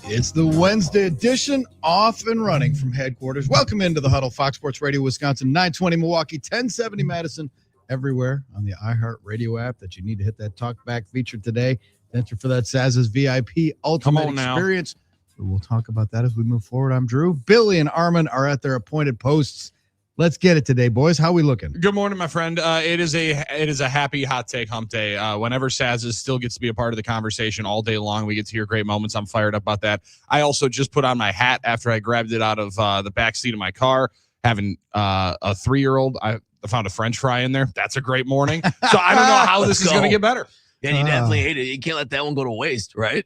It's the Wednesday edition, off and running from headquarters. Welcome into the Huddle, Fox Sports Radio, Wisconsin, 920 Milwaukee, 1070 Madison, everywhere on the iHeartRadio app that you need to hit that talkback feature today. Enter for that Saz's VIP Ultimate Experience. We'll talk about that as we move forward. I'm Drew. Billy and Armen are at their appointed posts. Let's get it today, boys. How we looking? Good morning, my friend. It is a happy hot take hump day. Whenever Saz's still gets to be a part of the conversation all day long, we get to hear great moments. I'm fired up about that. I also just put on my hat after I grabbed it out of the back seat of my car. Having a 3-year-old, I found a French fry in there. That's a great morning. So I don't know how this is going to get better. Yeah, you definitely hate it. You can't let that one go to waste, right?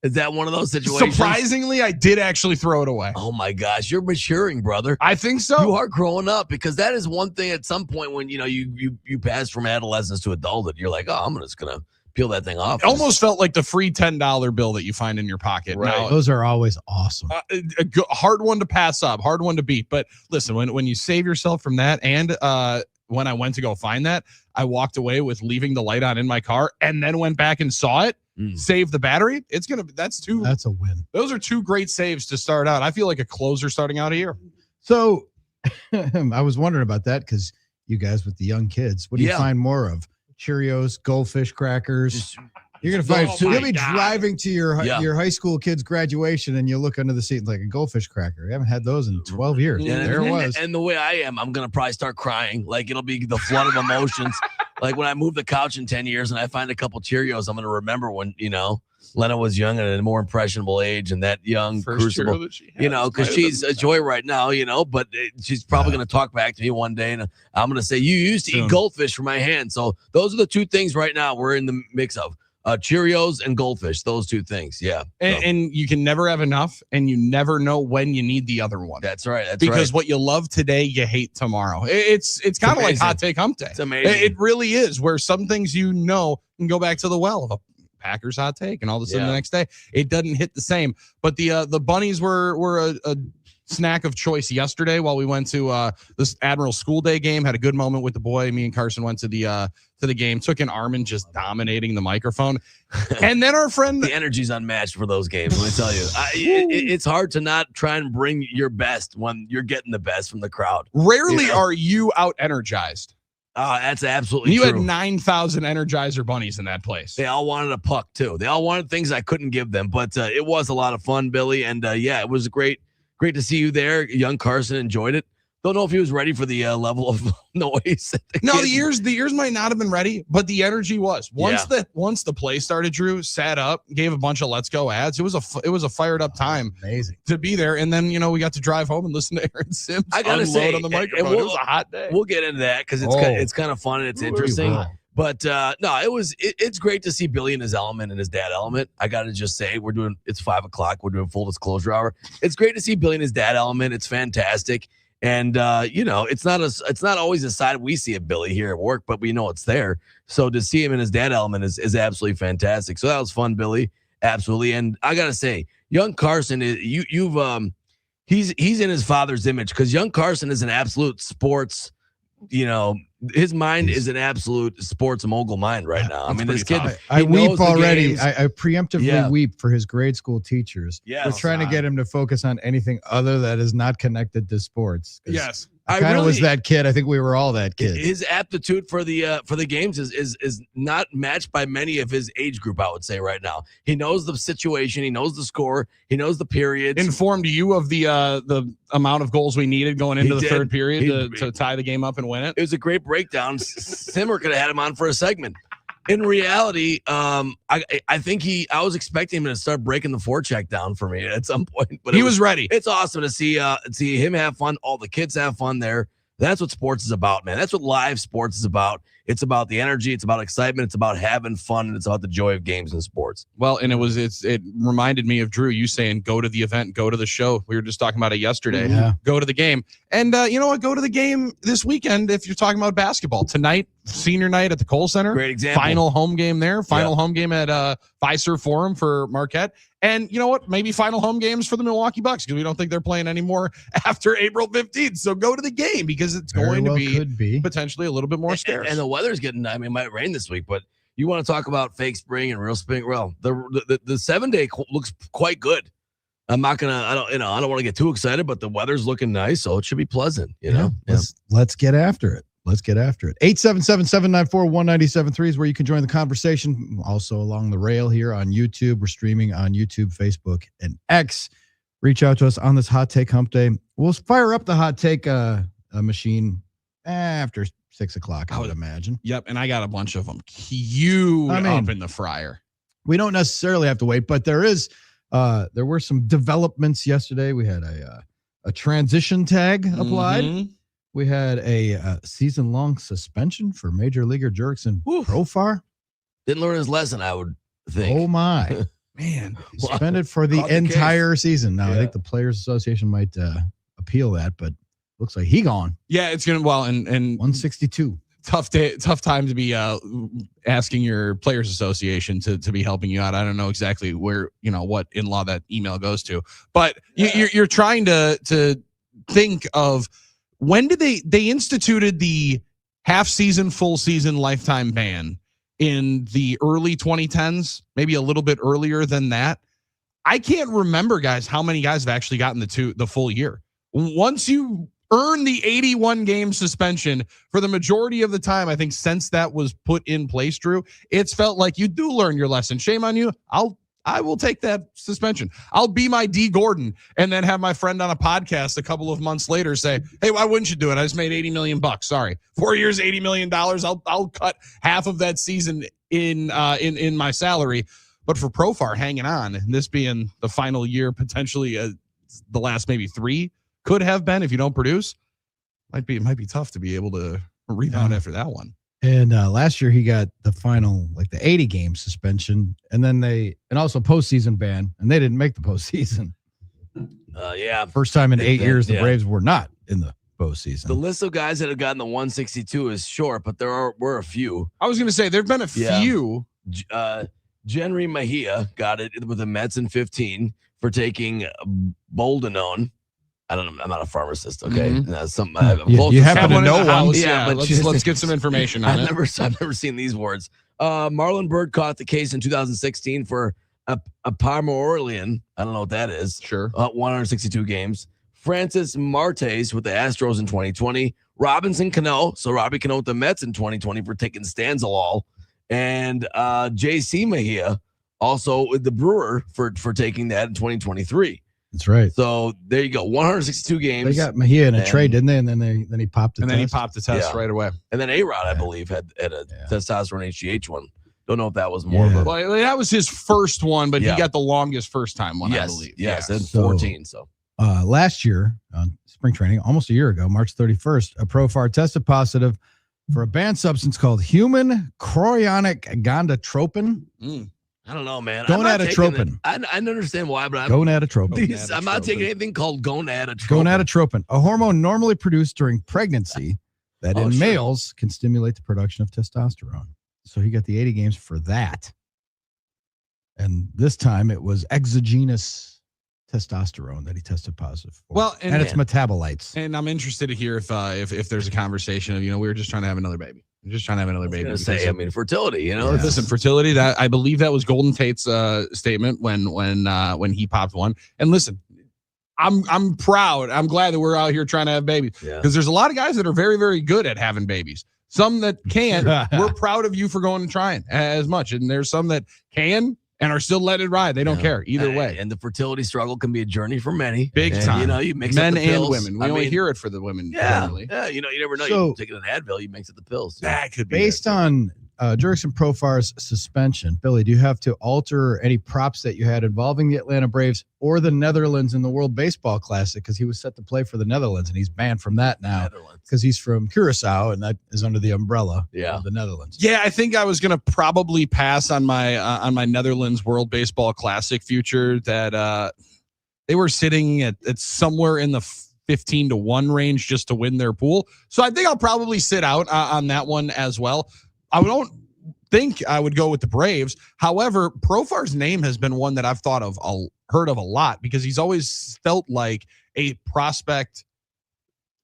Is that one of those situations? Surprisingly, I did actually throw it away. Oh my gosh, you're maturing, brother. I think so. You are growing up, because that is one thing at some point when you pass from adolescence to adulthood, you're like, oh, I'm just gonna peel that thing off. It almost felt like the free $10 bill that you find in your pocket. Right. Now, those are always awesome. A hard one to pass up, hard one to beat. But listen, when you save yourself from that, and when I went to go find that, I walked away with leaving the light on in my car and then went back and saw it. Save the battery. That's a win. Those are two great saves to start out. I feel like a closer starting out a year. So I was wondering about that, because you guys with the young kids, what do you find more of? Cheerios, Goldfish crackers. You're gonna find. You'll be driving to your high school kid's graduation, and you look under the seat like a Goldfish cracker. We haven't had those in 12 years. Yeah, there it was. And the way I am, I'm gonna probably start crying. Like, it'll be the flood of emotions. Like when I move the couch in 10 years and I find a couple Cheerios, I'm gonna remember when Lena was young and at a more impressionable age, and that young crucible, because she's a joy right now, but she's probably going to talk back to me one day, and I'm going to say, you used to eat goldfish from my hand. So those are the two things right now we're in the mix of. Cheerios and goldfish, those two things. Yeah. And you can never have enough, and you never know when you need the other one. That's right. Because what you love today, you hate tomorrow. It's kind of like hot take hump day. It's amazing. It really is, where some things can go back to the well of a Packers hot take, and all of a sudden the next day it doesn't hit the same. But the bunnies were a snack of choice yesterday while we went to this Admirals school day game. Had a good moment with the boy. Me and Carson went to the game, took in Armen just dominating the microphone. And then our friend, the energy's unmatched for those games, let me tell you. It's hard to not try and bring your best when you're getting the best from the crowd. Rarely are you out energized. That's absolutely true. You had 9,000 Energizer bunnies in that place. They all wanted a puck too. They all wanted things I couldn't give them, but it was a lot of fun, Billy. And it was great to see you there. Young Carson enjoyed it. Don't know if he was ready for the level of noise. No, the ears might not have been ready, but the energy was. Once the play started, Drew sat up, gave a bunch of "Let's Go" ads. It was a fired up time. Amazing to be there, and then we got to drive home and listen to Aaron Sims. I gotta say, on the microphone. It was a hot day. We'll get into that because it's kind of fun and it's interesting. Wow. But it's great to see Billy in his element and his dad element. I got to just say, it's 5 o'clock. We're doing full disclosure hour. It's great to see Billy in his dad element. It's fantastic. And, it's not always a side we see of Billy here at work, but we know it's there. So to see him in his dad element is absolutely fantastic. So that was fun, Billy. Absolutely. And I got to say, young Carson, he's in his father's image, because young Carson is an absolute sports, his mind is an absolute sports mogul mind right now. I mean, this kid, I weep already. I preemptively weep for his grade school teachers. Yes. We're trying to get him to focus on anything other that is not connected to sports. Yes. I kind of was that kid. I think we were all that kid. His aptitude for the games is not matched by many of his age group, I would say, right now. He knows the situation. He knows the score. He knows the periods. Informed you of the amount of goals we needed going into the third period to tie the game up and win it. It was a great breakdown. Simmer could have had him on for a segment. In reality, I think I was expecting him to start breaking the forecheck down for me at some point, but he was ready. It's awesome to see him have fun. All the kids have fun there. That's what sports is about, man. That's what live sports is about. It's about the energy. It's about excitement. It's about having fun, and it's about the joy of games and sports. Well, and it reminded me of Drew, you saying, go to the event, go to the show. We were just talking about it yesterday. Yeah. Go to the game. And you know what? Go to the game this weekend if you're talking about basketball. Tonight, senior night at the Kohl Center. Great example. Final home game there. Final home game at Fiserv Forum for Marquette. And you know what? Maybe final home games for the Milwaukee Bucks, because we don't think they're playing anymore after April 15th. So go to the game, because it's going to be potentially a little bit more scarce. And the weather's getting, it might rain this week, but You want to talk about fake spring and real spring? Well, the 7-day looks quite good. I'm not gonna. I don't want to get too excited, but the weather's looking nice, so it should be pleasant. Let's get after it. 877-794-1973 is where you can join the conversation. Also along the rail here on YouTube. We're streaming on YouTube, Facebook, and X. Reach out to us on this Hot Take Hump Day. We'll fire up the Hot Take machine after 6 o'clock, I would imagine. Yep, and I got a bunch of them queued up in the fryer. We don't necessarily have to wait, but there were some developments yesterday. We had a transition tag applied. Mm-hmm. We had a season-long suspension for Major Leaguer Jurickson Profar. Didn't learn his lesson, I would think. Oh, my. Man. Suspended for the entire season. Now, Yeah. I think the Players Association might appeal that, but looks like he gone. Yeah, it's going to, and 162. tough time to be asking your Players Association to be helping you out. I don't know exactly where, what in-law that email goes to, but you're trying to think of when did they instituted the half season, full season, lifetime ban in the early 2010s, maybe a little bit earlier than that. I can't remember, guys, how many guys have actually gotten the full year. Once you earn the 81 game suspension for the majority of the time, I think since that was put in place, Drew, it's felt like you do learn your lesson. Shame on you. I will take that suspension. I'll be my D Gordon and then have my friend on a podcast a couple of months later say, hey, why wouldn't you do it? I just made $80 million. Sorry. 4 years, $80 million. I'll cut half of that season in my salary. But for Profar hanging on, and this being the final year, potentially the last maybe 3 could have been if you don't produce, it might be tough to be able to rebound after that one. And last year he got the final, like the 80 game suspension, and then also postseason ban, and they didn't make the postseason. Yeah. First time in 8 years the Braves were not in the postseason. The list of guys that have gotten the 162 is short, but were a few. I was going to say there've been a few. Jenry Mejia got it with the Mets in 15 for taking Boldenone. I don't know. I'm not a pharmacist. Okay. Mm-hmm. You happen to know one. Yeah, but let's get some information on it. I've never seen these words. Marlon Byrd caught the case in 2016 for a Parmorlian. I don't know what that is. Sure. 162 games. Francis Martes with the Astros in 2020. Robinson Cano. So Robbie Cano with the Mets in 2020 for taking Stanzolol. And JC Mejia also with the Brewer for taking that in 2023. That's right. So there you go. 162 games. They got Mejia in a trade, didn't they? And then he popped the test. Then he popped the test right away. And then A-Rod, I believe, had a testosterone HGH one. Don't know if that was more of a... Well, that was his first one, but he got the longest first time one, I believe. Yes, and 14. So last year on spring training, almost a year ago, March 31st, a Profar tested positive for a banned substance called human chorionic gonadotropin. I don't know, man. Gonadotropin. I understand why, but gonadotropin. I'm not taking anything called gonadotropin. Gonadotropin, a hormone normally produced during pregnancy that in males can stimulate the production of testosterone. So he got the 80 games for that. And this time it was exogenous testosterone that he tested positive for. Well, and its metabolites. And I'm interested to hear if there's a conversation of, we were just trying to have another baby. We're just trying to have another baby. Fertility, Listen, fertility, that I believe that was Golden Tate's statement when he popped one. And listen, I'm proud. I'm glad that we're out here trying to have babies because there's a lot of guys that are very, very good at having babies. Some that can't. We're proud of you for going and trying as much. And there's some that can and are still letting it ride. They don't care either way. And the fertility struggle can be a journey for many. Big time. You mix men up the pills. and women. We only hear it for the women. Generally. Yeah. You never know. So, you're taking an Advil, you mix up the pills. That could be based on Jurickson Profar's suspension. Billy, do you have to alter any props that you had involving the Atlanta Braves or the Netherlands in the World Baseball Classic? Because he was set to play for the Netherlands, and he's banned from that now because he's from Curacao, and that is under the umbrella of the Netherlands. Yeah, I think I was going to probably pass on my Netherlands World Baseball Classic future. That they were sitting at somewhere in the 15-1 range just to win their pool. So I think I'll probably sit out on that one as well. I don't think I would go with the Braves. However, Profar's name has been one that I've heard of a lot because he's always felt like a prospect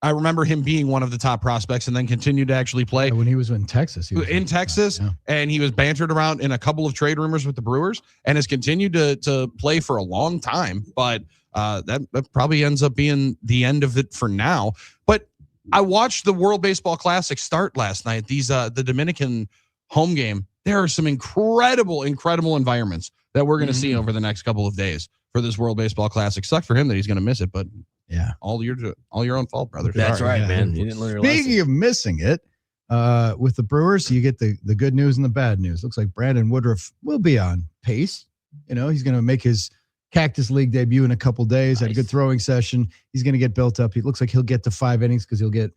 I remember him being one of the top prospects and then continued to actually play. When he was in Texas. He was in Texas, and he was bantered around in a couple of trade rumors with the Brewers and has continued to play for a long time. But that probably ends up being the end of it for now. But I watched the World Baseball Classic start last night. The Dominican home game. There are some incredible environments that we're going to see over the next couple of days for this World Baseball Classic. Sucks for him that he's going to miss it, but all your own fault, brother. That's right, man. You didn't learn your lesson. Speaking of missing it, with the Brewers, you get the good news and the bad news. Looks like Brandon Woodruff will be on pace. He's going to make his Cactus League debut in a couple days. Nice. Had a good throwing session. He's going to get built up. It looks like he'll get to 5 innings because he'll get,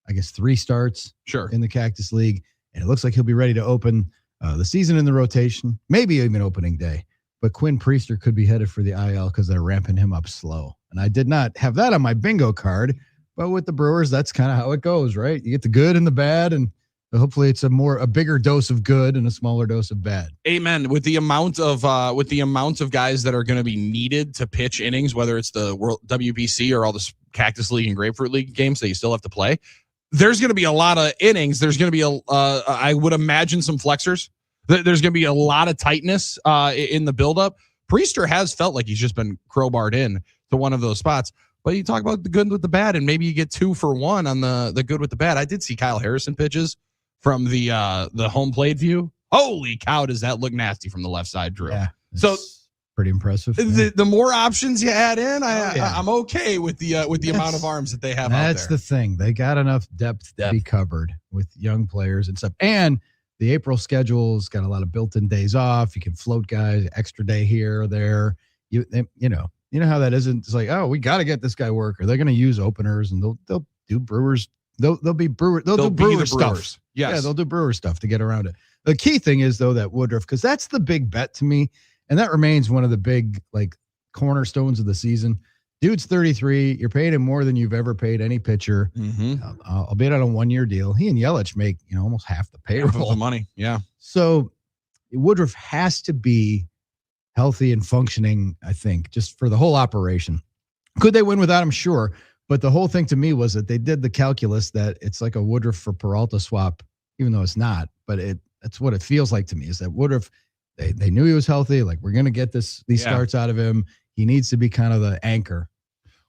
I guess, 3 starts in the Cactus League. And it looks like he'll be ready to open the season in the rotation, maybe even opening day. But Quinn Priester could be headed for the IL because they're ramping him up slow. And I did not have that on my bingo card. But with the Brewers, that's kind of how it goes, right? You get the good and the bad, and hopefully it's a bigger dose of good and a smaller dose of bad. Amen. With the amount of guys that are going to be needed to pitch innings, whether it's the World WBC or all the Cactus League and Grapefruit League games that you still have to play, there's going to be a lot of innings. There's going to be I would imagine some flexors. There's going to be a lot of tightness in the buildup. Priester has felt like he's just been crowbarred in to one of those spots. But you talk about the good with the bad, and maybe you get 2 for 1 on the good with the bad. I did see Kyle Harrison pitches from the home plate view. Holy cow, does that look nasty from the left side, Drew? Yeah, so pretty impressive. The more options you add in, I'm okay with the amount of arms that they have out there. That's the thing. They got enough depth to be covered with young players and stuff. And the April schedule's got a lot of built-in days off. You can float guys, extra day here or there. You know how that isn't. It's like, oh, we got to get this guy work, or they're going to use openers, and they'll do Brewers. They'll do Brewer stuff. Yes. Yeah, they'll do Brewer stuff to get around it. The key thing is though that Woodruff, because that's the big bet to me, and that remains one of the big cornerstones of the season. Dude's 33. You're paying him more than you've ever paid any pitcher. Albeit on a 1-year deal. He and Yelich make almost half the payroll. Half of the money. Yeah. So Woodruff has to be healthy and functioning, I think, just for the whole operation. Could they win without him? Sure. But the whole thing to me was that they did the calculus that it's like a Woodruff for Peralta swap, even though it's not. But that's what it feels like to me, is that Woodruff, they knew he was healthy. Like, we're going to get these starts out of him. He needs to be kind of the anchor.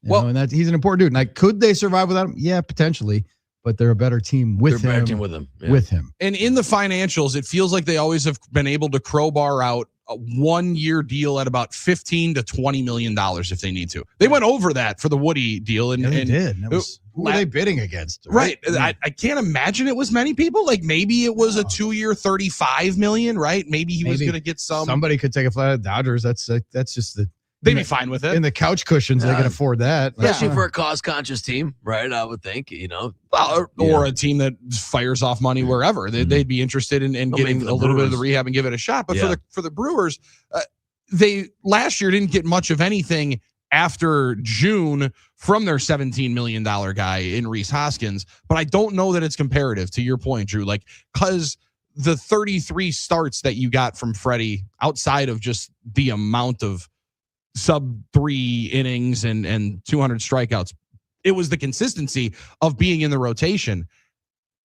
And that he's an important dude. Like, could they survive without him? Yeah, potentially. But they're a better team with him. And in the financials, it feels like they always have been able to crowbar out a 1-year deal at about $15 to $20 million if they need to. They went over that for the Woody deal. And they did. Who were they bidding against? Right. I can't imagine it was many people. Like, maybe it was a 2-year $35 million, right? Maybe he was going to get some. Somebody could take a flat at Dodgers. That's just the. They'd be fine with it. In the couch cushions, they can afford that. Especially for a cost-conscious team, right? I would think, or a team that fires off money wherever. They'd be interested in getting a little bit of the rehab and give it a shot. But for the Brewers, they last year didn't get much of anything after June from their $17 million guy in Rhys Hoskins. But I don't know that it's comparative, to your point, Drew. Like, because the 33 starts that you got from Freddie, outside of just the amount of sub 3 innings and 200 strikeouts, it was the consistency of being in the rotation.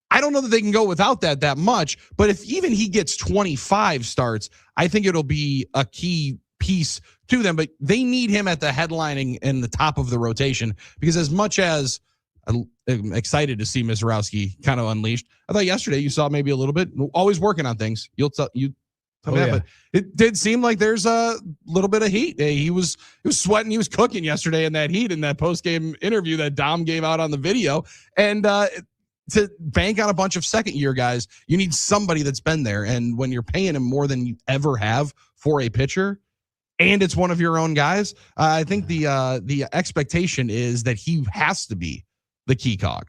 I don't know that they can go without that much, but if even he gets 25 starts, I think it'll be a key piece to them. But they need him at the headlining and the top of the rotation, because as much as I'm excited to see Mizorowski kind of unleashed, I thought yesterday you saw maybe a little bit, always working on things. But it did seem like there's a little bit of heat. He was sweating. He was cooking yesterday in that heat, in that post-game interview that Dom gave out on the video. And to bank on a bunch of second-year guys, you need somebody that's been there. And when you're paying him more than you ever have for a pitcher, and it's one of your own guys, I think the expectation is that he has to be the key cog.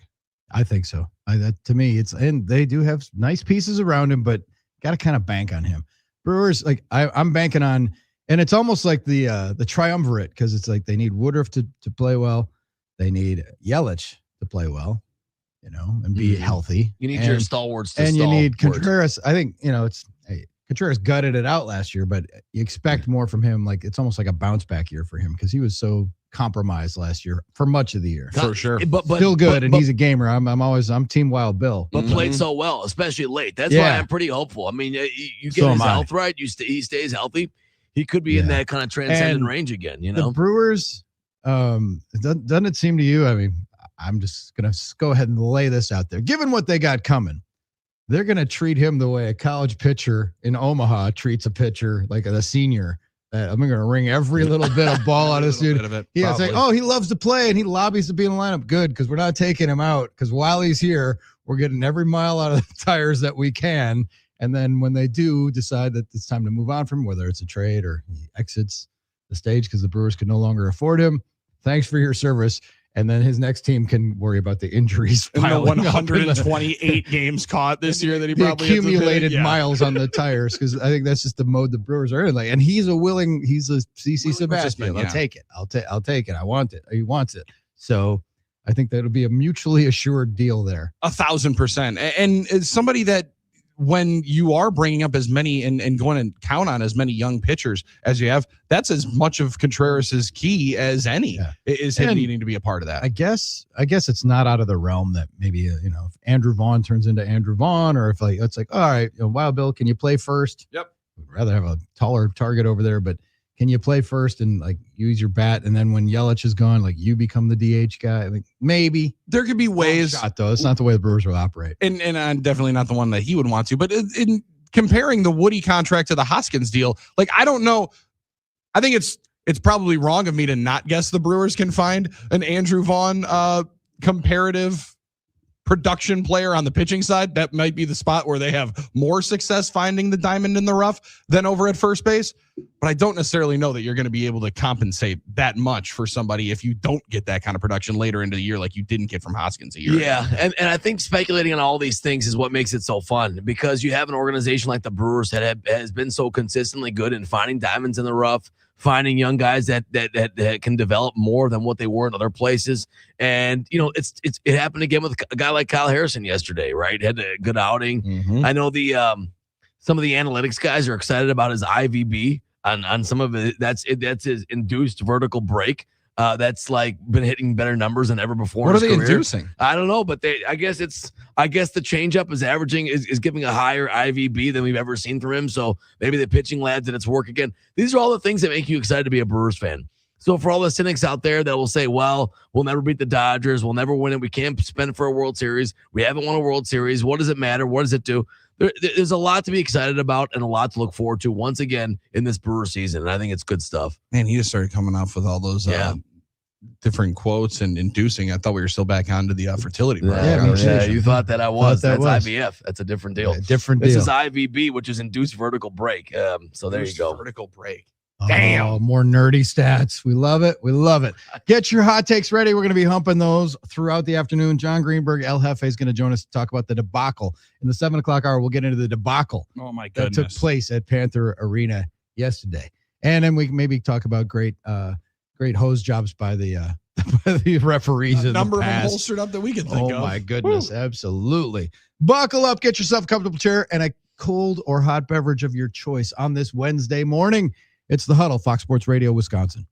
I think so. To me, and they do have nice pieces around him, but got to kind of bank on him. Brewers, like I'm banking on, and it's almost like the triumvirate, because it's like they need Woodruff to play well, they need Yelich to play well, and be healthy. You need your stalwarts to and you need Contreras. I think Contreras gutted it out last year, but you expect more from him. Like, it's almost like a bounce back year for him, because he was so compromised last year for much of the year. For sure. But Still good, and he's a gamer. I'm Team Wild Bill. But played so well, especially late. That's why I'm pretty hopeful. I mean, you get his health right. He stays healthy. He could be in that kind of transcendent range again. The Brewers, doesn't it seem to you? I mean, I'm just gonna go ahead and lay this out there. Given what they got coming, they're gonna treat him the way a college pitcher in Omaha treats a pitcher like a senior. I'm going to wring every little bit of ball out of this dude. It's like, oh, he loves to play and he lobbies to be in the lineup. Good, because we're not taking him out. Because while he's here, we're getting every mile out of the tires that we can. And then when they do decide that it's time to move on from him, whether it's a trade or he exits the stage because the Brewers can no longer afford him, thanks for your service. And then his next team can worry about the injuries. And the 128 games caught this year that he probably accumulated miles on the tires, because I think that's just the mode the Brewers are in. Like, and he's a CC Sebastian. I'll take it. I'll take it. I want it. He wants it. So I think that'll be a mutually assured deal there. 1,000%. And it's somebody that, when you are bringing up as many and going to count on as many young pitchers as you have, that's as much of Contreras' key as any, is him needing to be a part of that. I guess it's not out of the realm that maybe, if Andrew Vaughn turns into Andrew Vaughn, or if it's like, all right, Wild Bill, can you play first? Yep. I'd rather have a taller target over there, but can you play first and like use your bat? And then when Yelich is gone, like you become the DH guy. Like maybe there could be ways. Shot, though. It's not the way the Brewers will operate. And I'm definitely not the one that he would want to. But in comparing the Woody contract to the Hoskins deal, like I don't know. I think it's probably wrong of me to not guess the Brewers can find an Andrew Vaughn comparative production player on the pitching side. That might be the spot where they have more success finding the diamond in the rough than over at first base. But I don't necessarily know that you're going to be able to compensate that much for somebody if you don't get that kind of production later into the year like you didn't get from Hoskins a year ago. And I think speculating on all these things is what makes it so fun, because you have an organization like the Brewers that has been so consistently good in finding diamonds in the rough, finding young guys that can develop more than what they were in other places. And, it happened again with a guy like Kyle Harrison yesterday, right? Had a good outing. Mm-hmm. I know some of the analytics guys are excited about his IVB on some of it. That's his induced vertical break. That's like been hitting better numbers than ever before. What are they inducing? I don't know, but I guess the changeup is averaging is giving a higher IVB than we've ever seen from him. So maybe the pitching lads and it's work again. These are all the things that make you excited to be a Brewers fan. So for all the cynics out there that will say, well, we'll never beat the Dodgers, we'll never win it, we can't spend it for a World Series, we haven't won a World Series, what does it matter? What does it do? There's a lot to be excited about and a lot to look forward to once again in this Brewer season, and I think it's good stuff. Man, he just started coming off with all those different quotes and inducing. I thought we were still back onto the fertility program. Yeah, you thought that I was. That's IVF. That's a different deal. This is IVB, which is induced vertical break. So there you go. Vertical break. Damn. Oh, more nerdy stats. We love it. We love it. Get your hot takes ready. We're going to be humping those throughout the afternoon. John Greenberg, El Jefe, is going to join us to talk about the debacle. In the 7 o'clock hour, we'll get into the debacle that took place at Panther Arena yesterday. And then we can maybe talk about great hose jobs by the referees. A number of them bolstered up that we can think of. Oh, my goodness. Woo. Absolutely. Buckle up. Get yourself a comfortable chair and a cold or hot beverage of your choice on this Wednesday morning. It's the Huddle, Fox Sports Radio, Wisconsin.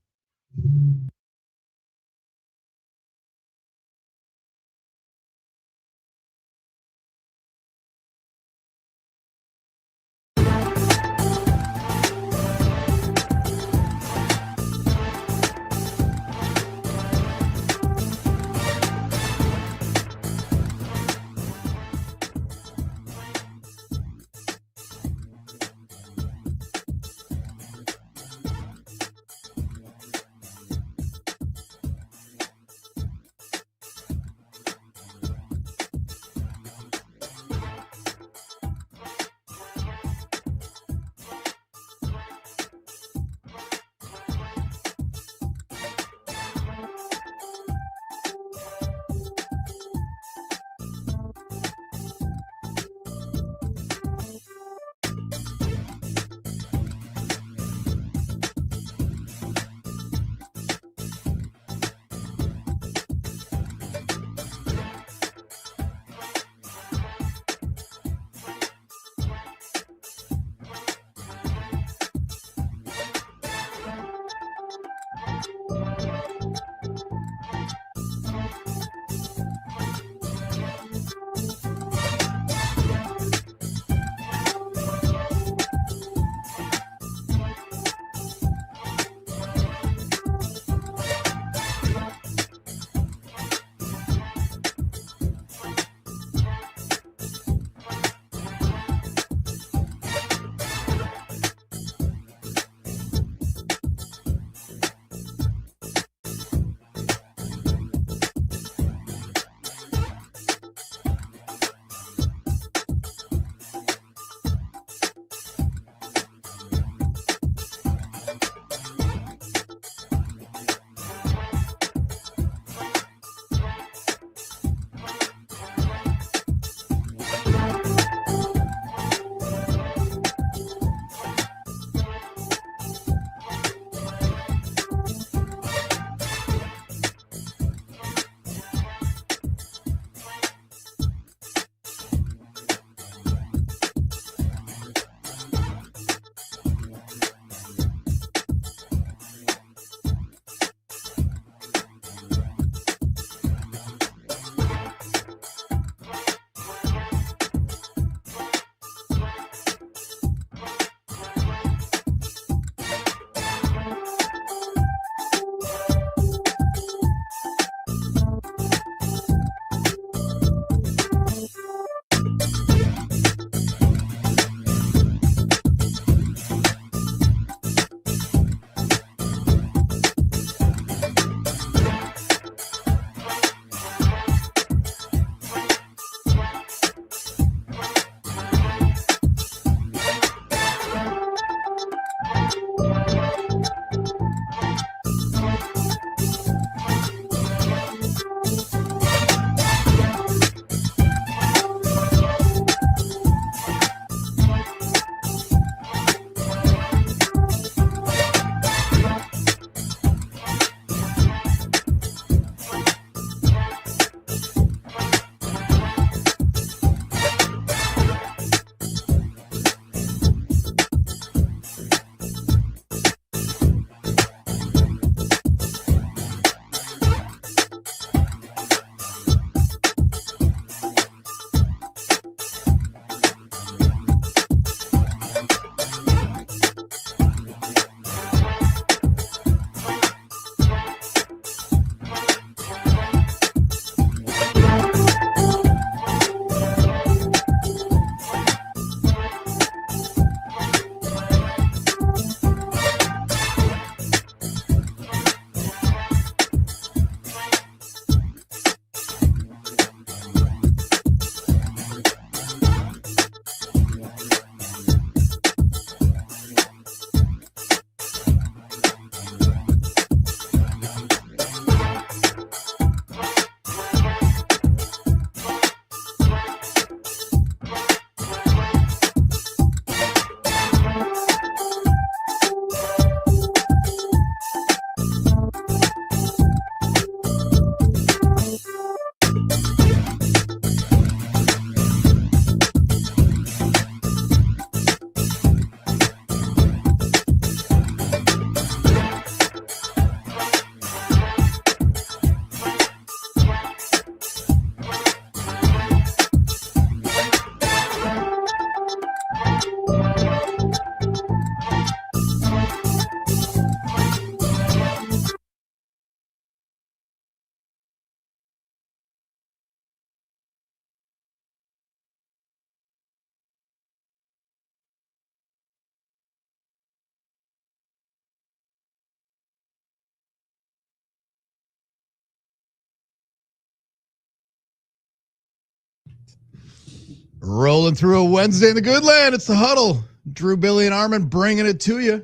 Rolling through a Wednesday in the good land. It's the Huddle. Drew, Billy, and Armen bringing it to you.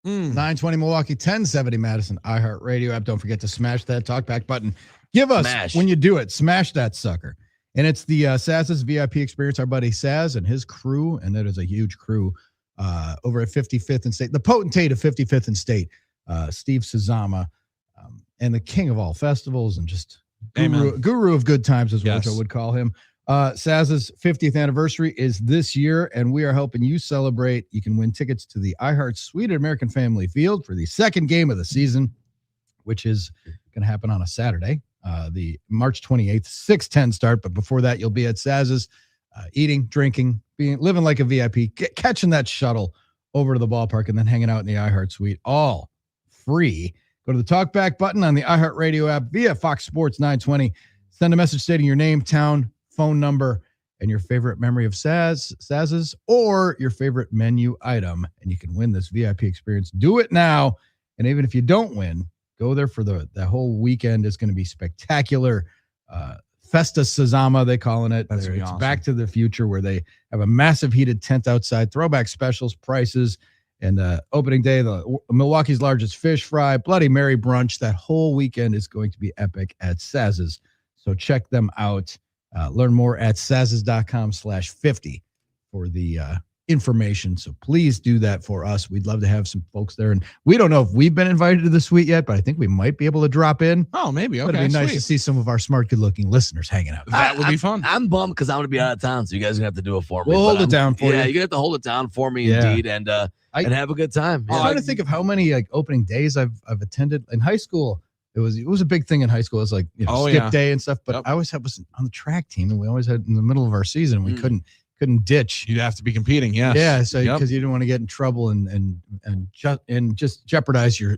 920 Milwaukee, 1070 Madison, iHeartRadio app. Don't forget to smash that talkback button. Give us, when you do it, smash that sucker. And it's the Saz's VIP experience. Our buddy Saz and his crew, and that is a huge crew over at 55th and State. The potentate of 55th and State, Steve Sazama, and the king of all festivals and just guru of good times is what I would call him. Saz's 50th anniversary is this year, and we are helping you celebrate. You can win tickets to the iHeart Suite at American Family Field for the second game of the season, which is going to happen on a Saturday, the March 28th, 6:10 start. But before that, you'll be at Saz's, eating, drinking, living like a VIP, catching that shuttle over to the ballpark, and then hanging out in the iHeart Suite, all free. Go to the talkback button on the iHeartRadio app via Fox Sports 920. Send a message stating your name, town, phone number, and your favorite memory of Saz's or your favorite menu item, and you can win this VIP experience. Do it now. And even if you don't win, go there for the whole weekend. Is going to be spectacular. Festa Sazama, they calling it. It's awesome. Back to the Future, where they have a massive heated tent outside, throwback specials, prices, and opening day, the Milwaukee's largest fish fry, Bloody Mary brunch. That whole weekend is going to be epic at Saz's. So check them out. Learn more at saz's.com/50 for the information. So please do that for us. We'd love to have some folks there. And we don't know if we've been invited to the suite yet, but I think we might be able to drop in. Oh, maybe. Okay. It'd be nice to see some of our smart, good-looking listeners hanging out. That would be fun. I'm bummed because I'm going to be out of town, so you guys are going to have to do it for me. We'll hold it down for you. Yeah, you're going to have to hold it down for me, indeed, and have a good time. I'm trying to think of how many opening days I've attended in high school. It was a big thing in high school. It was like skip day and stuff. But I always was on the track team, and we always had in the middle of our season. We couldn't ditch. You'd have to be competing. Yes. Yeah. So because you didn't want to get in trouble and just jeopardize your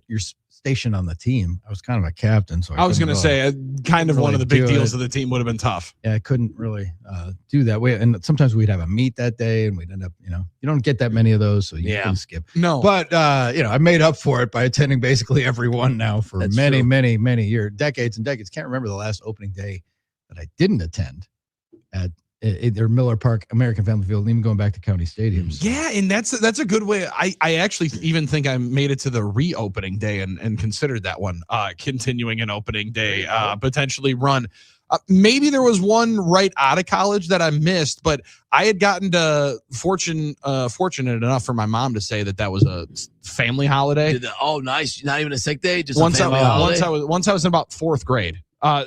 station on the team. I was kind of a captain, so I was going to say kind of one of the big deals of the team would have been tough. Yeah, I couldn't really do that. And sometimes we'd have a meet that day, and we'd end up, you don't get that many of those, so you can skip. No, but I made up for it by attending basically every one now for many years, decades and decades. Can't remember the last opening day that I didn't attend Or Miller Park, American Family Field, and even going back to county stadiums. Yeah, and that's a good way. I actually even think I made it to the reopening day and considered that one continuing an opening day potentially run. Maybe there was one right out of college that I missed, but I had gotten to fortunate enough for my mom to say that was a family holiday. Nice! Not even a sick day, just once a family holiday. Once I was in about 4th grade.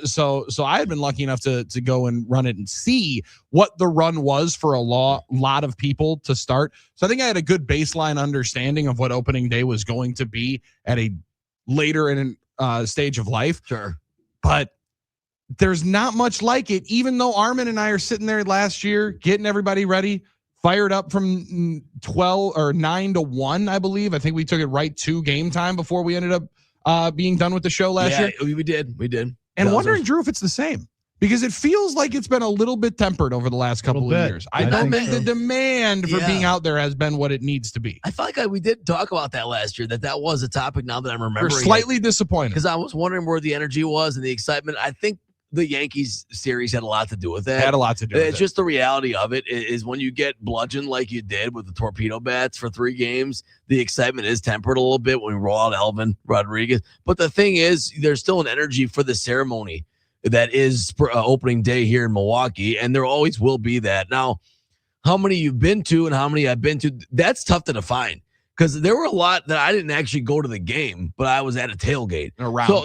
So I had been lucky enough to go and run it and see what the run was for a lot of people to start. So I think I had a good baseline understanding of what opening day was going to be at a later in stage of life. Sure, but there's not much like it, even though Armen and I are sitting there last year getting everybody ready, fired up from 12 or 9 to 1, I believe. I think we took it right to game time before we ended up being done with the show last year. Yeah, we did. And wondering, Drew, if it's the same. Because it feels like it's been a little bit tempered over the last couple of years. I don't think the demand for being out there has been what it needs to be. I felt like we did talk about that last year, that was a topic now that I'm remembering. We're slightly disappointed. Because I was wondering where the energy was and the excitement. I think the Yankees series had a lot to do with that. It's just the reality of it is when you get bludgeoned like you did with the torpedo bats for 3 games, the excitement is tempered a little bit when we roll out Elvin Rodriguez. But the thing is, there's still an energy for the ceremony that is opening day here in Milwaukee, and there always will be that. Now, how many you've been to and how many I've been to, that's tough to define. Because there were a lot that I didn't actually go to the game, but I was at a tailgate.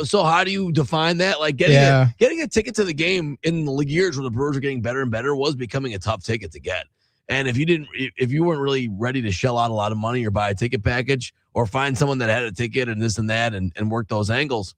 So how do you define that? Like getting a ticket to the game in the years where the Brewers were getting better and better was becoming a tough ticket to get. And if you weren't really ready to shell out a lot of money or buy a ticket package or find someone that had a ticket and this and that and work those angles,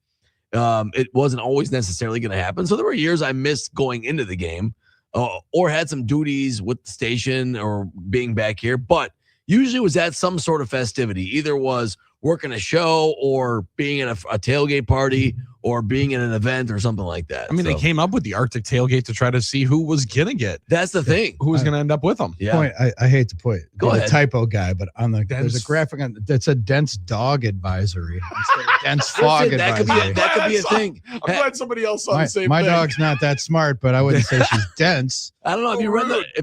it wasn't always necessarily going to happen. So there were years I missed going into the game or had some duties with the station or being back here, but usually was at some sort of festivity, either was working a show or being in a tailgate party or being in an event or something like that. I mean, they came up with the Arctic tailgate to try to see who was going to get. That's the thing. Who was going to end up with them. Yeah. Point, I hate to point. Go ahead. A typo guy, but there's a graphic on that's a dense dog advisory instead of dense fog advisory. That could be a thing. I'm glad somebody else saw the same my thing. My dog's not that smart, but I wouldn't say she's dense. I don't know if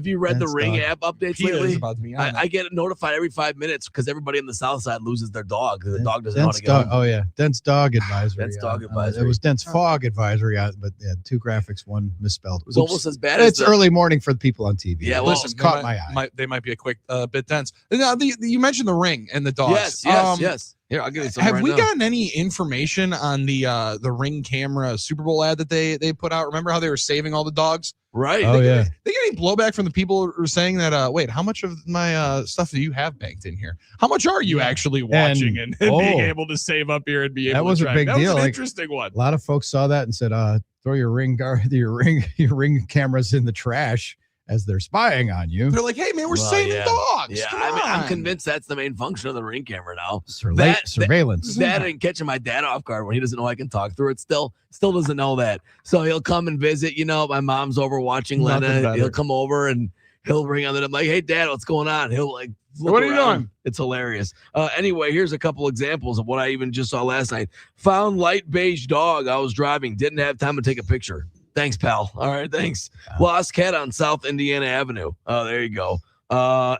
you read the Ring app updates lately. I get notified every 5 minutes because everybody on the south side loses their dog because the dog doesn't know how to get home. Oh yeah, dense dog advisory. Dense dog advisory. It was dense fog advisory, but 2 graphics, 1 misspelled. It was almost as bad as it's early morning for the people on TV. Yeah, well, listen, caught my eye. They might be a quick bit dense. Now, you mentioned the Ring and the dogs. Yes. Here, I'll give you some. Have we gotten any information on the Ring camera Super Bowl ad that they put out? Remember how they were saving all the dogs? Right. Oh, They get any blowback from the people who are saying that, wait, how much of my stuff do you have banked in here? How much are you actually watching and being able to save up here and be able to track? That was a big deal. That was an interesting one. A lot of folks saw that and said, throw your ring cameras in the trash as they're spying on you. They're like, hey, man, we're saving dogs. Yeah, I'm convinced that's the main function of the Ring camera now. Surveillance. That and catching my dad off guard when he doesn't know I can talk through it. Still doesn't know that. So he'll come and visit. My mom's over watching Lena. He'll come over and he'll ring on it. I'm like, hey, Dad, what's going on? He'll like, what are you doing? It's hilarious. Anyway, here's a couple examples of what I even just saw last night. Found light beige dog. I was driving. Didn't have time to take a picture. Thanks, pal. All right, thanks. Wow. Lost cat on South Indiana Avenue. Oh, there you go.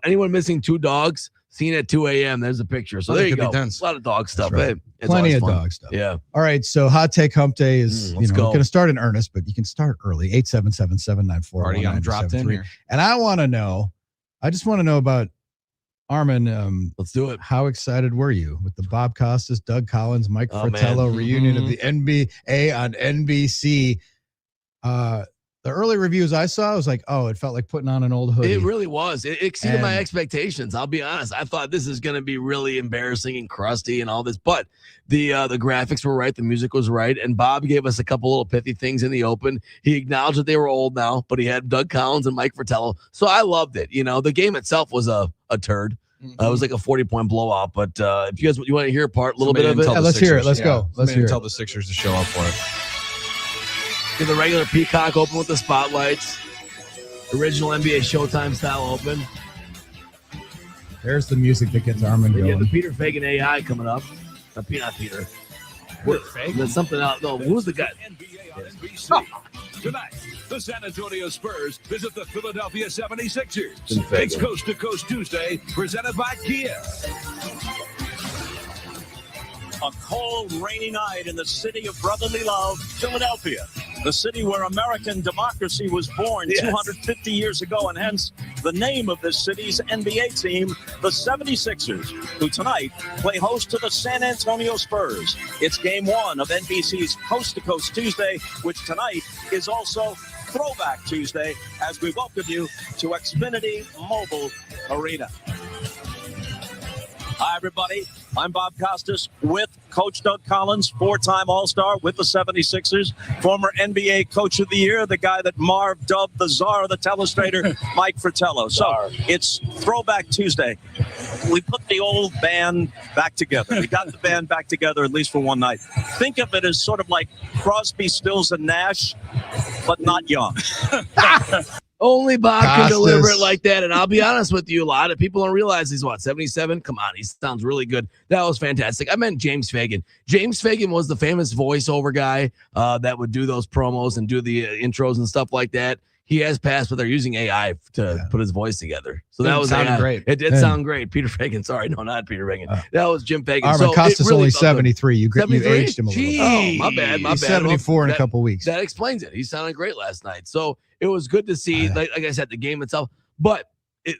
Anyone missing 2 dogs? Seen at 2 a.m. There's a picture. So there you go. A lot of dog stuff. Right. Hey, plenty of dog stuff. Yeah. All right. So hot take hump day is going to start in earnest, but you can start early. 877-794-1973. Already got dropped in here. And I just want to know about Armen. Let's do it. How excited were you with the Bob Costas, Doug Collins, Mike Fratello reunion of the NBA on NBC? The early reviews I saw, I was like, it felt like putting on an old hoodie. It really was. It exceeded my expectations. I'll be honest. I thought this is going to be really embarrassing and crusty and all this, but the graphics were right. The music was right. And Bob gave us a couple little pithy things in the open. He acknowledged that they were old now, but he had Doug Collins and Mike Fratello. So I loved it. The game itself was a turd. It was like a 40-point blowout. But if you want to hear a little bit of it. Let's hear it. Let's go. Let's tell the Sixers to show up for it. Get the regular Peacock open with the spotlights. Original NBA Showtime style open. There's the music that gets Armen going. You have the Peter Fagan AI coming up. Not Peter. There's something else. No, who's the guy? NBA on NBC. Tonight, the San Antonio Spurs visit the Philadelphia 76ers. It's Coast to Coast Tuesday, presented by Kia. A cold, rainy night in the city of brotherly love, Philadelphia, the city where American democracy was born 250 years ago, and hence the name of this city's NBA team, the 76ers, who tonight play host to the San Antonio Spurs. It's game one of NBC's Coast to Coast Tuesday, which tonight is also Throwback Tuesday, as we welcome you to Xfinity Mobile Arena. Hi, everybody. I'm Bob Costas with Coach Doug Collins, four-time All-Star with the 76ers, former NBA Coach of the Year, the guy that Marv dubbed the czar of the telestrator, Mike Fratello. So it's Throwback Tuesday. We put the old band back together. We got the band back together at least for one night. Think of it as sort of like Crosby, Stills, and Nash, but not young. Only Bob can deliver it like that. And I'll be honest with you, a lot of people don't realize he's 77? Come on, he sounds really good. That was fantastic. I meant James Fagan. James Fagan was the famous voiceover guy that would do those promos and do the intros and stuff like that. He has passed, but they're using AI to put his voice together. So that was great. It did sound great. Peter Fagan. Sorry, no, not Peter Fagan. That was Jim Fagan. Armen Costas really only 73. You aged him a little. Oh, my bad. He's 74 in a couple weeks. That explains it. He sounded great last night. So it was good to see, like I said, the game itself. But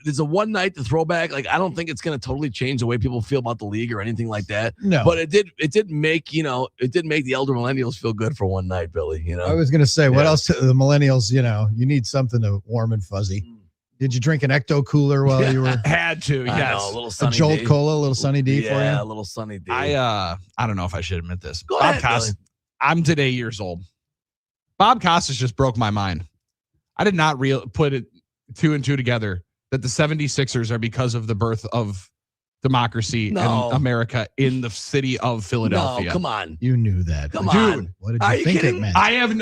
there's a one night to throwback. Like, I don't think it's going to totally change the way people feel about the league or anything like that. No. But it did make the elder millennials feel good for one night, Billy. I was going to say, what else? The millennials, you need something to warm and fuzzy. Did you drink an Ecto Cooler while you were? Had to, yes. A little Sunny a Jolt D. Cola, a little Sunny D for you? Yeah, a little Sunny D. I don't know if I should admit this. Go Bob ahead, Costas, Billy. I'm today years old. Bob Costas just broke my mind. I did not put it two and two together that the 76ers are because of the birth of democracy and America in the city of Philadelphia. No, come on. You knew that. Come Dude, on. What did Are you you think kidding? it meant? I'm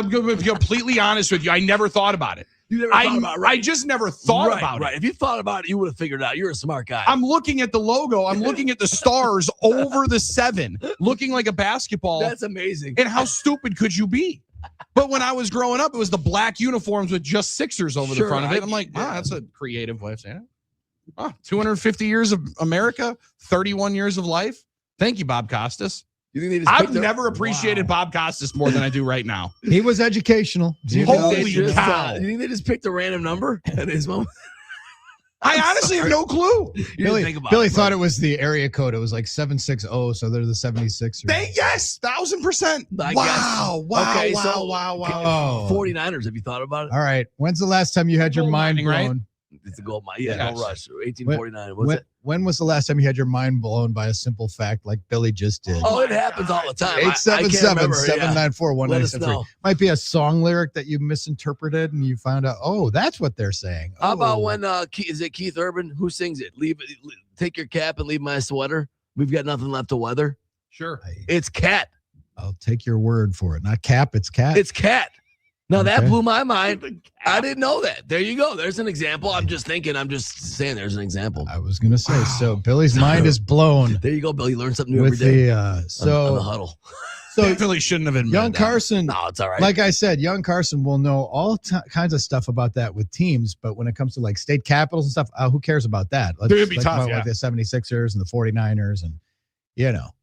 going to be completely honest with you. I never thought about it. You never thought about it, right? I just never thought about it. If you thought about it, you would have figured it out. You're a smart guy. I'm looking at the logo. I'm looking at the stars over the 7, looking like a basketball. That's amazing. And how stupid could you be? But when I was growing up, it was the black uniforms with just Sixers over the front of it. I'm like, wow, that's a creative way of saying it. Oh, 250 years of America, 31 years of life. Thank you, Bob Costas. You think they just I've never appreciated Bob Costas more than I do right now. He was educational. Holy cow. You think they just picked a random number at his moment? I honestly have no clue. Billy thought it was the area code. It was like 760, so they're the 76ers. Yes, 1,000%. Wow. Okay, Wow. 49ers, have you thought about it? All right. When's the last time you had your mind blown? Right? It's a gold mine. Yeah, Gold Rush. 1849. When was the last time you had your mind blown by a simple fact like Billy just did? Oh, it happens all the time. 877-794-1973. Might be a song lyric that you misinterpreted and you found out, that's what they're saying. How about when, is it Keith Urban? Who sings it? Take your cap and leave my sweater. We've got nothing left to weather. Sure. It's Cat. I'll take your word for it. Not Cap, it's Cat. It's Cat. Now that blew my mind. I didn't know that. There you go. There's an example. I'm just saying there's an example. I was going to say, so Billy's mind is blown. There you go, Billy. You learn something new with every day. On the Huddle. So definitely shouldn't have admitted young Carson. No, it's all right. Like I said, young Carson will know all kinds of stuff about that with teams, but when it comes to like state capitals and stuff, who cares about that? It'd be tough, like the 76ers and the 49ers and,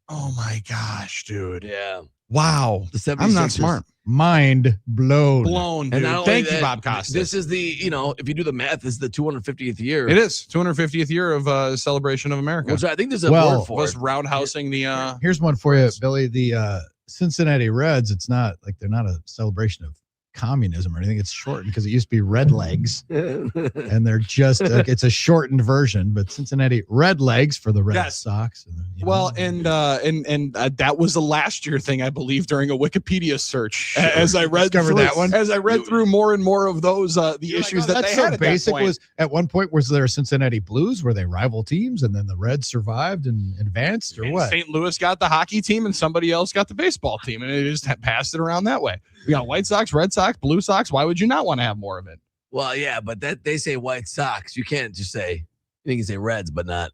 Oh, my gosh, dude. Yeah. Wow. The 76ers. I'm not smart. Mind blown. Dude. Thank you, Bob Costas. This is the, if you do the math, this is the 250th year. It is 250th year of celebration of America. Which I think there's a word for was roundhousing the. Here's one for you, Billy. The Cincinnati Reds. It's not like they're not a celebration of communism or anything. It's shortened because it used to be Red Legs, and they're just it's a shortened version. But Cincinnati Red Legs for the Red Sox. And that was a last year thing, I believe, during a Wikipedia search. As I read through that one, as I read through more and more of those the issues that they had at basic that point. Was at one point was there Cincinnati Blues where they rival teams, and then the Reds survived and advanced, or what? St. Louis got the hockey team, and somebody else got the baseball team, and it just passed it around that way. We got White Sox, Red Sox, Blue Sox. Why would you not want to have more of it? Well, yeah, but that they say White Sox. You can't just say, you can say Reds, but not.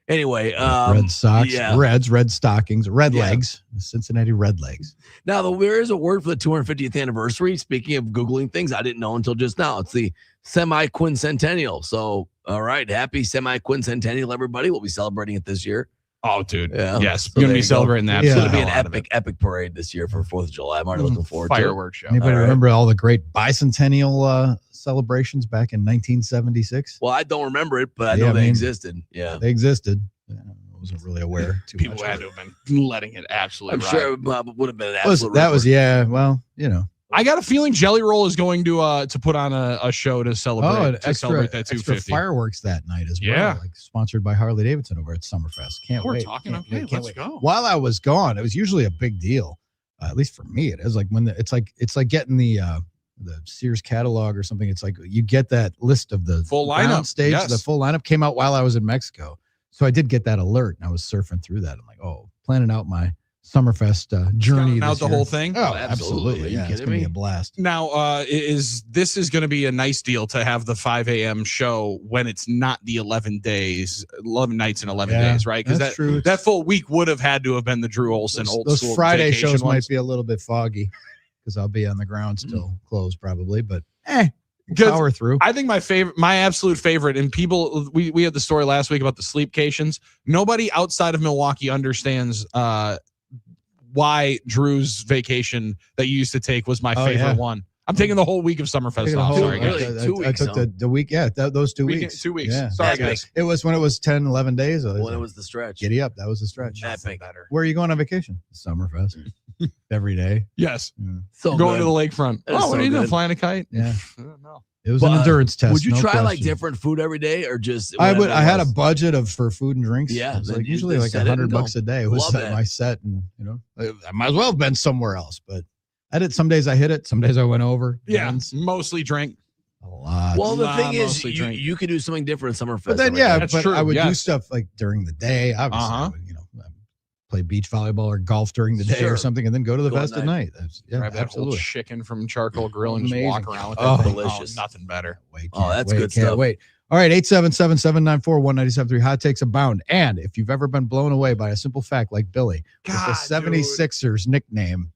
Anyway, Red Sox, yeah. Reds, Red Stockings, Red Yeah. Legs, the Cincinnati Red Legs. Now, there is a word for the 250th anniversary. Speaking of Googling things, I didn't know until just now. It's the semi-quincentennial. So, all right, happy semi-quincentennial, everybody. We'll be celebrating it this year. Oh, dude. Yeah. Yes. So We're going to there be you go. celebrating that. Yeah. It's going to be an hell out of it. epic parade this year for 4th of July. I'm already looking forward to it. Fireworks show. Anybody All right. remember all the great bicentennial celebrations back in 1976? Well, I don't remember it, but I know they existed. Yeah. They existed. I wasn't really aware too People much. had to have been letting it absolutely I'm ride. sure it would have been an absolute That was ripper. yeah. Well, you know. I got a feeling Jelly Roll is going to put on a show to celebrate extra, celebrate that extra 250. fireworks that night as well. Yeah. Like sponsored by Harley Davidson over at Summerfest. Can't We're wait. talking. Can't Okay, wait, can't let's wait. go. While I was gone, it was usually a big deal. At least for me, it is like when it's like getting the Sears catalog or something. It's like you get that list of the Full lineup. stage. Yes. The full lineup came out while I was in Mexico, so I did get that alert, and I was surfing through that. I'm like, oh, planning out my Summerfest journey. Scouting out this the year. whole thing. Oh, Absolutely. absolutely. Are you Yeah, it's kidding gonna be me? a blast. Now, this is going to be a nice deal to have the 5 a.m. show when it's not the 11 nights and 11 Yeah, days, right? Because that's true. that full week would have had to have been the Drew Olson old Those school Friday vacation shows ones. might be a little bit foggy because I'll be on the ground still closed probably, but Because power through. I think my absolute favorite, and people, we had the story last week about the sleepcations. Nobody outside of Milwaukee understands why Drew's vacation that you used to take was my favorite yeah. one. I'm taking the whole week of Summerfest Taking a off. whole- Sorry, guys. Really? I 2 weeks, took huh? the week. Yeah, those 2 Weekend- weeks. 2 weeks. Yeah. Sorry, Epic. guys. It was when it was 10, 11 days. When it was the stretch. Giddy up. That was the stretch. Epic. Better. Where are you going on vacation? Summerfest. Every day. Yes. Yeah. So Going good. to the lakefront. That is Oh, what so are you doing? good. Flying a kite? Yeah. I don't know. It was But, an endurance test. Would you no try like question. different food every day or just? I whatever had it a was? budget for food and drinks. Yeah, it was then like you usually just like set it and $100 go. a day. It was Love that. my set, and I might as well have been somewhere else. But I did. Some days I hit it. Some days I went over. Yeah. Depends. Mostly drink. A lot. Well, the Nah, thing is, mostly drink. you could do something different in Summerfest. But then, every yeah, day. That's but true, I would do yes. stuff like during the day. Obviously, I would, play beach volleyball or golf during the day Sure. or something, and then go to the Go at fest at night. That's, yeah, Grab that absolutely. old chicken from Charcoal Grill and just Amazing. walk around with Oh, it. delicious. Nothing better. Wait, Oh, can't that's wait, good can't stuff. Wait. All right, 877-794-1973. Hot takes abound. And if you've ever been blown away by a simple fact like Billy, with the 76ers nickname,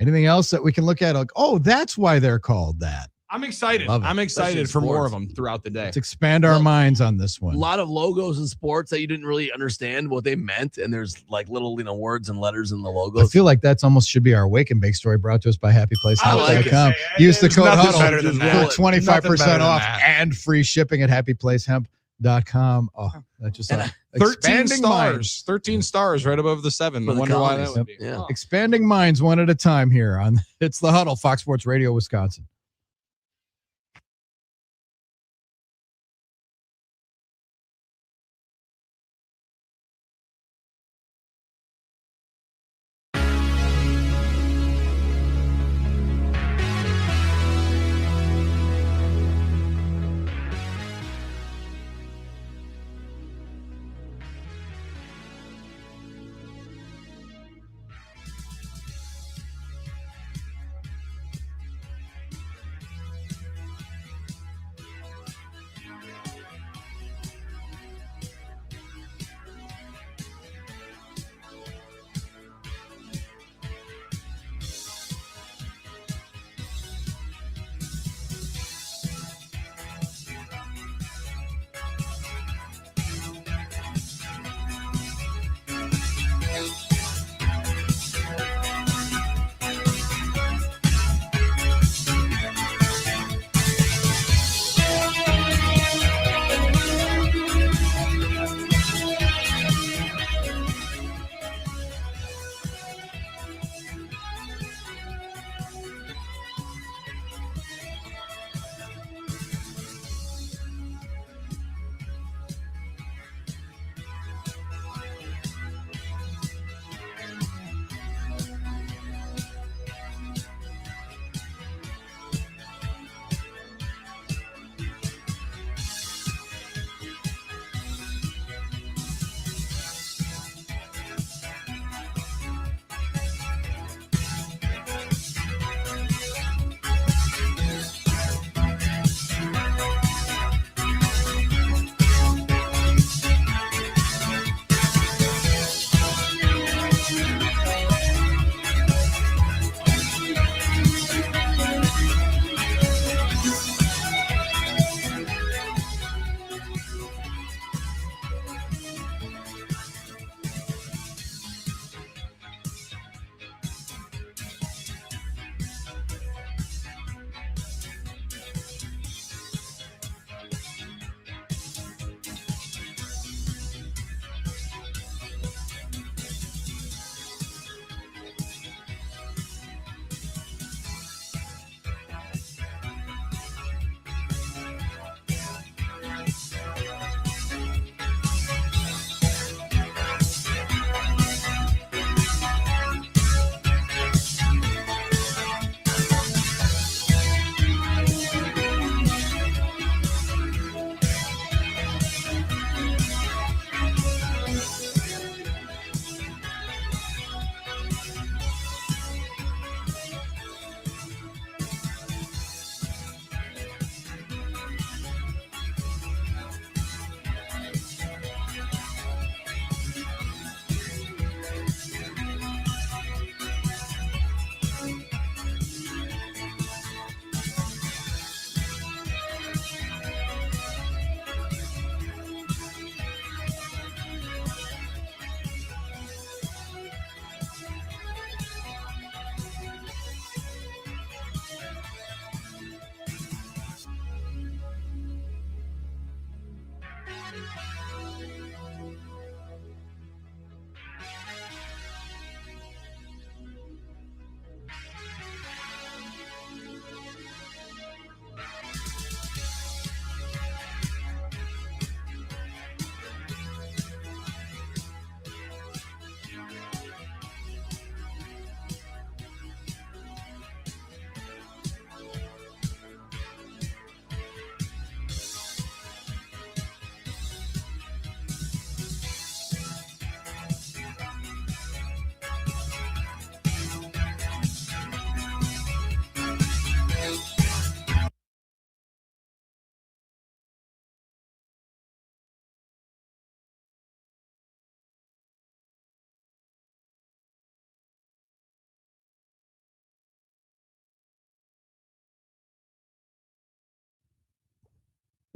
anything else that we can look at? Like, oh, that's why they're called that. I'm excited. Love it. I'm excited Especially for more of sports. them throughout the day. Let's expand our Well, minds on this A one. lot of logos in sports that you didn't really understand what they meant, and there's like little words and letters in the I logos. feel like that's almost should be our Wake and Bake story brought to us by I like it. happyplacehouse.com. Hey, Use the there's code nothing Huddle better than for that. 25% Nothing off better than that. and free shipping at happyplacehemp.com. Oh, that just 13 expanding stars. minds. 13 stars right above the 7. For I the wonder why colonies. that would be. Yeah. Oh. Expanding minds one at a time here on It's the Huddle, Fox Sports Radio, Wisconsin.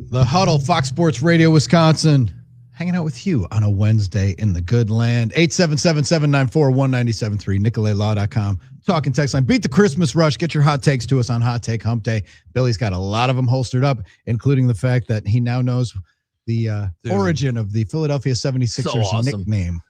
The Huddle, Fox Sports Radio, Wisconsin, hanging out with you on a Wednesday in the good land. 877-794-1973, NicoletLaw.com. Talking text line. Beat the Christmas rush. Get your hot takes to us on Hot Take Hump Day. Billy's got a lot of them holstered up, including the fact that he now knows the origin of the Philadelphia 76ers So awesome. nickname.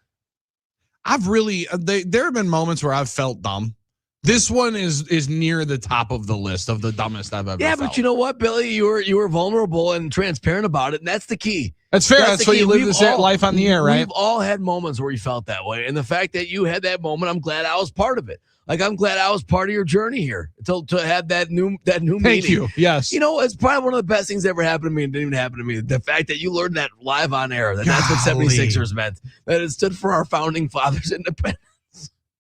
I've really there have been moments where I've felt dumb. This one is near the top of the list of the dumbest I've ever Yeah, felt. but you know what, Billy? You were vulnerable and transparent about it, and that's the key. That's fair. That's why you live this life on the air, right? We've all had moments where you felt that way, and the fact that you had that moment, I'm glad I was part of it. Like, I'm glad I was part of your journey here to have that new meaning. Thank you. Yes. You know, it's probably one of the best things that ever happened to me and didn't even happen to me. The fact that you learned that live on air, that's what 76ers meant. That it stood for our founding fathers' independence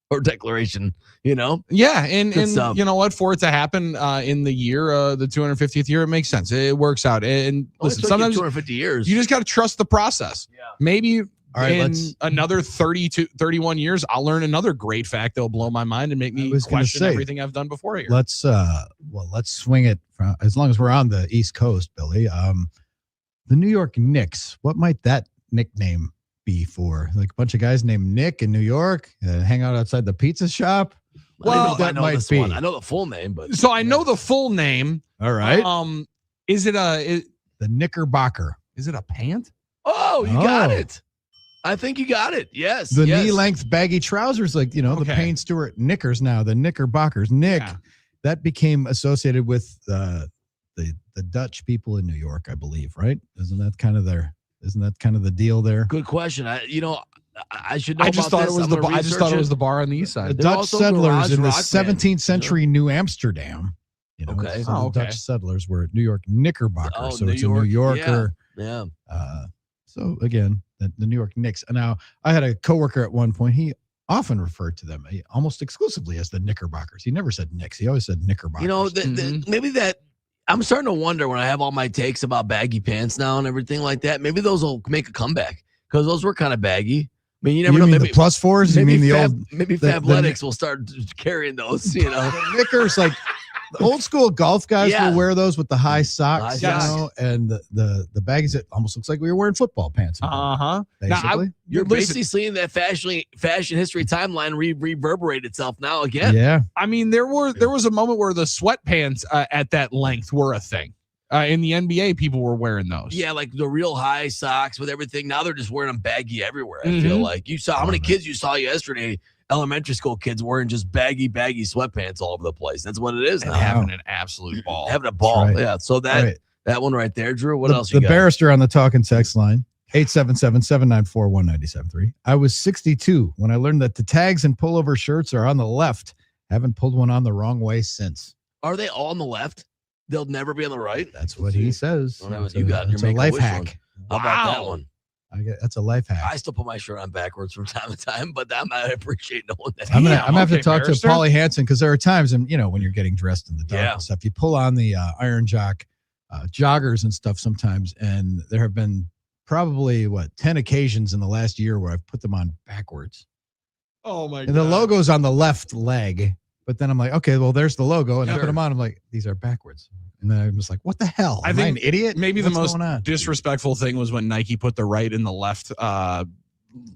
or declaration, you know? Yeah, and you know what? For it to happen in the year, the 250th year, it makes sense. It works out. And listen, sometimes 250 years. You just got to trust the process. Yeah. Maybe All right, in another 31 years, I'll learn another great fact that'll blow my mind and make me question everything I've done before here. Let's swing it from, as long as we're on the East Coast, Billy. The New York Knicks. What might that nickname be for? Like a bunch of guys named Nick in New York hang out outside the pizza shop. Well, that might be. I know the full name, but so I know the full name. All right. Is it the Knickerbocker? Is it a pant? Oh, you got it. I think you got it. Yes. The knee-length baggy trousers, like, you know, the Payne Stewart Knickers now, the Knickerbockers. Nick, that became associated with the Dutch people in New York, I believe, right? Isn't that kind of the deal there? Good question. I should know. I just thought it was the bar on the east side. The Dutch settlers in the 17th century New Amsterdam. You know, okay. The Dutch settlers were New York Knickerbocker, so it's a New Yorker. Yeah. So again, the New York Knicks. And now I had a coworker at one point. He often referred to them almost exclusively as the Knickerbockers. He never said Knicks. He always said Knickerbockers. You know, maybe that. I'm starting to wonder when I have all my takes about baggy pants now and everything like that. Maybe those will make a comeback because those were kind of baggy. I mean, you never know. Mean maybe the plus fours. You mean the old? Maybe Fabletics will start carrying those. You know, the Knickers, like the old school golf guys will wear those with the high socks, and the baggies. It almost looks like we were wearing football pants. Basically, now, you're basically seeing that fashion history timeline reverberate itself now again. Yeah, I mean, there was a moment where the sweatpants at that length were a thing. In the NBA, people were wearing those. Yeah, like the real high socks with everything. Now they're just wearing them baggy everywhere. I feel like you saw how many kids you saw yesterday. Elementary school kids wearing just baggy sweatpants all over the place. That's what it is now. Having an absolute ball. Having a ball. Right. Yeah. So that one right there, Drew. What else you the got? barrister on the talking text line, 877-794-1973. I was 62 when I learned that the tags and pullover shirts are on the left. Haven't pulled one on the wrong way since. Are they all on the left? They'll never be on the right? That's what he says. Well, you got in your life hack. How about that one? That's a life hack. I still put my shirt on backwards from time to time, but I appreciate knowing that. I'm gonna have to talk to Paulie Hansen because there are times, and when you're getting dressed in the dark and stuff, you pull on the Iron Jock joggers and stuff sometimes, and there have been probably 10 occasions in the last year where I've put them on backwards. Oh my god! And the logo's on the left leg, but then I'm like, okay, well, there's the logo, and I put them on. I'm like, these are backwards. And then I'm just like, what the hell? Am I an idiot? Maybe the most disrespectful thing was when Nike put the right and the left,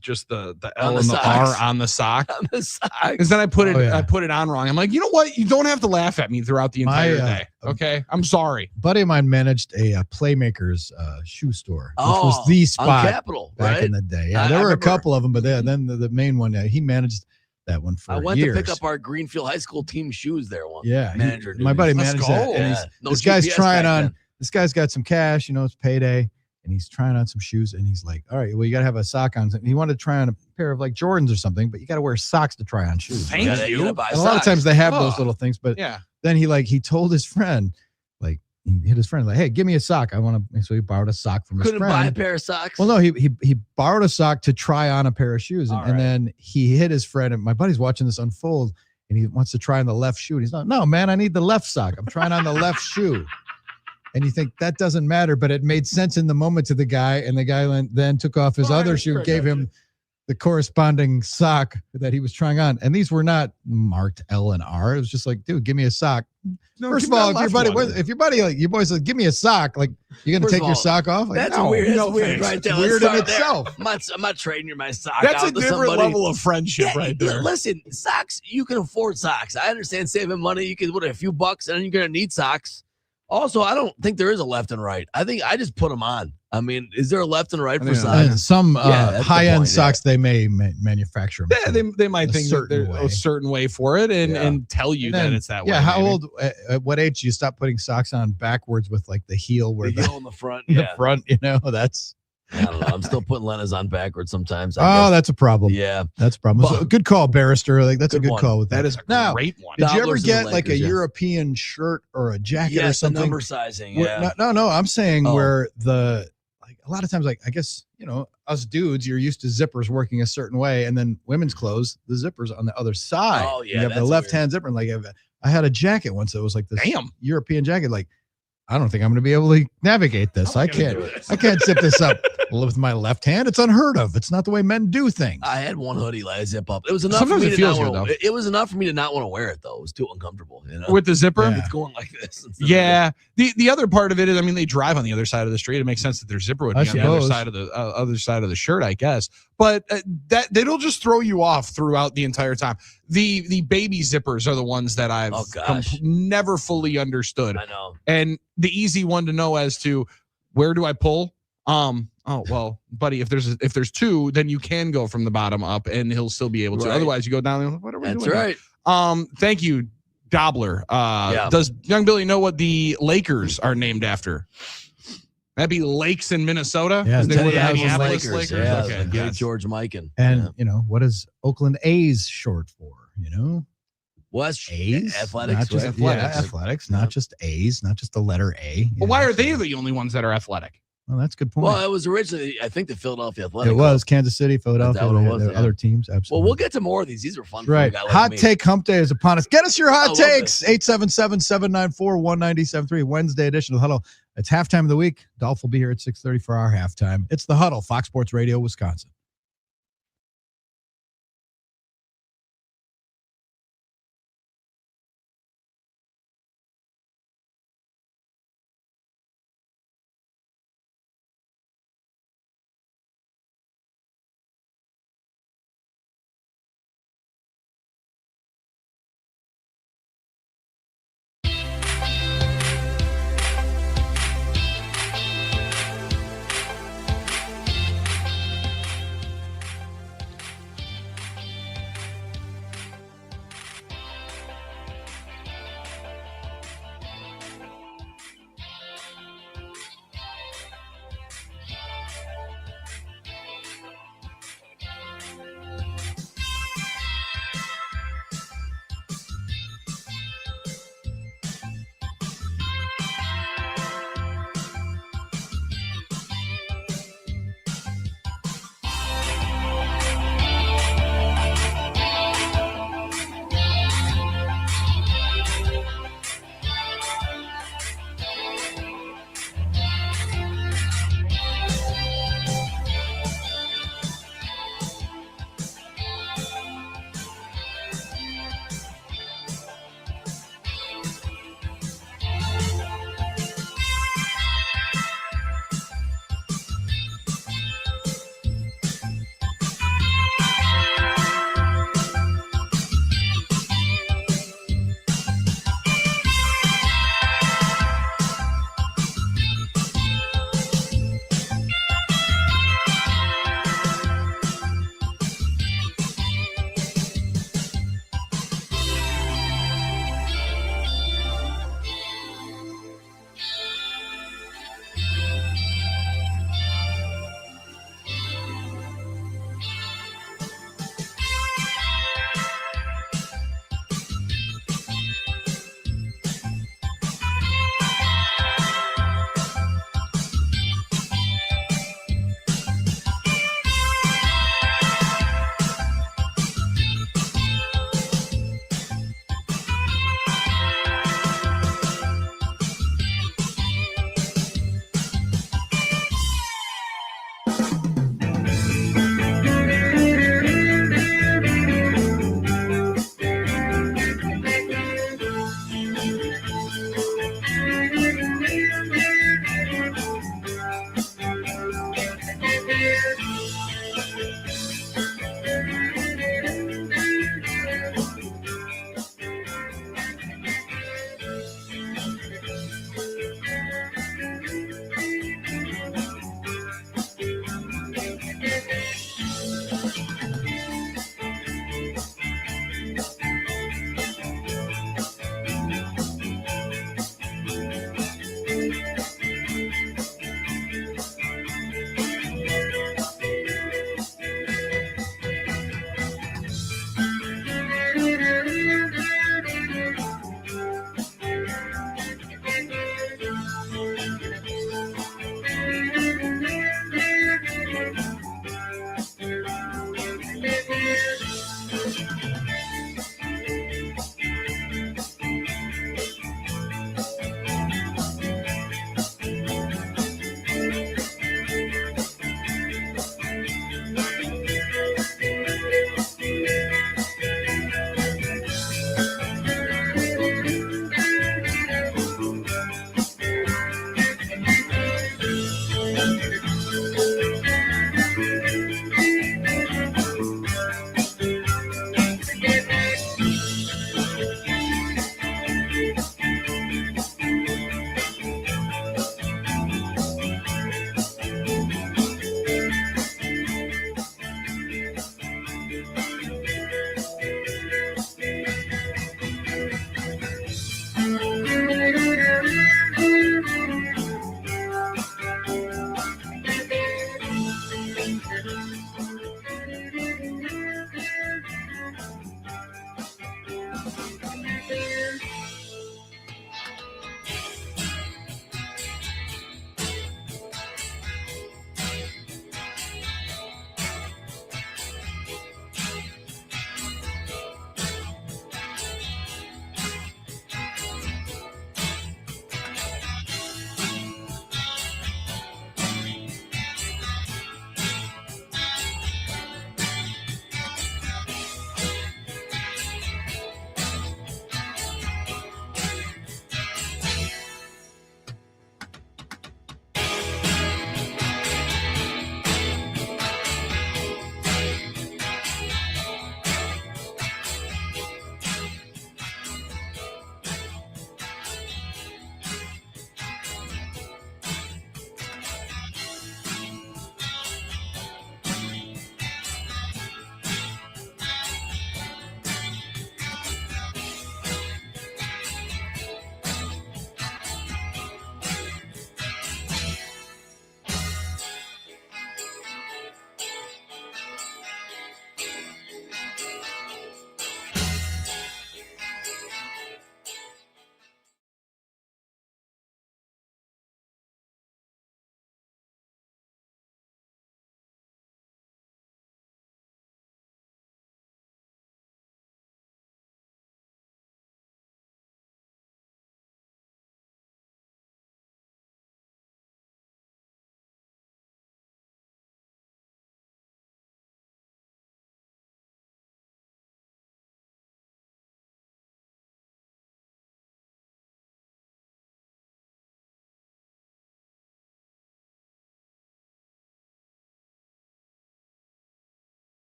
just the L and the R on the sock. On the sock. Because then I put it on wrong. I'm like, you know what? You don't have to laugh at me throughout the entire day. Okay, I'm sorry. A buddy of mine managed a Playmakers shoe store, which was the spot on Capitol, back in the day. Yeah, there were a couple of them, but then the main one, he managed that one for years. I went to pick up our Greenfield High School team shoes there once. Yeah, my buddy managed that. And this guy's trying on. This guy's got some cash. It's payday, and he's trying on some shoes. And he's like, "All right, well, you got to have a sock on." He wanted to try on a pair of like Jordans or something, but you got to wear socks to try on shoes. Thank you. And a lot of times they have those little things, but then he told his friend, like, he hit his friend like, "Hey, give me a sock. I want to." So he borrowed a sock from his friend. Couldn't buy a pair of socks. Well, no, he borrowed a sock to try on a pair of shoes, and then he hit his friend. And my buddy's watching this unfold, and he wants to try on the left shoe. And he's like, "No, man, I need the left sock. I'm trying on the left shoe." And you think that doesn't matter, but it made sense in the moment to the guy, and the guy then took off his other shoe, gave him the corresponding sock that he was trying on, and these were not marked L and R. It was just like, dude, give me a sock. No, First of all, if your buddy, like your boys, like, give me a sock, like you're gonna First take of your all, sock off. Like, That's no, weird. That's no weird, thanks. right there. It's Let's weird in start there. itself. I'm not trading my sock That's out a to different somebody. level of friendship Yeah, right there. Listen, socks, you can afford socks. I understand saving money. You can, a few bucks, and then you're going to need socks. Also, I don't think there is a left and right. I think I just put them on. I mean, is there a left and right for socks? And some that's the high-end point, socks they may manufacture. Yeah, they might a think that certain there's way. a certain way for it and tell you And that then, it's that way. Yeah, how maybe. old? At what age do you stop putting socks on backwards with like the heel where The heel in the front. the Yeah. front? You know, that's. I don't know. I'm still putting Lena's on backwards sometimes. That's a problem. Yeah. That's a problem. So, good call, Barrister. Like that's a Good good one. call with that. That is a Now, great one. did you ever Dobblers and get the like a Lakers, yeah. European shirt or a jacket or Yes, the something? number sizing. Where- Yeah. No. I'm saying Oh. where a lot of times, like I guess us dudes, you're used to zippers working a certain way, and then women's clothes, the zippers on the other side. Oh, yeah, you have the that's left hand zipper. And like I had a jacket once that was like this Damn. European jacket. Like I don't think I'm going to be able to navigate this. I can't zip this up with my left hand. It's unheard of. It's not the way men do things. I had one hoodie let it zip up. It was enough Sometimes for it me to feels not good, want though. to. It was enough for me to not want to wear it though. It was too uncomfortable. With the zipper? Yeah. It's going like this. instead of Yeah. The other part of it is, I mean, they drive on the other side of the street. It makes sense that their zipper would be I on the other suppose. side of the shirt, I guess. But that it'll just throw you off throughout the entire time. The baby zippers are the ones that I've Oh, gosh. never fully understood. I know. And the easy one to know as to where do I pull? Oh well, buddy, if there's two, then you can go from the bottom up, and he'll still be able to. Right. Otherwise, you go down. What are we That's doing? right. Thank you, Dobbler. Yeah. Does young Billy know what the Lakers are named after? That'd be Lakes in Minnesota. Yeah, 'Cause they were the Teddy Minneapolis Lakers. Lakers. Yeah, Okay, the great yes. George Mikan. and Yeah. what is Oakland A's short for? Well, that's A's, athletics, not just right? Athletics. athletics, not just A's, not just the letter A. Well, why are they the only ones that are athletic? Well, that's a good point. Well, it was originally, I think, the Philadelphia Athletic. it was Kansas City, Philadelphia, what it they was, had yeah. other teams. Well, Absolutely. we'll get to more of these. These are fun. For a Right. guy like Hot me. Take Hump Day is upon us. Get us your I hot love takes. this. 877-794-1973. Wednesday edition of the Huddle. It's halftime of the week. Dolph will be here at 6:30 for our halftime. It's the Huddle, Fox Sports Radio, Wisconsin.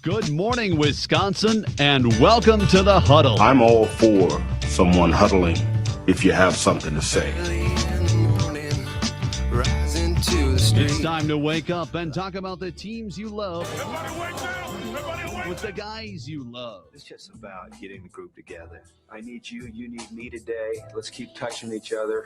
Good morning, Wisconsin, and welcome to the Huddle. I'm all for someone huddling if you have something to say. It's time to wake up and talk about the teams you love with the guys you love. It's just about getting the group together. I need you, you need me today. Let's keep touching each other.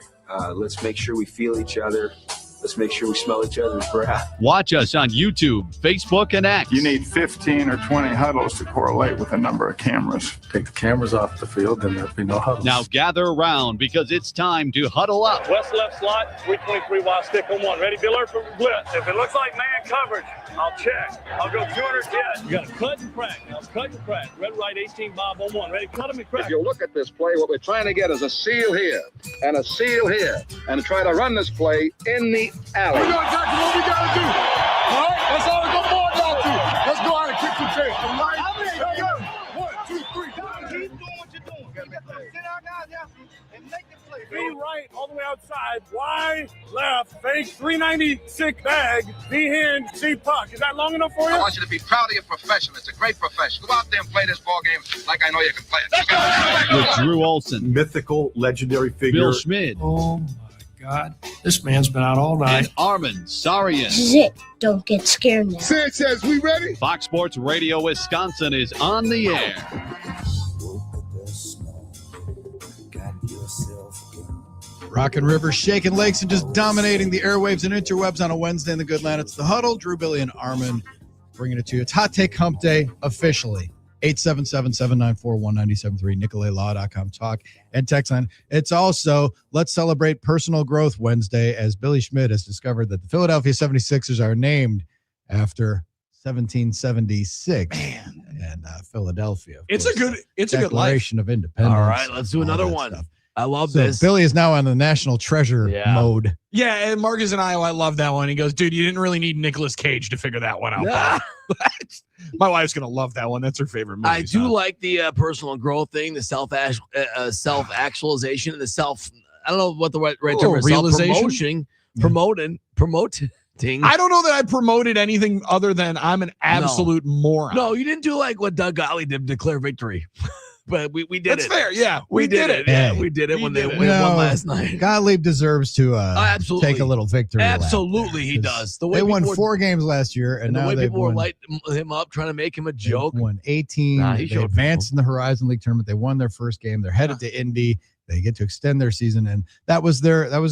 Let's make sure we feel each other. Let's make sure we smell each other's breath. Watch us on YouTube, Facebook, and X. You need 15 or 20 huddles to correlate with a number of cameras. Take the cameras off the field, then there'll be no huddles. Now gather around because it's time to huddle up. West left slot, 323 wide stick on one. Ready, Biller, for blitz. If it looks like man coverage, I'll check. I'll go 200 yes. You got to cut and crack. Now cut and crack. Red, right, 18, Bob on one. Ready, cut him and crack. If you look at this play, what we're trying to get is a seal here and a seal here and try to run this play in the alley. We know exactly what we got to do. All right? That's all we're going to y'all do. Let's go out and kick some tape. All right? Let's go. 1, 2, 3. Keep doing what you're doing. Sit our guys out and make the play. Be right, all the way outside. Wide, left, fake, 396 bag, be hand, see puck. Is that long enough for you? I want you to be proud of your profession. It's a great profession. Go out there and play this ball game like I know you can play it. With Drew Olson, Mythical, legendary figure. Bill Schmid, Oh, my God. This man's been out all night. and Armen Sarian. This is it. Don't get scared now. Sanchez, we ready? Fox Sports Radio Wisconsin is on the air. Rockin' Rivers, shaking lakes, and just dominating the airwaves and interwebs on a Wednesday in the good land. It's the Huddle. Drew, Billy, and Armen bringing it to you. It's Hot Take Hump Day officially. 877-794-1973, NicoletLaw.com talk and text line. It's also Let's Celebrate Personal Growth Wednesday, as Billy Schmid has discovered that the Philadelphia 76ers are named after 1776 and Philadelphia. It's a good life. Declaration of Independence. All right, let's do another one. Stuff. I love So this. Billy is now on the national treasure mode. Yeah, and Marcus in Iowa, I love that one. He goes, dude, you didn't really need Nicolas Cage to figure that one out. My wife's going to love that one. That's her favorite movie. I do like the personal growth thing, the self-actualization, and the I don't know what the right term is. Realization? Promoting. I don't know that I promoted anything other than I'm an absolute moron. No, you didn't do like what Doug Gottlieb did, declare victory. But we did That's it. fair. Yeah, we did it. Yeah, we did it when they won last night. Gottlieb deserves to absolutely take a little victory lap. Absolutely, he does. The way they won people 4 games last year, and the now way they've people were won. lighting him up, trying to make him a joke. They've won 18. He they advanced in the Horizon League tournament. They won their first game. They're headed to Indy. They get to extend their season, and that was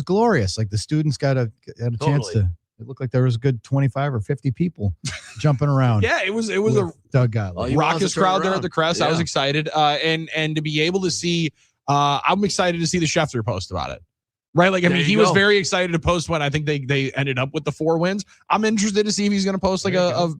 glorious. Like the students got a chance to. It looked like there was a good 25 or 50 people jumping around. Yeah, it was a Doug Gottlieb. raucous crowd there at the Crest. Yeah. I was excited, and to be able to see, I'm excited to see the Schefter post about it. Right, like I mean, he was very excited to post when I think they ended up with the 4 wins. I'm interested to see if he's going to post like a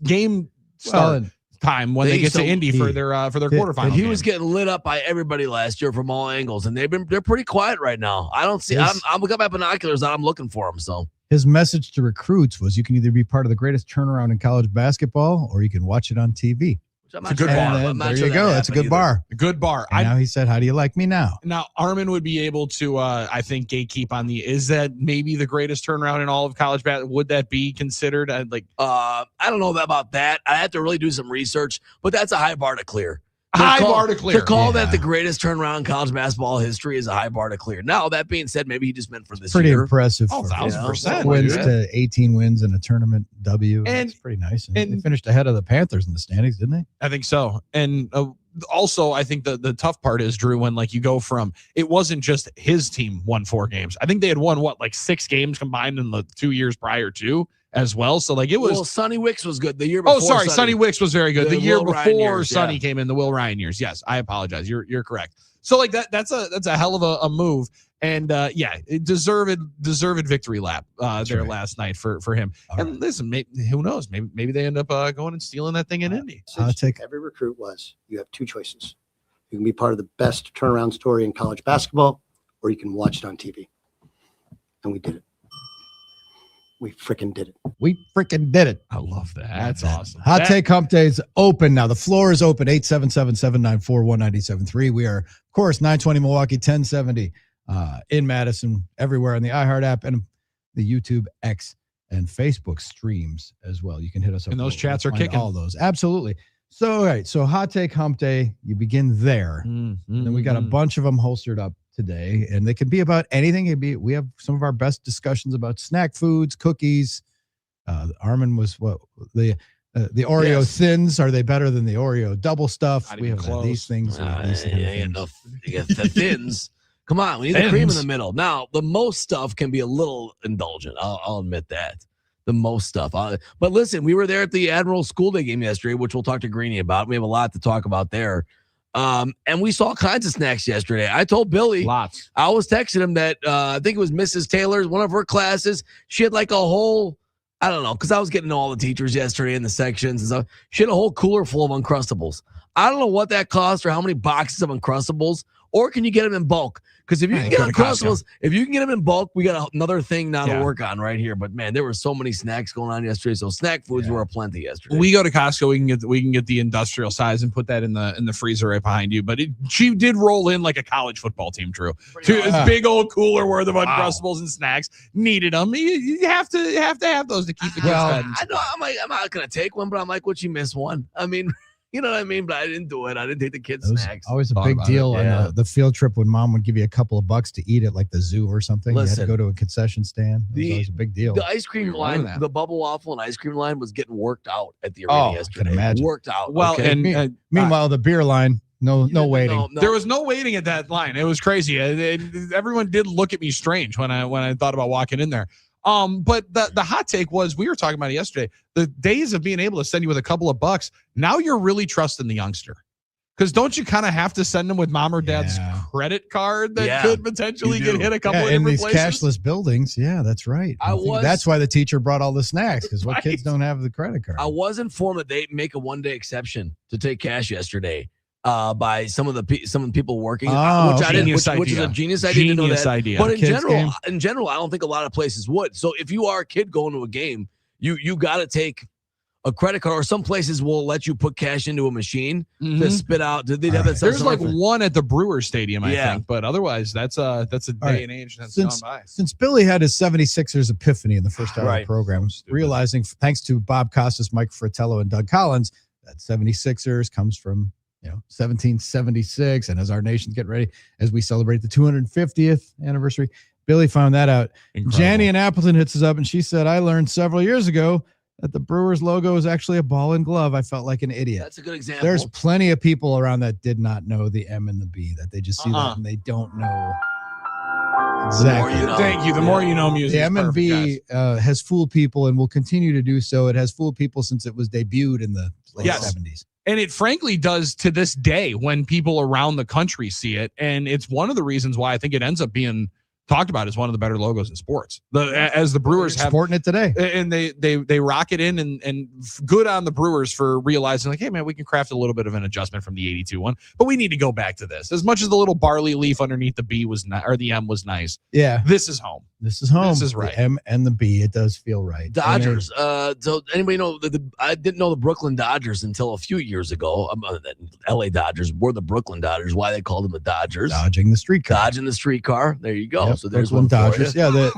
game start time when they get to Indy for their quarterfinal. He was getting lit up by everybody last year from all angles, and they're pretty quiet right now. I don't see. I'm got my binoculars out. I'm looking for them. So his message to recruits was, you can either be part of the greatest turnaround in college basketball, or you can watch it on TV. It's a good bar. There you go. That's a good bar. A good bar. And now he said, how do you like me now? Now, Armen would be able to, I think, gatekeep on is that maybe the greatest turnaround in all of college basketball? Would that be considered? I don't know about that. I have to really do some research, but that's a high bar to clear. To call that the greatest turnaround in college basketball history is a high bar to clear. Now, that being said, maybe he just meant for this pretty year. Impressive. 1,000%. Wins to 18 wins in a tournament W. And it's pretty nice. And they finished ahead of the Panthers in the standings, didn't they? I think so. And also, I think the tough part is, Drew, when like you go from, it wasn't just his team won 4 games. I think they had won 6 games combined in the 2 years prior to as well. So like it was. Well, Sonny Wicks was good the year before. Oh, sorry, Sonny Wicks was very good the year before Sonny years, came in. The Will Ryan years. Yes, I apologize. You're correct. So like that's a hell of a move. And it deserved victory lap last night for him. And listen, who knows? Maybe they end up going and stealing that thing in Indy. Every recruit you have 2 choices. You can be part of the best turnaround story in college basketball, or you can watch it on TV. And we did it. We freaking did it. I love that. That's awesome. Hot Take Hump Day is open now. The floor is open. 877-794-1973. We are, of course, 920 Milwaukee, 1070 in Madison, everywhere on the iHeart app and the YouTube X and Facebook streams as well. You can hit us up. And those chats are find kicking. all those. Absolutely. So, all right. So hot take hump day, you begin there. And then we got a bunch of them holstered up today, and they could be about anything. We have some of our best discussions about snack foods, cookies. Armen was the Oreo thins. Are they better than the Oreo double stuff? Not We even have close. these things. You got the thins. Come on, we need the cream in the middle. Now, the most stuff can be a little indulgent. I'll admit that. The most stuff. But listen, we were there at the Admirals school day game yesterday, which we'll talk to Greeny about. We have a lot to talk about there. And we saw all kinds of snacks yesterday. I told Billy, lots. I was texting him that I think it was Mrs. Taylor's, one of her classes. She had like a whole, I don't know, because I was getting to all the teachers yesterday in the sections and stuff. She had a whole cooler full of Uncrustables. I don't know what that cost or how many boxes of Uncrustables, or can you get them in bulk? Because if you can get Uncrustables, if you can get them in bulk, we got another thing now to work on right here. But man, there were so many snacks going on yesterday. So snack foods were aplenty yesterday. We go to Costco, we can get the industrial size and put that in the freezer right behind you. But she did roll in like a college football team, Drew. This big old cooler worth of Uncrustables and snacks. Needed them. You have to have those to keep the kids fed. I know I'm not gonna take one, but I'm like, would you miss one? I mean. You know what I mean? But I didn't do it. I didn't take the kids' snacks. Always a big deal on the field trip when mom would give you a couple of bucks to eat at like the zoo or something. Listen, you had to go to a concession stand. It was always a big deal. The ice cream line, the bubble waffle and ice cream line was getting worked out at the arena yesterday. I can imagine. Worked out. Well, okay? and meanwhile, the beer line, no waiting. No. There was no waiting at that line. It was crazy. Everyone did look at me strange when I thought about walking in there. But the hot take was, we were talking about it yesterday, the days of being able to send you with a couple of bucks. Now you're really trusting the youngster. Because don't you kind of have to send them with mom or dad's credit card that could potentially get hit a couple of in different these places? Cashless buildings. Yeah, that's right. That's why the teacher brought all the snacks, because what kids don't have the credit card. I was informed that they make a one-day exception to take cash yesterday. By some of the people working, which is a genius idea. Genius idea. But in general, I don't think a lot of places would. So if you are a kid going to a game, you got to take a credit card, or some places will let you put cash into a machine to spit out. Did they have that? There's like one at the Brewers stadium, I think, but otherwise that's a day and age that's gone by. Since Billy had his 76ers epiphany in the first hour of the program, realizing thanks to Bob Costas, Mike Fratello, and Doug Collins, that 76ers comes from 1776, and as our nation's getting ready, as we celebrate the 250th anniversary, Billy found that out. Incredible. Janny in Appleton hits us up, and she said, I learned several years ago that the Brewers logo is actually a ball and glove. I felt like an idiot. That's a good example. There's plenty of people around that did not know the M and the B, that they just see that and they don't know exactly. Thank you. The more you know music. The M and B has fooled people and will continue to do so. It has fooled people since it was debuted in the late 70s. And it frankly does to this day when people around the country see it. And it's one of the reasons why I think it ends up being talked about as one of the better logos in sports. As the Brewers have sporting it today, and they rock it in, and good on the Brewers for realizing, like, hey man, we can craft a little bit of an adjustment from the 82 one, but we need to go back to this. As much as the little barley leaf underneath the B was or the M was nice. Yeah, this is home. This is home. This is right. The M and the B, it does feel right. Dodgers. So anybody know I didn't know the Brooklyn Dodgers until a few years ago. LA Dodgers were the Brooklyn Dodgers. Why they called them the Dodgers? Dodging the streetcar. Dodging the streetcar. There you go. Yep, so there's Brooklyn one Dodgers. Yeah,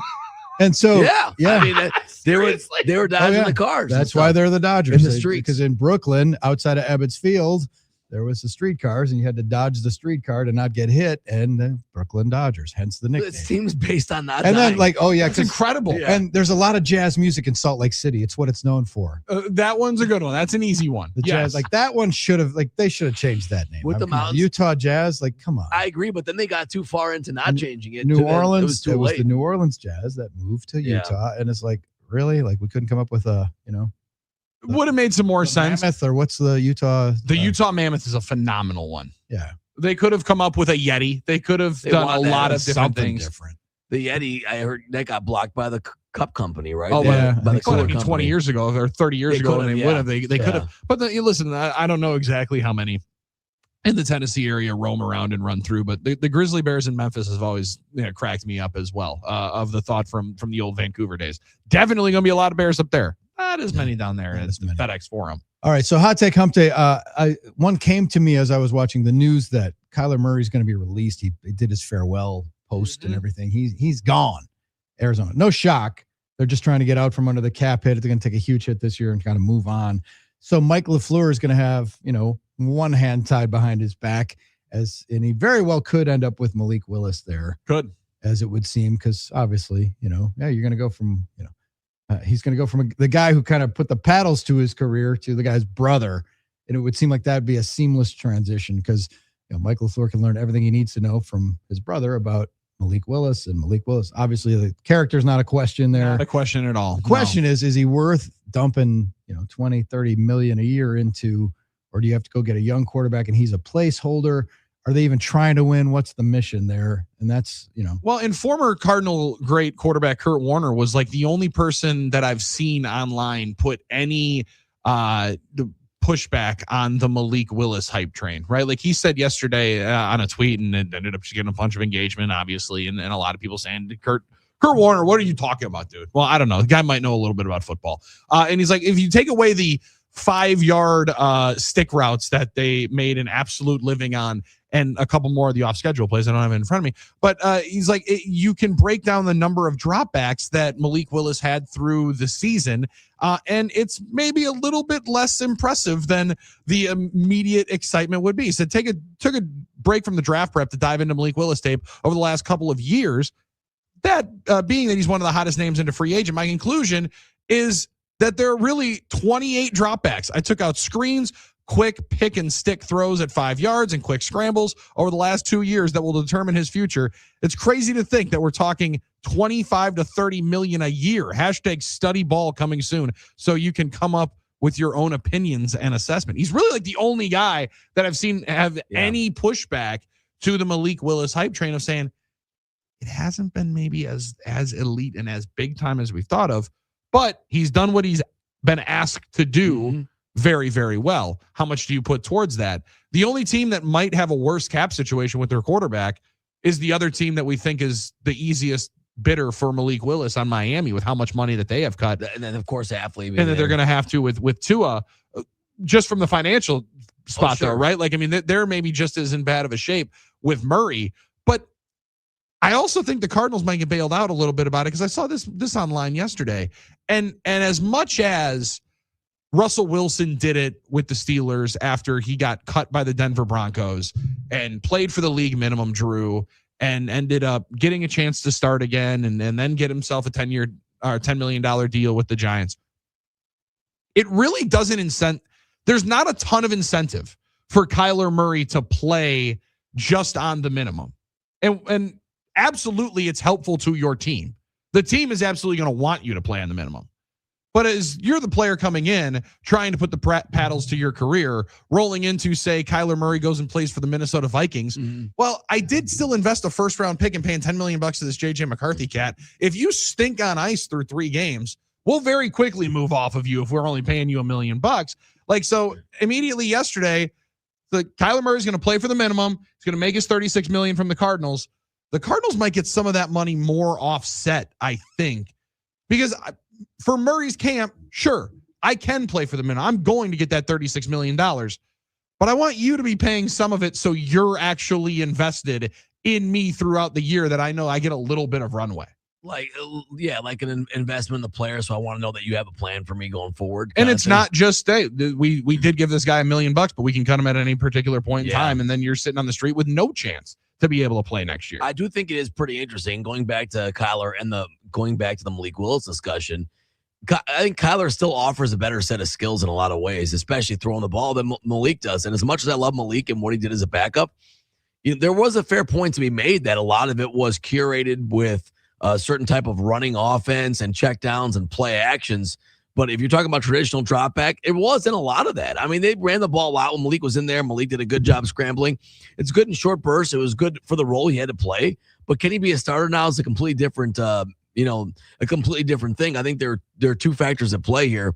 and so I mean, they were dodging the cars. That's why they're the Dodgers in the streets. Because in Brooklyn, outside of Ebbets Field, there was the streetcars, and you had to dodge the streetcar to not get hit. And the Brooklyn Dodgers, hence the nickname. It seems based on that. And then, it's incredible. Yeah. And there's a lot of jazz music in Salt Lake City. It's what it's known for. That one's a good one. That's an easy one. The jazz, that one should have, they should have changed that name. With the mountains, Utah Jazz, come on. I agree, but then they got too far into not changing it. New Orleans, it was too late. The New Orleans Jazz that moved to Utah, and it's really, we couldn't come up with would have made some more sense. Mammoth, or what's the Utah? The Utah Mammoth is a phenomenal one. Yeah. They could have come up with a Yeti. They could have done a lot of different things. Different. The Yeti, I heard that got blocked by the Cup Company, right? Oh, by the cooler company. 20 years ago or 30 years ago, and they would have. They could have. But listen, I don't know exactly how many in the Tennessee area roam around and run through, but the Grizzly Bears in Memphis have always cracked me up as well. Of the thought from the old Vancouver days, definitely going to be a lot of Bears up there. Not as many down there as the FedEx Forum. All right, so hot take hump day. One came to me as I was watching the news that Kyler Murray's going to be released. He did his farewell post and everything. He's gone. Arizona. No shock. They're just trying to get out from under the cap hit. They're going to take a huge hit this year and kind of move on. So Mike LaFleur is going to have, one hand tied behind his back, and he very well could end up with Malik Willis there. Could. As it would seem, because obviously, you're going to go from, he's going to go from the guy who kind of put the paddles to his career to the guy's brother. And it would seem like that'd be a seamless transition because, Mike LaFleur can learn everything he needs to know from his brother about Malik Willis. And Malik Willis, obviously the character's not a question there. Not a question at all. The question is he worth dumping, 20, 30 million a year into, or do you have to go get a young quarterback and he's a placeholder? Are they even trying to win? What's the mission there? And that's, Well, and former Cardinal great quarterback Kurt Warner was like the only person that I've seen online put any the pushback on the Malik Willis hype train, right? Like he said yesterday on a tweet, and it ended up getting a bunch of engagement, obviously, and a lot of people saying, Kurt Warner, what are you talking about, dude? Well, I don't know. The guy might know a little bit about football. And he's like, if you take away the 5-yard stick routes that they made an absolute living on, and a couple more of the off-schedule plays. I don't have it in front of me. But he's like, you can break down the number of dropbacks that Malik Willis had through the season, and it's maybe a little bit less impressive than the immediate excitement would be. So took a break from the draft prep to dive into Malik Willis tape over the last couple of years. That being that he's one of the hottest names into free agent, my conclusion is that there are really 28 dropbacks. I took out screens, quick pick and stick throws at 5 yards, and quick scrambles over the last 2 years that will determine his future. It's crazy to think that we're talking 25 to 30 million a year. Hashtag study ball coming soon, so you can come up with your own opinions and assessment. He's really like the only guy that I've seen have any pushback to the Malik Willis hype train of saying it hasn't been maybe as elite and as big time as we thought of, but he's done what he's been asked to do very, very well. How much do you put towards that? The only team that might have a worse cap situation with their quarterback is the other team that we think is the easiest bidder for Malik Willis on Miami with how much money that they have cut. And then, of course, athlete. And that they're going to have to with Tua, just from the financial spot, though, right? Like, I mean, they're maybe just as in bad of a shape with Murray. But I also think the Cardinals might get bailed out a little bit about it because I saw this online yesterday. And as much as Russell Wilson did it with the Steelers after he got cut by the Denver Broncos and played for the league minimum, Drew, and ended up getting a chance to start again and then get himself a $10 million deal with the Giants. It really doesn't there's not a ton of incentive for Kyler Murray to play just on the minimum. And absolutely it's helpful to your team. The team is absolutely going to want you to play on the minimum. But as you're the player coming in, trying to put the paddles to your career, rolling into, say, Kyler Murray goes and plays for the Minnesota Vikings. Well, I did still invest a first-round pick and paying $10 million to this J.J. McCarthy cat. If you stink on ice through 3 games, we'll very quickly move off of you if we're only paying you $1 million. Like, so immediately yesterday, the Kyler Murray's going to play for the minimum. He's going to make his $36 million from the Cardinals. The Cardinals might get some of that money more offset, I think, because for Murray's camp, sure, I can play for the minimum. I'm going to get that $36 million, but I want you to be paying some of it so you're actually invested in me throughout the year that I know I get a little bit of runway. Like an investment in the player. So I want to know that you have a plan for me going forward. And it's not just, hey, we did give this guy $1 million, but we can cut him at any particular point in time. And then you're sitting on the street with no chance to be able to play next year. I do think it is pretty interesting going back to Kyler and going back to the Malik Willis discussion. I think Kyler still offers a better set of skills in a lot of ways, especially throwing the ball than Malik does. And as much as I love Malik and what he did as a backup, there was a fair point to be made that a lot of it was curated with a certain type of running offense and checkdowns and play actions. But if you're talking about traditional drop back, it wasn't a lot of that. I mean, they ran the ball out when Malik was in there. Malik did a good job scrambling. It's good in short bursts. It was good for the role he had to play. But can he be a starter now? Is a completely different, a completely different thing. I think there are 2 factors at play here.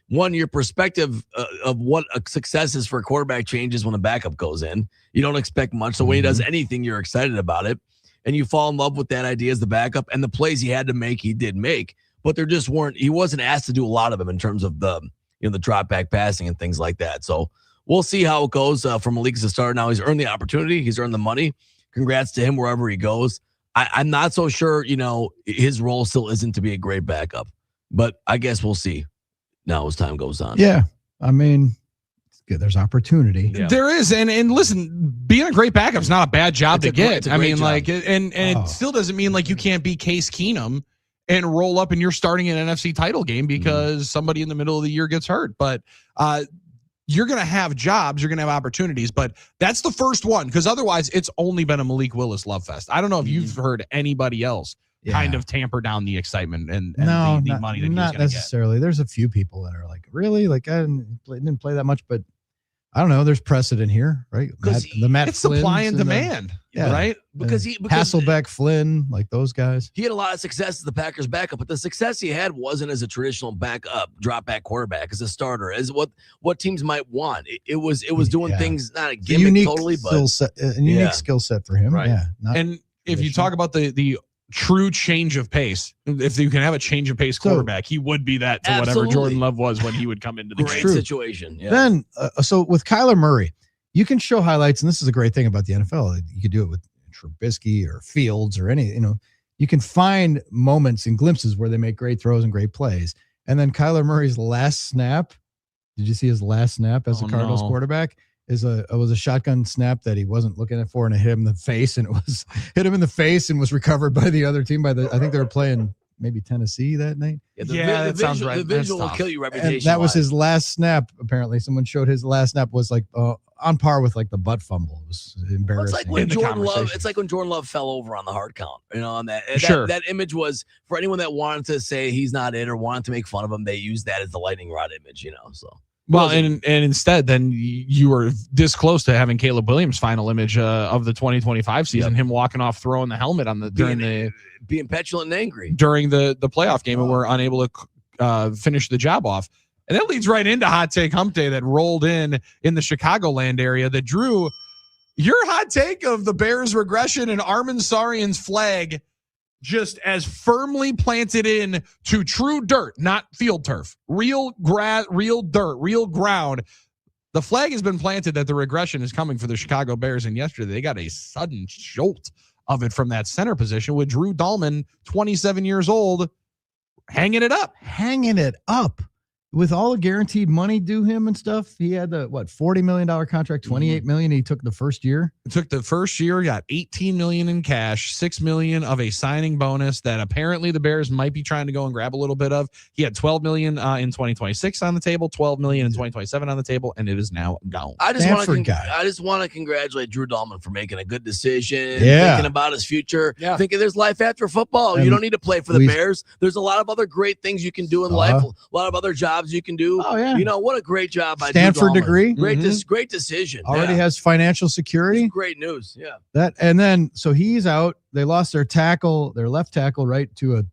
One, your perspective of what a success is for a quarterback changes when a backup goes in. You don't expect much. So when he does anything, you're excited about it. And you fall in love with that idea as the backup. And the plays he had to make, he did make. But there just he wasn't asked to do a lot of them in terms of the drop back passing and things like that. So we'll see how it goes for Malik as a starter. Now he's earned the opportunity. He's earned the money. Congrats to him wherever he goes. I'm not so sure, his role still isn't to be a great backup, but I guess we'll see now as time goes on. Yeah. I mean, it's good. There's opportunity. Yeah. There is. And listen, being a great backup is not a bad job to get. I mean, like, and it still doesn't mean like you can't be Case Keenum and roll up and you're starting an NFC title game because somebody in the middle of the year gets hurt. But, you're going to have jobs, you're going to have opportunities, but that's the first one because otherwise it's only been a Malik Willis love fest. I don't know if you've heard anybody else kind of tamper down the excitement and the money that he's going to get. Not necessarily. There's a few people that are like, really? Like, I didn't play that much, but I don't know. There's precedent here, right? It's supply and demand, right? Because Hasselbeck, Flynn, like those guys. He had a lot of success as the Packers backup, but the success he had wasn't as a traditional backup, drop back quarterback, as a starter, as what teams might want. It was doing things, not a gimmick totally, but a unique skill set for him. Right. Yeah. And if you talk about the true change of pace, if you can have a change of pace quarterback, he would be that to whatever Jordan Love was when he would come into the great game. situation. Yeah. Then, so with Kyler Murray, you can show highlights, and this is a great thing about the NFL. You could do it with Trubisky or Fields or any, you can find moments and glimpses where they make great throws and great plays. And then Kyler Murray's last snap, did you see his last snap as a Cardinals quarterback? It was a shotgun snap that he wasn't looking for, and it hit him in the face, and hit him in the face and was recovered by the other team. I think they were playing maybe Tennessee that night. That sounds right. The visual will kill you reputation. And that was his last snap. Apparently, someone showed his last snap was like on par with like the butt fumble. It was embarrassing. It's like when Jordan Love fell over on the hard count. On that image was for anyone that wanted to say he's not it or wanted to make fun of him. They used that as the lightning rod image. So. Well, and instead, then you were this close to having Caleb Williams' final image of the 2025 season, him walking off, throwing the helmet on being petulant and angry during the playoff game, and we're unable to finish the job off. And that leads right into Hot Take Hump Day that rolled in the Chicagoland area that drew your hot take of the Bears' regression and Armen Sarian's flag just as firmly planted in to true dirt, not field turf, real grass, real dirt, real ground. The flag has been planted that the regression is coming for the Chicago Bears. And yesterday they got a sudden jolt of it from that center position with Drew Dahlman, 27 years old, hanging it up. With all the guaranteed money due him and stuff, he had the $40 million contract, $28 million. He took the first year. Got $18 million in cash, $6 million of a signing bonus that apparently the Bears might be trying to go and grab a little bit of. He had $12 million in 2026 on the table, $12 million in 2027 on the table, and it is now gone. I just want to congratulate Drew Dahlman for making a good decision, thinking about his future, thinking there's life after football. You don't need to play for the Bears. There's a lot of other great things you can do in life, a lot of other jobs you can do. Oh yeah. What a great job by Stanford degree. Great decision. Already has financial security. Great news. Yeah. So he's out. They lost their left tackle, right, to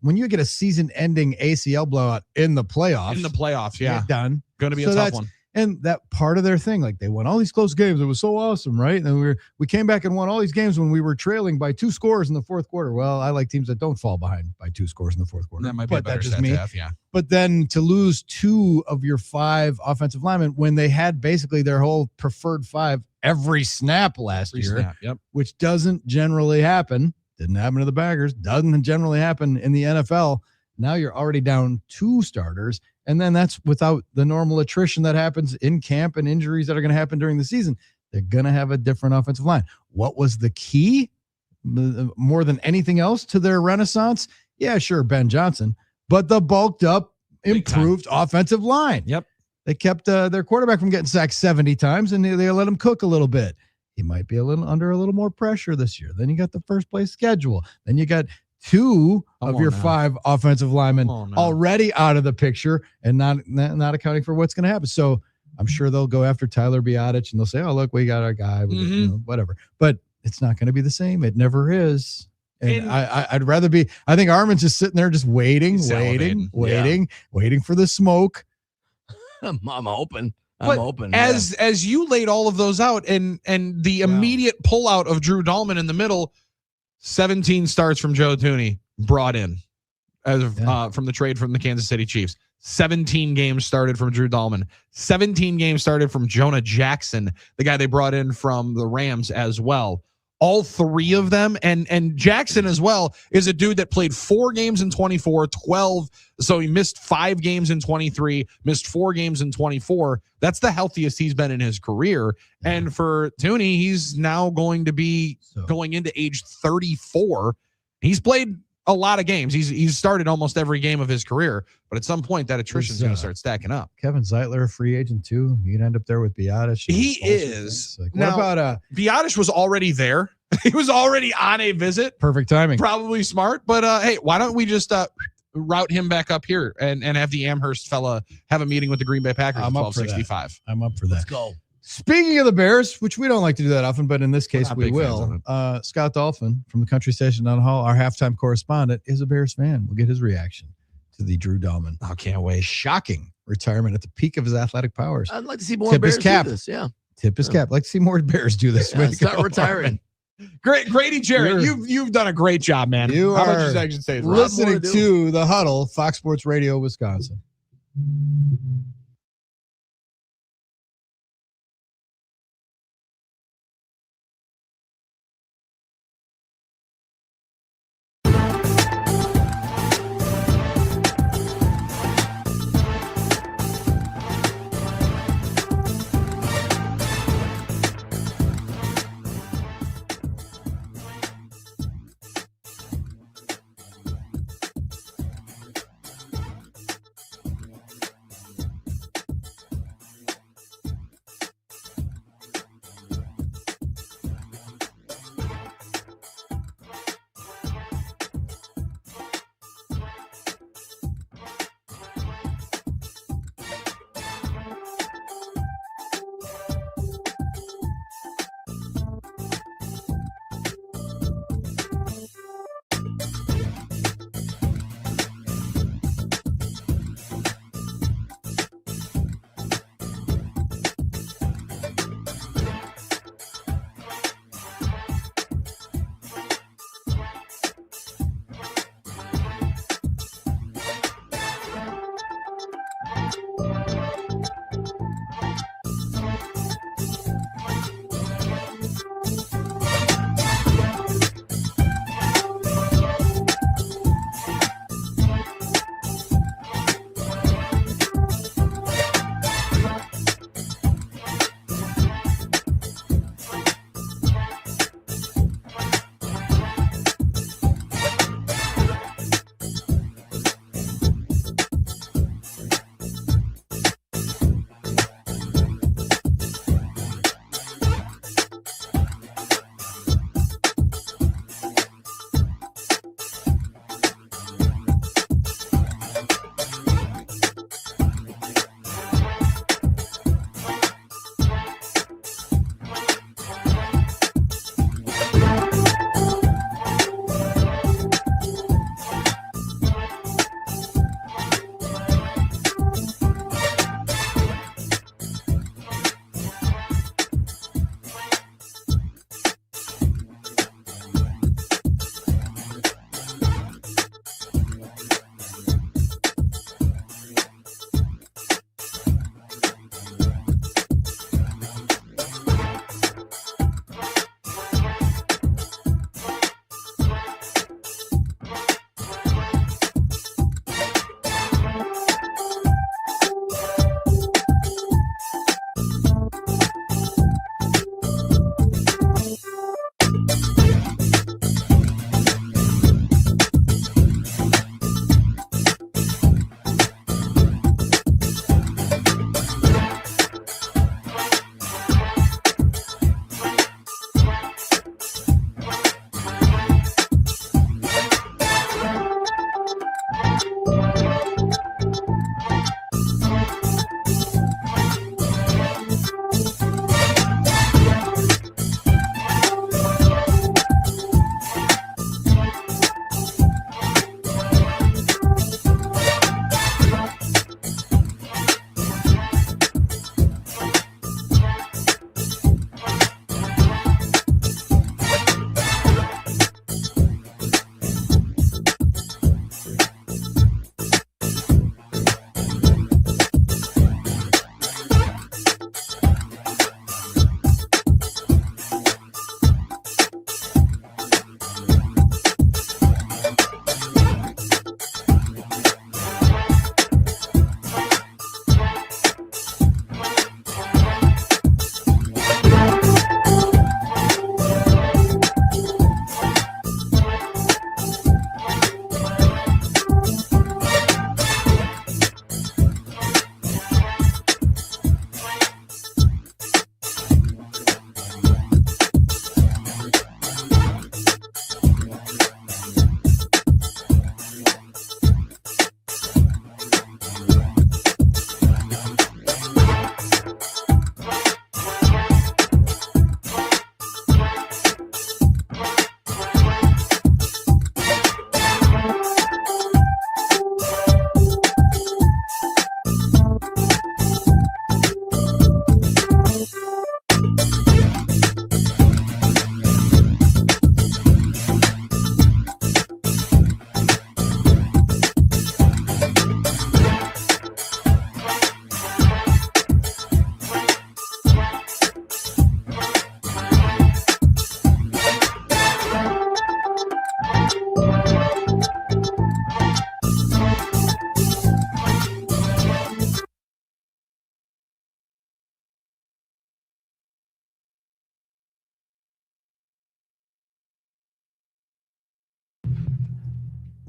when you get a season-ending ACL blowout in the playoffs. Yeah. Done. Going to be a tough one. And that part of their thing, like they won all these close games. It was so awesome, right? And we came back and won all these games when we were trailing by 2 scores in the fourth quarter. Well, I like teams that don't fall behind by 2 scores in the fourth quarter. That might be a better stat to have, yeah. But then to lose 2 of your 5 offensive linemen when they had basically their whole preferred 5 every snap last year, which doesn't generally happen. Didn't happen to the Packers. Doesn't generally happen in the NFL. Now you're already down 2 starters. And then that's without the normal attrition that happens in camp and injuries that are going to happen during the season. They're going to have a different offensive line. What was the key more than anything else to their renaissance? Yeah, sure, Ben Johnson, but the bulked up, improved offensive line. Yep. They kept their quarterback from getting sacked 70 times, and they let him cook a little bit. He might be under a little more pressure this year. Then you got the first place schedule. Then you got 2 of your 5 offensive linemen already out of the picture and not accounting for what's going to happen. So I'm sure they'll go after Tyler Biadasz and they'll say, oh, look, we got our guy, whatever. But it's not going to be the same. It never is. And I'd rather be, I think Armen's just sitting there just waiting for the smoke. I'm hoping. As you laid all of those out and the immediate pullout of Drew Dahlman in the middle, 17 starts from Joe Thuney brought in from the trade from the Kansas City Chiefs. 17 games started from Drew Dahlman. 17 games started from Jonah Jackson, the guy they brought in from the Rams as well. all three of them, and Jackson as well is a dude that played 4 games in 24, 12. So he missed 5 games in 23, missed 4 games in 24. That's the healthiest he's been in his career. And for Tooney, he's now going to be going into age 34. He's played a lot of games. He's started almost every game of his career, but at some point that attrition is going to start stacking up. Kevin Zeitler, a free agent too. He'd end up there with Biadasz. He is. Like, now, what about Biadasz was already there. He was already on a visit. Perfect timing. Probably smart, but hey, why don't we just route him back up here and have the Amherst fella have a meeting with the Green Bay Packers at 1265. I'm up for that. Let's go. Speaking of the Bears, which we don't like to do that often, but in this case we will. Scott Dolphin from the Country Station Down the Hall, our halftime correspondent, is a Bears fan. We'll get his reaction to the Drew Dahlman. I can't wait. Shocking retirement at the peak of his athletic powers. I'd like to see more Bears do this. Yeah. Tip his cap. Like to see more Bears do this. Yeah, start retiring. Great, Grady Jarrett, you've done a great job, man. You How are much I should say? Listening to the Huddle, Fox Sports Radio, Wisconsin.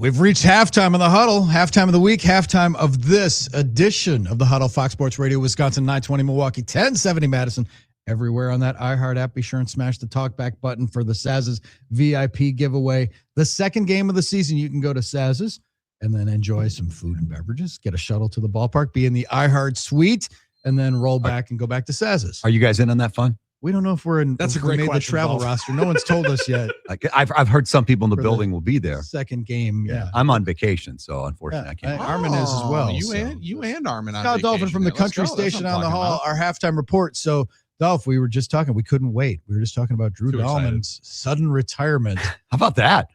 We've reached halftime of the Huddle, halftime of the week, halftime of this edition of the Huddle, Fox Sports Radio, Wisconsin, 920 Milwaukee, 1070 Madison. Everywhere on that iHeart app, be sure and smash the talkback button for the Saz's VIP giveaway. The second game of the season, you can go to Saz's and then enjoy some food and beverages, get a shuttle to the ballpark, be in the iHeart suite, and then roll back and go back to Saz's. Are you guys in on that fun? We don't know if we're in. That's a we great made question, the travel Dolphin. roster. No one's told us yet. I've heard some people in the For building will be there. Second game, yeah. I'm on vacation, so unfortunately I can't. Armen is as well. You so. and Armen on Scott Dolphin vacation from the there. Let's country go. That's station what I'm on the talking hall, about. our halftime report. So, Dolph, we were just talking. We couldn't wait. We were just talking about Drew Too Dahlman's sudden retirement. How about that?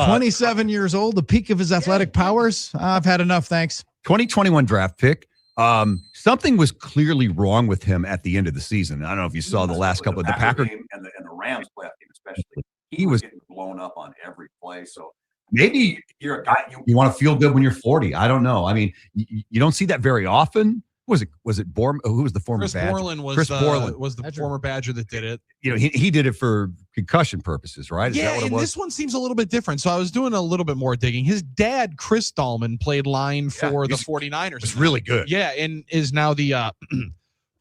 27 years old, the peak of his athletic powers. I've had enough, thanks. 2021 draft pick. Something was clearly wrong with him at the end of the season. I don't know if you saw the last couple of the Packers game and the Rams playoff game, especially. He was getting blown up on every play. So maybe you're a guy. you want to feel good when you're 40. I don't know. I mean, you don't see that very often. Was it Borman? Who was the former Chris Badger? Borland was the former Badger that did it. You know, he did it for concussion purposes, right? Is that what it and was? this one seems a little bit different. So I was doing a little bit more digging. His dad, Chris Dahlman, played line for the 49ers. It's really good. Yeah, and is now the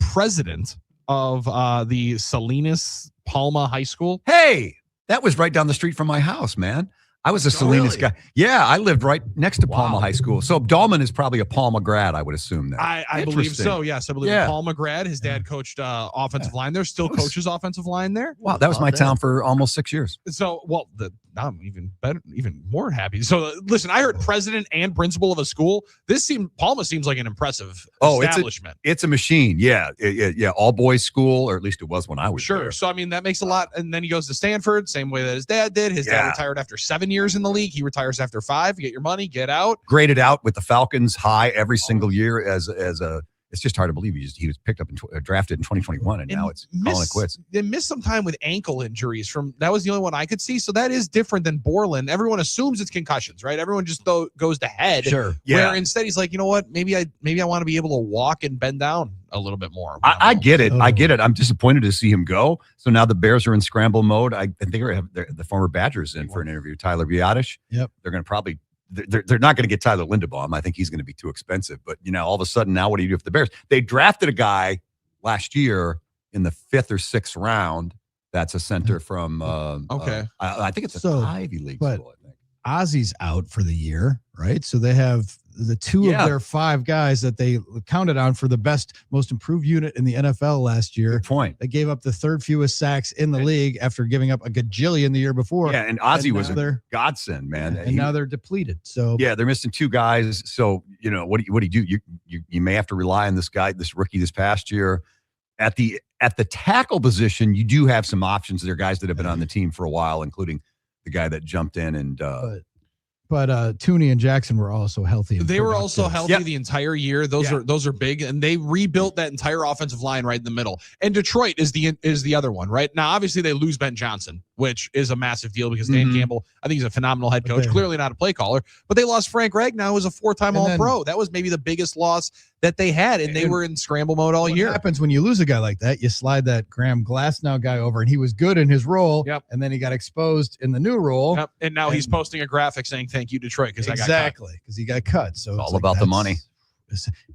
president of the Salinas Palma High School. Hey, that was right down the street from my house, man. I was a Salinas guy. Yeah, I lived right next to Palma High School. So Dahlman is probably a Palma grad, I would assume that. I believe so. Yes, I believe Yeah. Palma grad. His dad coached offensive line there. Still coaches offensive line there. Wow, that was my town for almost 6 years. So, well, I'm even better, even more happy. So, listen, I heard president and principal of a school. Palma seems like an impressive establishment. It's a machine. Yeah, yeah, all boys school, or at least it was when I was Sure. there. So, I mean, that makes a lot. And then he goes to Stanford, same way that his dad did. His dad retired after 7 years in the league. He retires after 5. You get your money, get out. Graded out with the Falcons high every single year as a. It's just hard to believe he was picked up and drafted in 2021, and now it's calling it quits. They missed some time with ankle injuries. That was the only one I could see. So that is different than Borland. Everyone assumes it's concussions, right? Everyone just goes to head. Sure. Where instead he's like, you know what? Maybe I want to be able to walk and bend down a little bit more. I get it. I get it. I'm disappointed to see him go. So now the Bears are in scramble mode. I think they're going to have the former Badgers in for an interview. Tyler Biadasz. Yep. They're going to probably. They're not going to get Tyler Linderbaum. I think he's going to be too expensive. But, all of a sudden, now what do you do with the Bears? They drafted a guy last year in the 5th or 6th round. That's a center from, I think it's an Ivy League but school, I think. Ozzy's out for the year, right? So they have the two of their 5 guys that they counted on for the best, most improved unit in the NFL last year. Good point. They gave up the 3rd fewest sacks in the league after giving up a gajillion the year before. Yeah, and Ozzy was a godsend, man. And now they're depleted. So yeah, they're missing 2 guys. So what do you do? You may have to rely on this rookie this past year. At the tackle position, you do have some options. There are guys that have been on the team for a while, including the guy that jumped in and. But Tooney and Jackson were also healthy. They were also healthy the entire year. Those are big, and they rebuilt that entire offensive line right in the middle. And Detroit is the other one, right? Now, obviously, they lose Ben Johnson, which is a massive deal because Dan Campbell, I think he's a phenomenal head coach, clearly not a play caller. But they lost Frank Ragnow, who's a 4-time All-Pro. That was maybe the biggest loss that they had, and they were in scramble mode all year. What happens when you lose a guy like that? You slide that Graham Glasnow guy over, and he was good in his role, and then he got exposed in the new role. Yep. And now he's posting a graphic saying, "Thank you, Detroit," because because he got cut. So it's all about the money.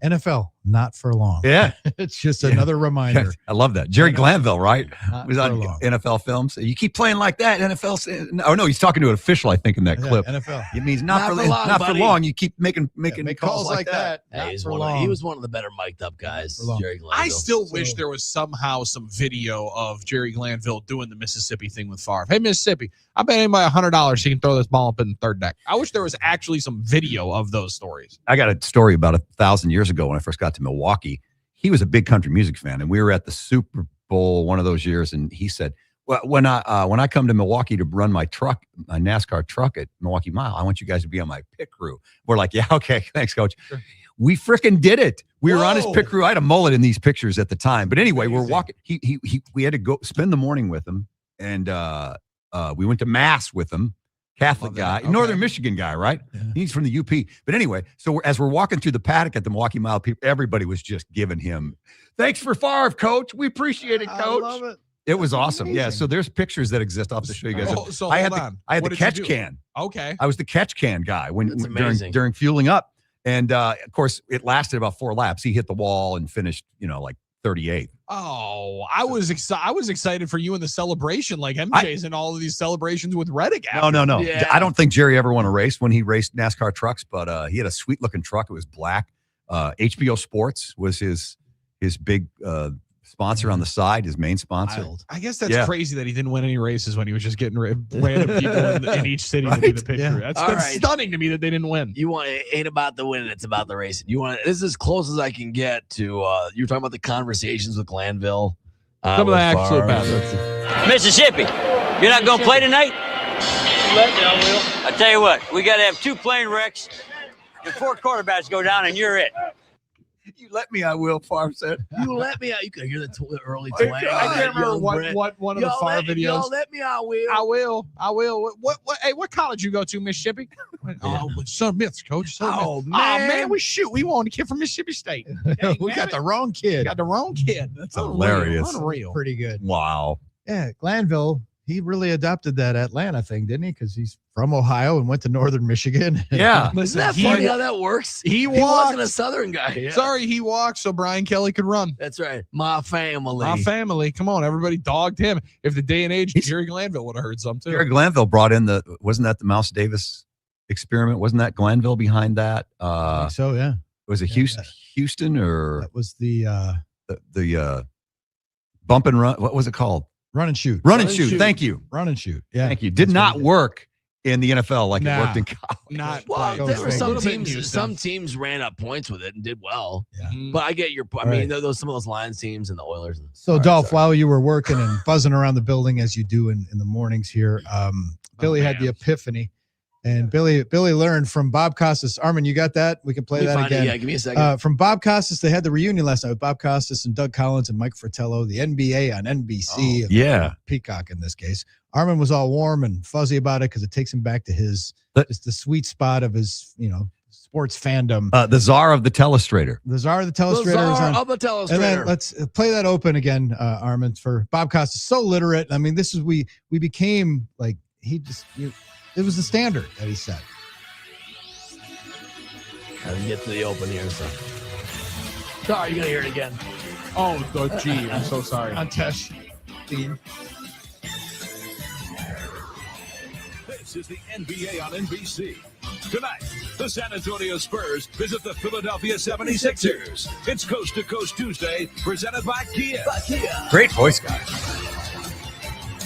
NFL, not for long. Yeah. It's just another reminder. I love that. Jerry Glanville, right? Not Was on for long. NFL films. You keep playing like that. NFL. Oh no, he's talking to an official, I think, in that clip. NFL. It means not for long. You keep making calls like that. Hey, Not he was one of the better mic'd up guys. Jerry Glanville. I still wish there was somehow some video of Jerry Glanville doing the Mississippi thing with Favre. Hey, Mississippi, I bet anybody $100 he can throw this ball up in the 3rd deck. I wish there was actually some video of those stories. I got a story about 1,000 years ago when I first got to Milwaukee. He was a big country music fan, and we were at the Super Bowl one of those years, and he said, "Well, when I come to Milwaukee to run my NASCAR truck at Milwaukee Mile, I want you guys to be on my pit crew." We're like, "Yeah, okay, thanks, coach." Sure. We freaking did it. We were on his pit crew. I had a mullet in these pictures at the time, but anyway, we're walking. We had to go spend the morning with him, and we went to mass with him. Catholic guy, Northern Michigan guy, right? Yeah. He's from the UP. But anyway, so as we're walking through the paddock at the Milwaukee Mile, everybody was just giving him, "Thanks for Favre, coach. We appreciate it, coach." I love it. It was awesome. Yeah. So there's pictures that exist. I'll have to show you guys. So I had hold on. I had What the did you catch do? can. Okay. I was the catch can guy That's amazing. during fueling up. And of course, it lasted about 4 laps. He hit the wall and finished, like 38th. Oh, I was excited for you in the celebration, like MJ's in all of these celebrations with Reddick. No. Yeah. I don't think Jerry ever won a race when he raced NASCAR trucks, but he had a sweet looking truck. It was black. HBO Sports was his big sponsor on the side, his main sponsor. I guess that's crazy that he didn't win any races when he was just getting random people in each city to be the picture. Yeah. That's stunning to me that they didn't win. It ain't about the winning, it's about the racing. This is as close as I can get to you were talking about the conversations with Glanville. Some of the absolute best. Mississippi, you're not going to play tonight? Let me, I will. I tell you what, we got to have 2 plane wrecks and 4 quarterbacks go down, and you're it. You let me, I will, Farm said. You let me out. You can hear the early twang. I can't remember what one of the Favre videos. Y'all let me out, Will. I will. What college you go to, Mississippi? Southern Miss, coach. Oh, man, we want a kid from Mississippi State. We got the wrong kid. Got the wrong kid. That's hilarious. Unreal. Pretty good. Wow. Yeah, Glanville, he really adopted that Atlanta thing, didn't he? Because he's from Ohio and went to Northern Michigan. Yeah. Isn't that funny how that works? He wasn't a Southern guy. Yeah. Sorry, he walked so Brian Kelly could run. That's right. My family. Come on, everybody dogged him. If the day and age, Jerry Glanville would have heard some too. Jerry Glanville brought in wasn't that the Mouse Davis experiment? Wasn't that Glanville behind that? So yeah. Was it Houston or that was the bump and run? What was it called? Run and shoot. Run and shoot. Thank you. Run and shoot. Yeah. Thank you. Did not work in the NFL like it worked in college. Not well. quite. There were some teams. Some teams ran up points with it and did well. Yeah. But I get your. I mean, those some of those Lions teams and the Oilers. So, Dolph, while you were working and buzzing around the building as you do in the mornings here, Billy had the epiphany. And Billy learned from Bob Costas. Armen, you got that? We can play that again. Yeah, give me a second. From Bob Costas, they had the reunion last night with Bob Costas and Doug Collins and Mike Fratello, the NBA on NBC. Peacock in this case. Armen was all warm and fuzzy about it because it takes him back to just the sweet spot of his, sports fandom. The czar of the telestrator. The czar of the telestrator. The czar of the telestrator. And then let's play that open again, Armen, for Bob Costas. So literate. I mean, we became like, it was the standard that he set. I didn't get to the open here, so. Sorry, you're going to hear it again. Oh, gee, I'm so sorry. Tesh theme. This is the NBA on NBC. Tonight, the San Antonio Spurs visit the Philadelphia 76ers. It's Coast to Coast Tuesday, presented by Kia. Great voice guy.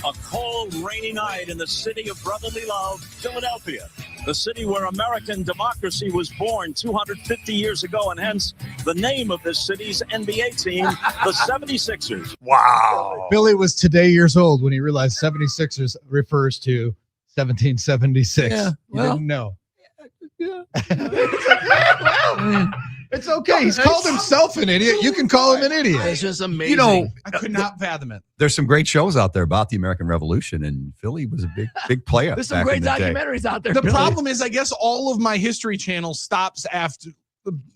A cold, rainy night in the city of brotherly love, Philadelphia, the city where American democracy was born 250 years ago, and hence the name of this city's NBA team, the 76ers. Wow. Billy was today years old when he realized 76ers refers to 1776. Yeah, You didn't know. It's okay. He's called himself an idiot. You can call him an idiot. It's just amazing. I could not fathom it. There's some great shows out there about the American Revolution, and Philly was a big player. There's some back great in the day. documentaries out there. The Billy. problem is, I guess all of my History Channel stops after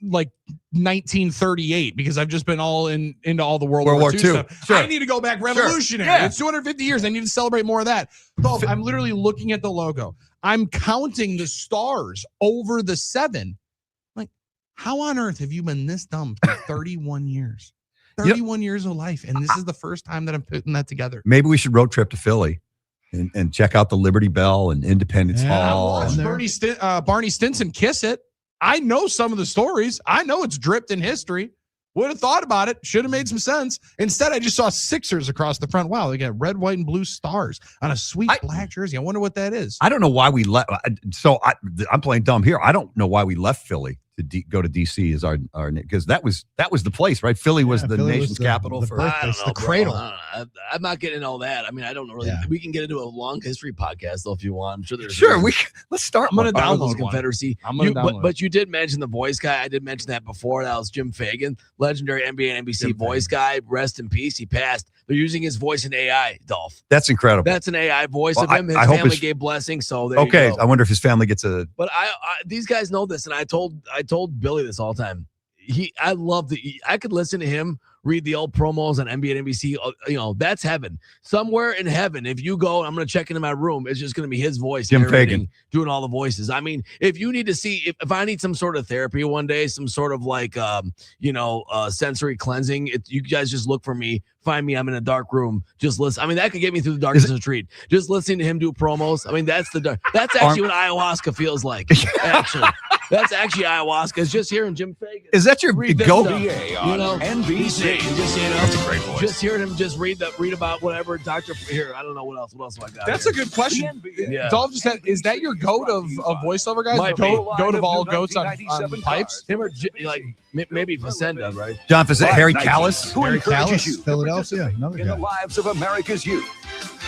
like 1938 because I've just been all into all the World War II stuff. Sure. I need to go back revolutionary. Yeah. It's 250 years. I need to celebrate more of that. Dolph, I'm literally looking at the logo. I'm counting the stars over the 7. Like, how on earth have you been this dumb for 31 years? 31 years of life, and this is the first time that I'm putting that together. Maybe we should road trip to Philly and check out the Liberty Bell and Independence Hall. I watched Barney Stinson kiss it. I know some of the stories. I know it's dripped in history. Would have thought about it. Should have made some sense. Instead, I just saw Sixers across the front. Wow, they got red, white, and blue stars on a sweet black jersey. I wonder what that is. I don't know why we left. I'm playing dumb here. I don't know why we left Philly to go to DC as our because that was the place, right? Philly was the nation's capital for the cradle. I'm not getting all that. I mean, I don't know really. Yeah. We can get into a long history podcast though if you want. I'm sure there's let's start. I'm gonna download one. Confederacy. But you did mention the voice guy. I did mention that before. That was Jim Fagan, legendary NBA and NBC voice guy. Rest in peace. He passed. They're using his voice in AI, Dolph. That's incredible. That's an AI voice of him. His family gave blessings. So there you go. I wonder if his family gets a. But these guys know this, and I told Billy this all the time. I could listen to him read the old promos on NBA and NBC. You know, that's heaven. Somewhere in heaven, if you go, I'm going to check into my room. It's just going to be his voice. Jim Fagan doing all the voices. I mean, if you need to see, if I need some sort of therapy one day, some sort of like, sensory cleansing, you guys just look for me. Find me. I'm in a dark room. Just listen. I mean, that could get me through the darkness retreat. Just listening to him do promos. I mean, that's actually what ayahuasca feels like. Actually, that's actually ayahuasca. It's just hearing Jim Fagan. Is that your go? NBC. That's a great voice. Just hearing him just read about whatever Dr. Here. I don't know what else. What else have I got? That's here? a good question. Yeah. Dolph just said, is that your goat of voiceover guys? Goat of all goats on pipes? Him or like maybe Facenda, right? John Facenda, Harry Callis. Harry Callis, Philadelphia. In the lives of America's youth.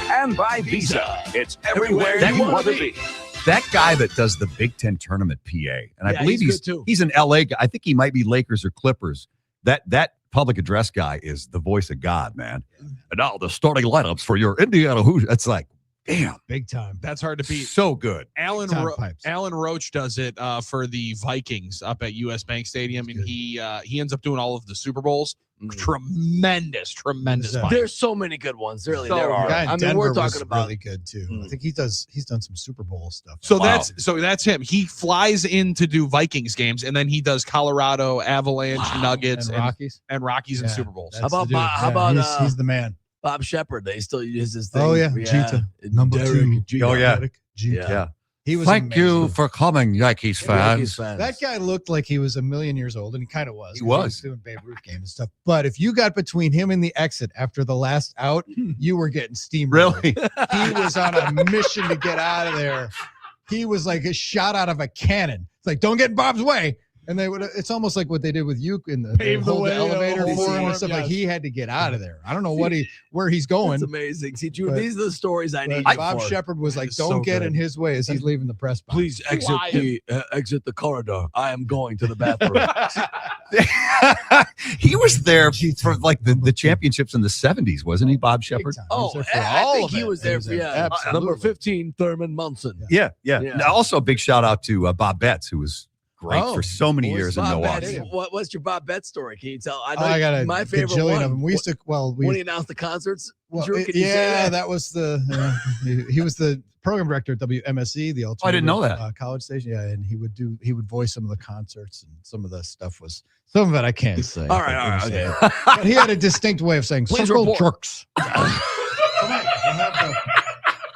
And by Visa, it's everywhere you want to be. That guy that does the Big Ten tournament PA, and I believe he's an LA guy. I think he might be Lakers or Clippers. That public address guy is the voice of God, man. And now the starting lineups for your Indiana Hoosiers. It's like, damn, big time. That's hard to beat. So good. Alan Roach does it for the Vikings up at US Bank Stadium, and he ends up doing all of the Super Bowls. Tremendous. There's so many good ones. Really, So there are. guy in I mean, Denver we're talking was about really good too. I think he's done some Super Bowl stuff. So that's him. He flies in to do Vikings games, and then he does Colorado, Avalanche, Nuggets, and Rockies and Super Bowls. How about he's the man. Bob Shepard? They still use his thing. Oh yeah, Jeter, number Derek, 2. Oh yeah, yeah. He was Thank amazing. you for coming, Yankees fans. That guy looked like he was a million years old, and he kind of was. He was doing Babe Ruth game and stuff. But if you got between him and the exit after the last out, you were getting steamrolled. Really? He was on a mission to get out of there. He was like a shot out of a cannon. It's like, don't get in Bob's way. And they would. It's almost like what they did with you in the elevator for him and stuff. Like he had to get out of there. I don't know where he's going. It's amazing. See, Drew, these are the stories I need. Bob Shepard was like, "Don't get in his way as he's leaving the press box. Please exit the corridor. I am going to the bathroom." He was there for like the championships in the 70s, wasn't he, Bob Shepard? Oh, I think he was there for number 15, Thurman Munson. Yeah. Now, also a big shout out to Bob Betts, who was great for so many years in Milwaukee. What's your Bob Betts story? Can you tell? I know I got my favorite one. Of them. We used to when he announced the concerts. Well, Drew, can you say that was he was the program director at WMSE, the alternative I didn't know that college station. Yeah, and he would voice some of the concerts, and some of the stuff was some of it I can't say. All right, okay. But he had a distinct way of saying "circle jerks." Tonight we'll have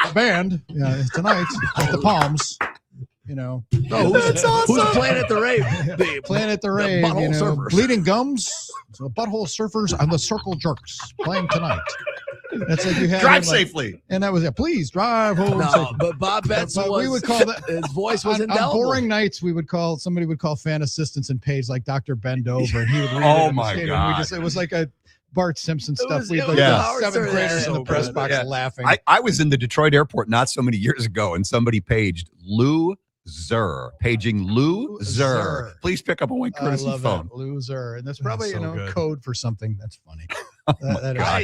the band tonight at the Palms. That's awesome. Who's playing at the rave? Playing at the rave. Surfers. Bleeding Gums, so Butthole Surfers, and the Circle Jerks playing tonight. That's like you had drive safely, and that was it. Please drive home. No, but Bob Betts we would call that his voice was on indelible. Boring nights. Somebody would call fan assistants and page like Dr. Bend Over, and he would read oh it my god! It was like a Bart Simpson stuff. We had seventh graders in the press box laughing. I was in the Detroit airport not so many years ago, and somebody paged Lou Zer, paging Lou Zer. Please pick up a Wayne courtesy phone. Lou Zer, and that's probably code for something. That's funny.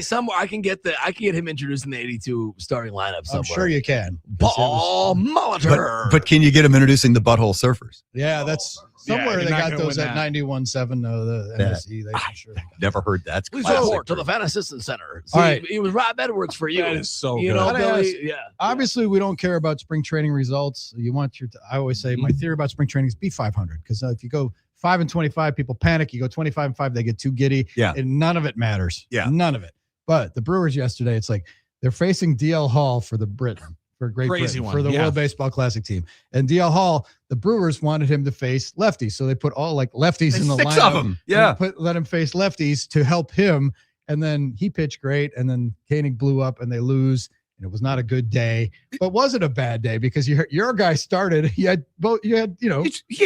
Somewhere I can get him introduced in the '82 starting lineup. Somewhere. I'm sure you can. Ball Molitor. But can you get him introducing the Butthole Surfers? Yeah, that's somewhere they got those at 91.7. The MSE. They sure. Never heard that. Please report to the Fan Assistance Center. See, all right, it was Rob Edwards for you. That is so good. You know, Billy, obviously, we don't care about spring training results. You want I always say my theory about spring training is be 500 because if you go 5-25, people panic. You go 25-5, they get too giddy. Yeah, and none of it matters. Yeah, none of it. But the Brewers yesterday, it's like they're facing DL Hall for the Britain. For Great Britain, for the World Baseball Classic team. And DL Hall, the Brewers wanted him to face lefties. So they put all like lefties in the lineup. 6 of them. Yeah. Let him face lefties to help him. And then he pitched great. And then Koenig blew up and they lose. And it was not a good day. But was it a bad day? Because your guy started. He gave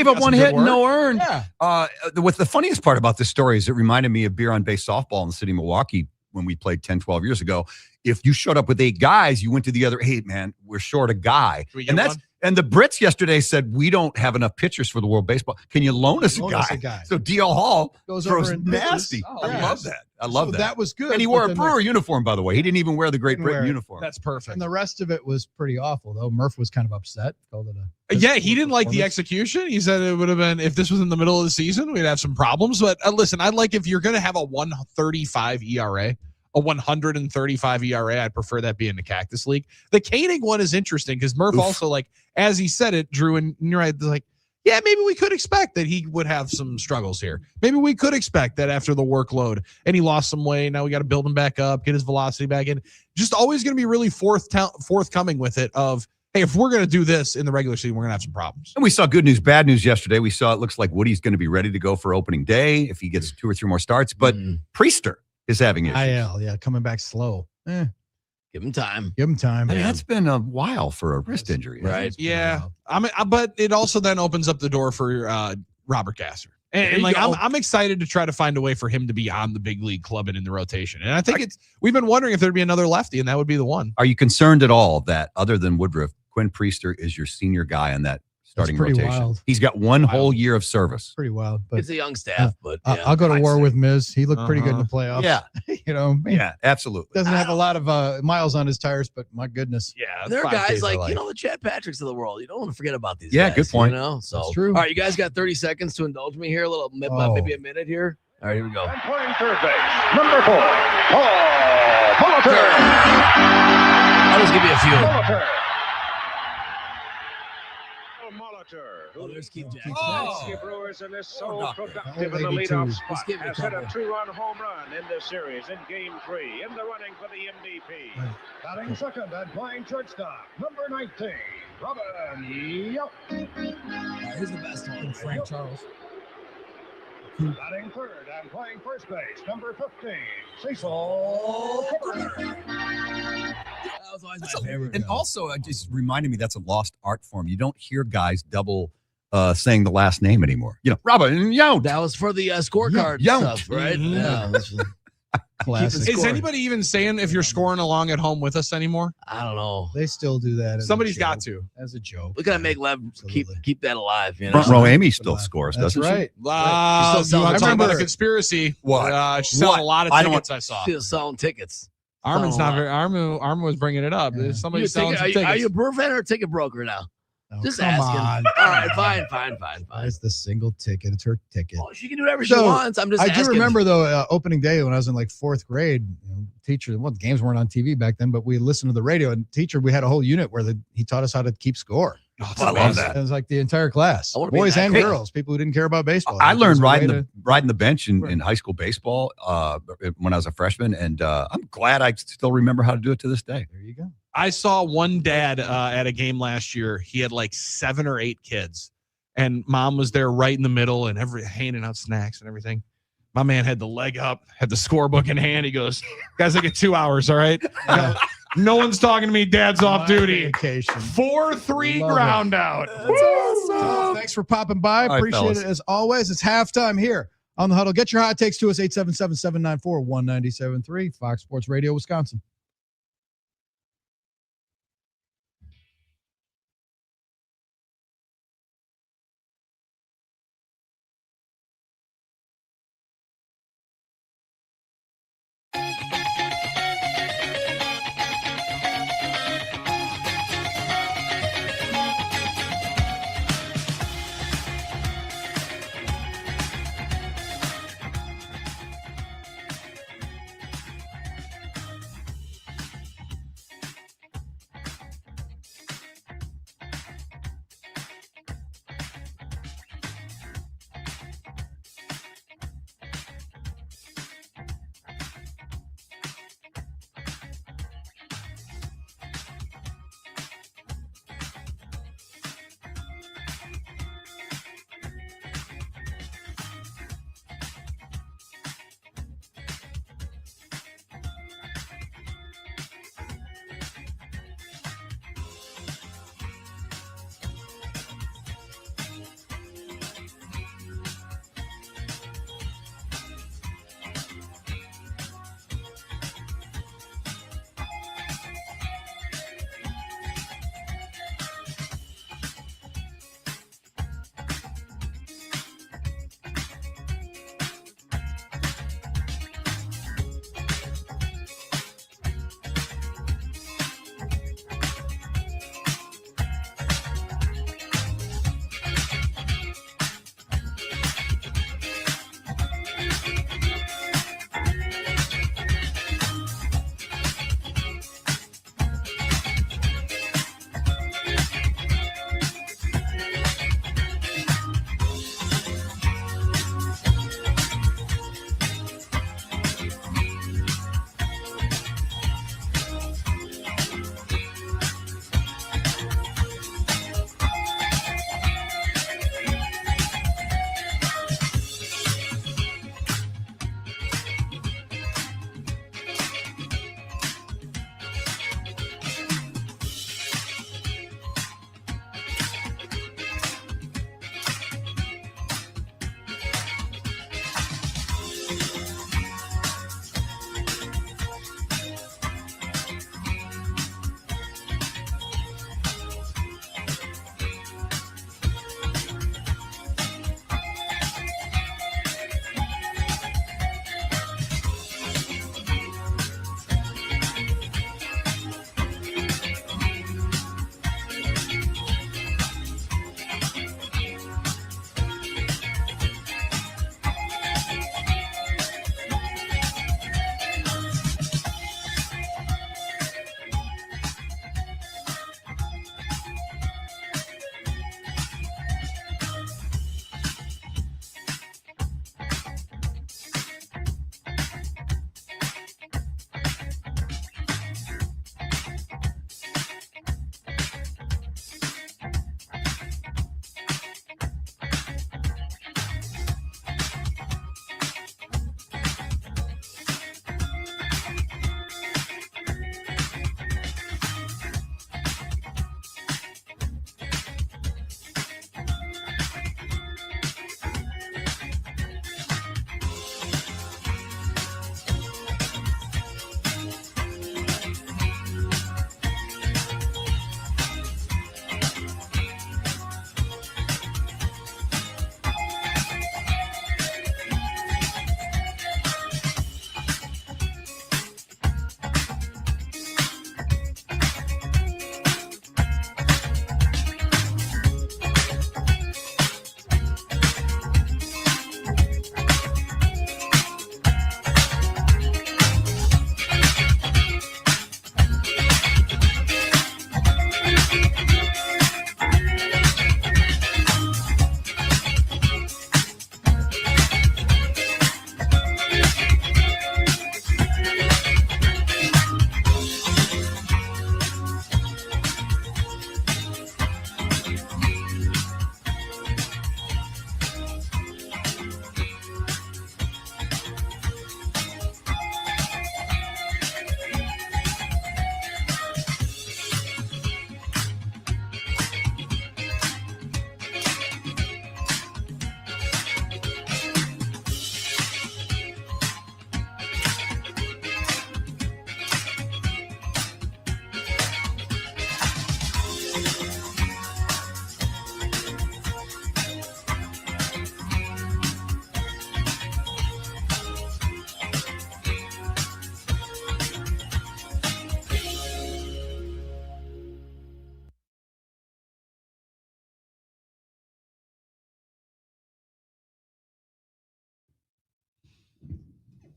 up one hit and no earned. Yeah. What the funniest part about this story is it reminded me of beer on base softball in the city of Milwaukee when we played 10, 12 years ago. If you showed up with 8 guys, you went to the other, hey man, we're short a guy. And the Brits yesterday said, we don't have enough pitchers for the World Baseball. Can you loan us a guy? So D.L. Hall goes throws over and nasty. pitches. I love that. I love that. That was good. And he but wore a then Brewer uniform, by the way. He didn't even wear the Great Britain uniform. That's perfect. And the rest of it was pretty awful, though. Murph was kind of upset. Called it a Yeah, he didn't like the execution. He said it would have been, if this was in the middle of the season, we'd have some problems. But listen, I'd like, if you're going to have a 135 ERA, a 135 ERA, I'd prefer that be in the Cactus League. The Koenig one is interesting because Murph also, like, as he said it, Drew, and you're right, like, yeah, maybe we could expect that he would have some struggles here. Maybe we could expect that after the workload and he lost some weight. Now we got to build him back up, get his velocity back in. Just always going to be really forthcoming with it of, hey, if we're going to do this in the regular season, we're going to have some problems. And we saw good news, bad news yesterday. We saw it looks like Woody's going to be ready to go for opening day if he gets 2 or 3 more starts. But Priester is having issues. IL, coming back slow. Give him time. Give him time. I mean, that's been a while for a wrist injury. Right. Yeah. But it also then opens up the door for Robert Gasser. And like, I'm excited to try to find a way for him to be on the big league club and in the rotation. And I think we've been wondering if there'd be another lefty, and that would be the one. Are you concerned at all that other than Woodruff, Quinn Priester is your senior guy on that starting rotation? Wild. He's got one whole year of service. Pretty wild. But it's a young staff, but I'll go to war with Miz. He looked pretty good in the playoffs. Yeah. Yeah, absolutely. Doesn't have a lot of miles on his tires, but my goodness. Yeah. There are guys like, the Chad Patricks of the world. You don't want to forget about these Yeah, guys. good point. So, That's true. All right, you guys got 30 seconds to indulge me here, a little, maybe a minute here. All right, here we go. And playing third base, number 4, Paul Molitor. I'll just give you a few. Molitor. Oh, there's Keith Jackson. The Brewers in this so productive in the leadoff spot give me a has hit a couple. 2-run home run in this series in Game 3 in the running for the MVP. Batting second and playing shortstop, number 19, Robin. Yup. Here's the best one, Frank Charles. Batting third and playing first base, number 15, Cecil Cooper. That was always my favorite. And also, it just reminded me that's a lost art form. You don't hear guys double saying the last name anymore. Robin Yount. That was for the scorecard Yount. stuff, right? Mhm. Yeah. Classic. Is anybody even saying if you're scoring along at home with us anymore? I don't know. They still do that. Somebody's got to. As a joke. We gotta make Lev keep that alive. You know? Front row Amy still scores, That's doesn't right. You want to talk about a conspiracy? What? She's selling a lot of tickets, I saw. Still selling tickets. Armen's not very. Armen was bringing it up. There's somebody selling some tickets. Are you a Brewer fan or a ticket broker now? Oh, Just come asking. on. All right, fine. It's the single ticket. It's her ticket. Well, she can do whatever she wants. I'm just I asking. do remember, though, opening day when I was in like 4th grade, teacher, the games weren't on TV back then, but we listened to the radio, and teacher, we had a whole unit where he taught us how to keep score. I love that. It was like the entire class, I wanna be in boys that and class. girls, people who didn't care about baseball. I It learned was a way riding the bench in high school baseball when I was a freshman, and I'm glad I still remember how to do it to this day. There you go. I saw one dad at a game last year. He had like 7 or 8 kids, and mom was there right in the middle and handing out snacks and everything. My man had the leg up, had the scorebook in hand. He goes, guys, I get 2 hours, all right? No one's talking to me. Dad's off duty. Vacation. 4-3 Love ground out. That's awesome. Thanks for popping by. All right, Appreciate fellas. it as always. It's halftime here on the Huddle. Get your hot takes to us, 877-794-1973, Fox Sports Radio, Wisconsin.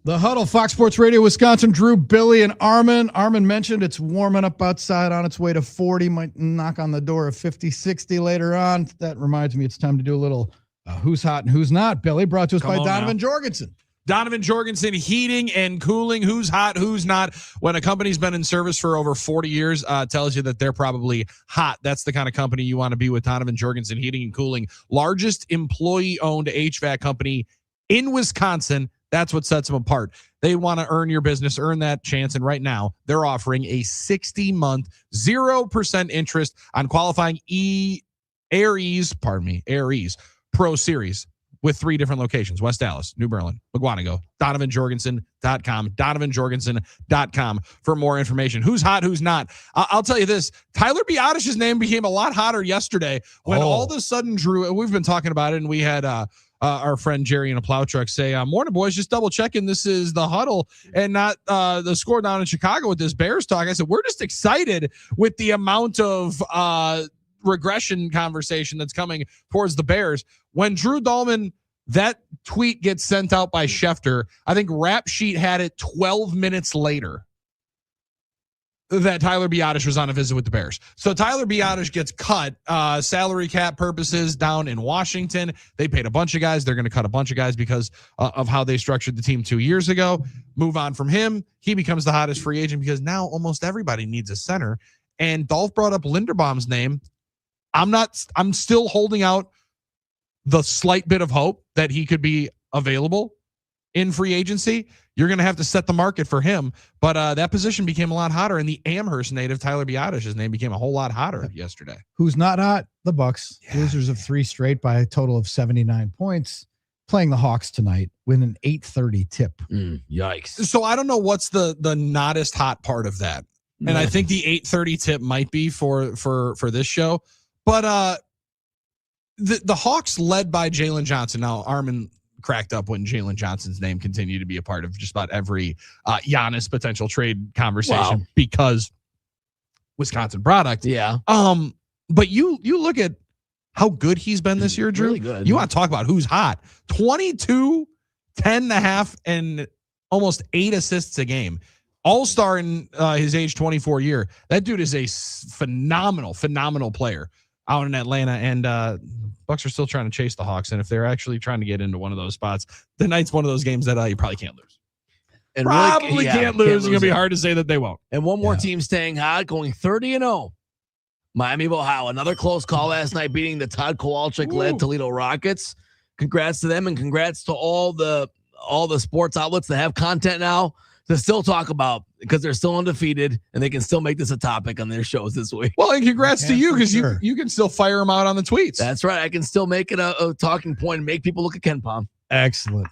The Huddle, Fox Sports Radio, Wisconsin. Drew, Billy, and Armen. Armen mentioned it's warming up outside, on its way to 40. Might knock on the door of 50, 60 later on. That reminds me it's time to do a little who's hot and who's not. Billy, brought to us by Donovan Jorgensen. Donovan Jorgensen, heating and cooling. Who's hot, who's not. When a company's been in service for over 40 years, tells you that they're probably hot. That's the kind of company you want to be with. Donovan Jorgensen, heating and cooling. Largest employee-owned HVAC company in Wisconsin. That's what sets them apart. They want to earn your business, earn that chance. And right now, they're offering a 60-month, 0% interest on qualifying Aries Pro Series with 3 different locations: West Dallas, New Berlin, McGuanago. DonovanJorgensen.com. DonovanJorgensen.com for more information. Who's hot, who's not? I'll tell you this. Tyler Biadish's name became a lot hotter yesterday when all of a sudden, Drew, we've been talking about it, and we had our friend Jerry in a plow truck say, morning, boys, just double checking. This is the Huddle and not the score down in Chicago with this Bears talk. I said, we're just excited with the amount of regression conversation that's coming towards the Bears. When Drew Dahlman, that tweet gets sent out by Schefter, I think Rap Sheet had it 12 minutes later that Tyler Biadasz was on a visit with the Bears. So Tyler Biadasz gets cut, salary cap purposes down in Washington. They paid a bunch of guys. They're going to cut a bunch of guys because of how they structured the team 2 years ago. Move on from him. He becomes the hottest free agent because now almost everybody needs a center. And Dolph brought up Linderbaum's name. I'm still holding out the slight bit of hope that he could be available in free agency. You're going to have to set the market for him. But that position became a lot hotter, and the Amherst native, Tyler Biadasz's name, became a whole lot hotter yesterday. Who's not hot? The Bucks. Yeah. Losers of 3 straight by a total of 79 points. Playing the Hawks tonight with an 8:30 tip. Yikes. So I don't know what's the nottest hot part of that. And I think the 8:30 tip might be for this show. But the Hawks led by Jalen Johnson. Now, Armen cracked up when Jalen Johnson's name continued to be a part of just about every Giannis potential trade conversation because Wisconsin product. Yeah. But you look at how good he's been this year, Drew. Really good. You want to talk about who's hot. 22, 10.5, and almost 8 assists a game. All-star in his age 24 year. That dude is a phenomenal player out in Atlanta, and Bucks are still trying to chase the Hawks. And if they're actually trying to get into one of those spots, tonight's one of those games that you probably can't lose. And probably can't lose. It's going to be hard to say that they won't. And one more team staying hot, going 30-0. Miami of Ohio, another close call last night, beating the Todd Kowalczyk-led Toledo Rockets. Congrats to them, and congrats to all the sports outlets that have content now to still talk about, because they're still undefeated and they can still make this a topic on their shows this week. Well, and congrats to you, because you can still fire them out on the tweets. That's right. I can still make it a talking point and make people look at Ken Palm. Excellent.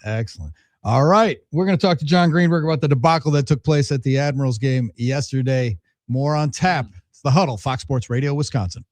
All right. We're going to talk to John Greenberg about the debacle that took place at the Admirals game yesterday. More on tap. It's the Huddle, Fox Sports Radio, Wisconsin.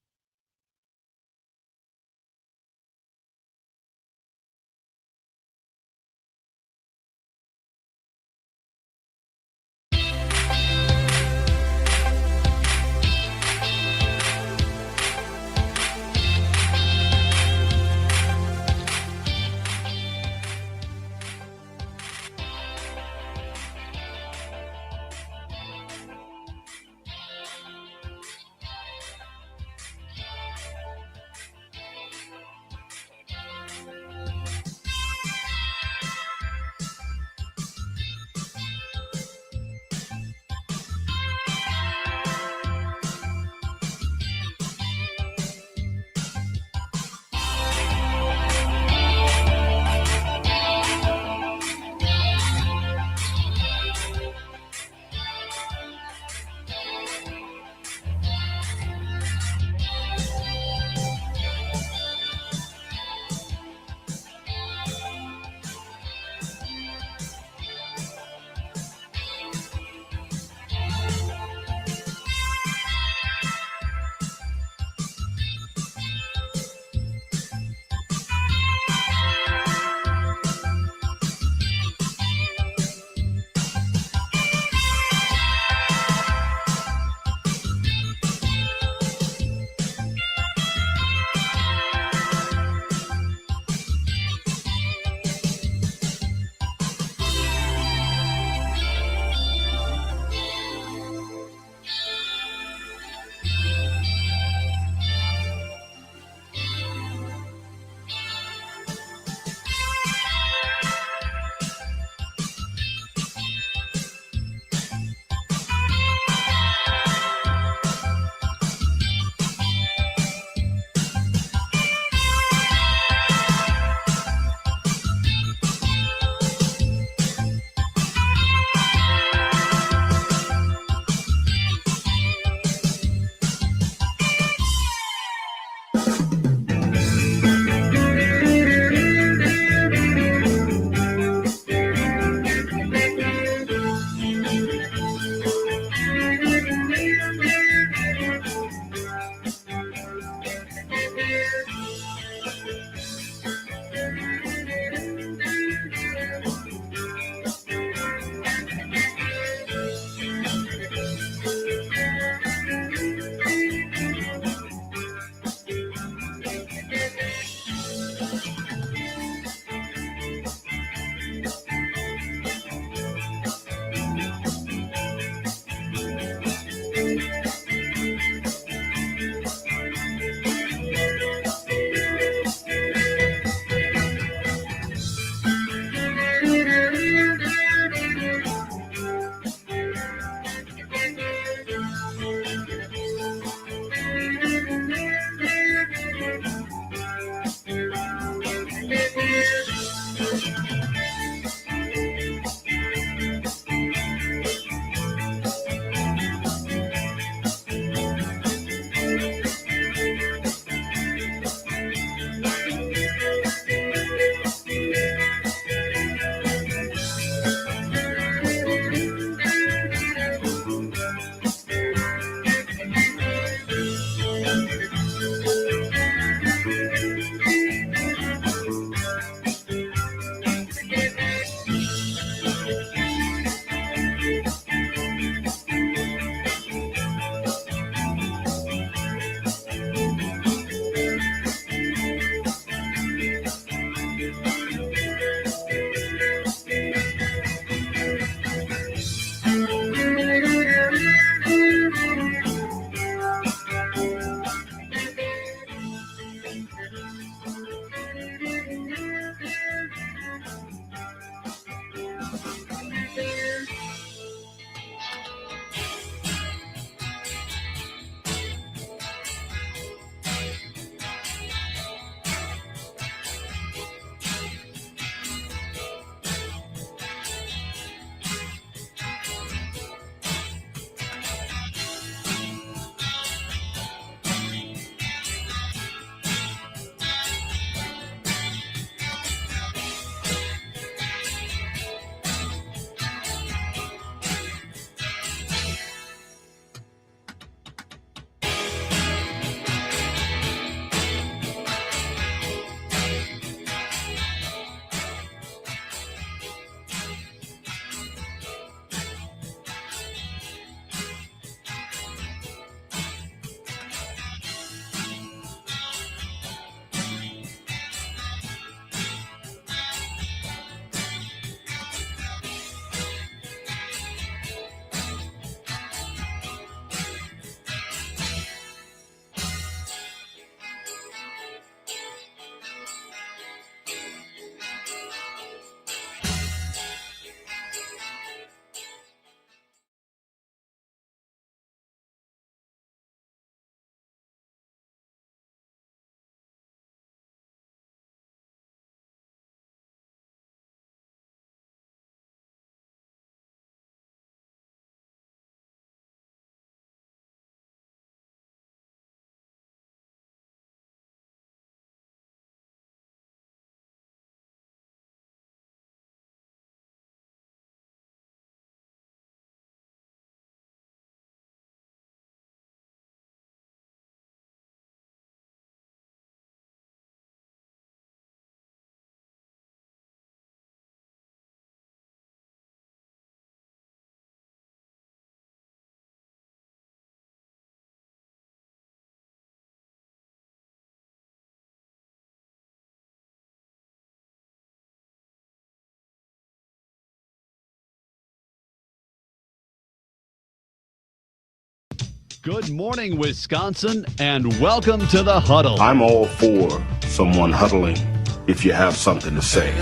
Good morning, Wisconsin, and welcome to the Huddle. I'm all for someone huddling if you have something to say.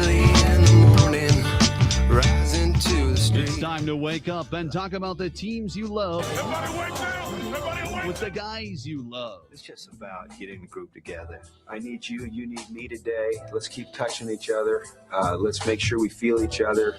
It's time to wake up and talk about the teams you love with the guys you love. It's just about getting the group together. I need you, you need me today. Let's keep touching each other. Let's make sure we feel each other.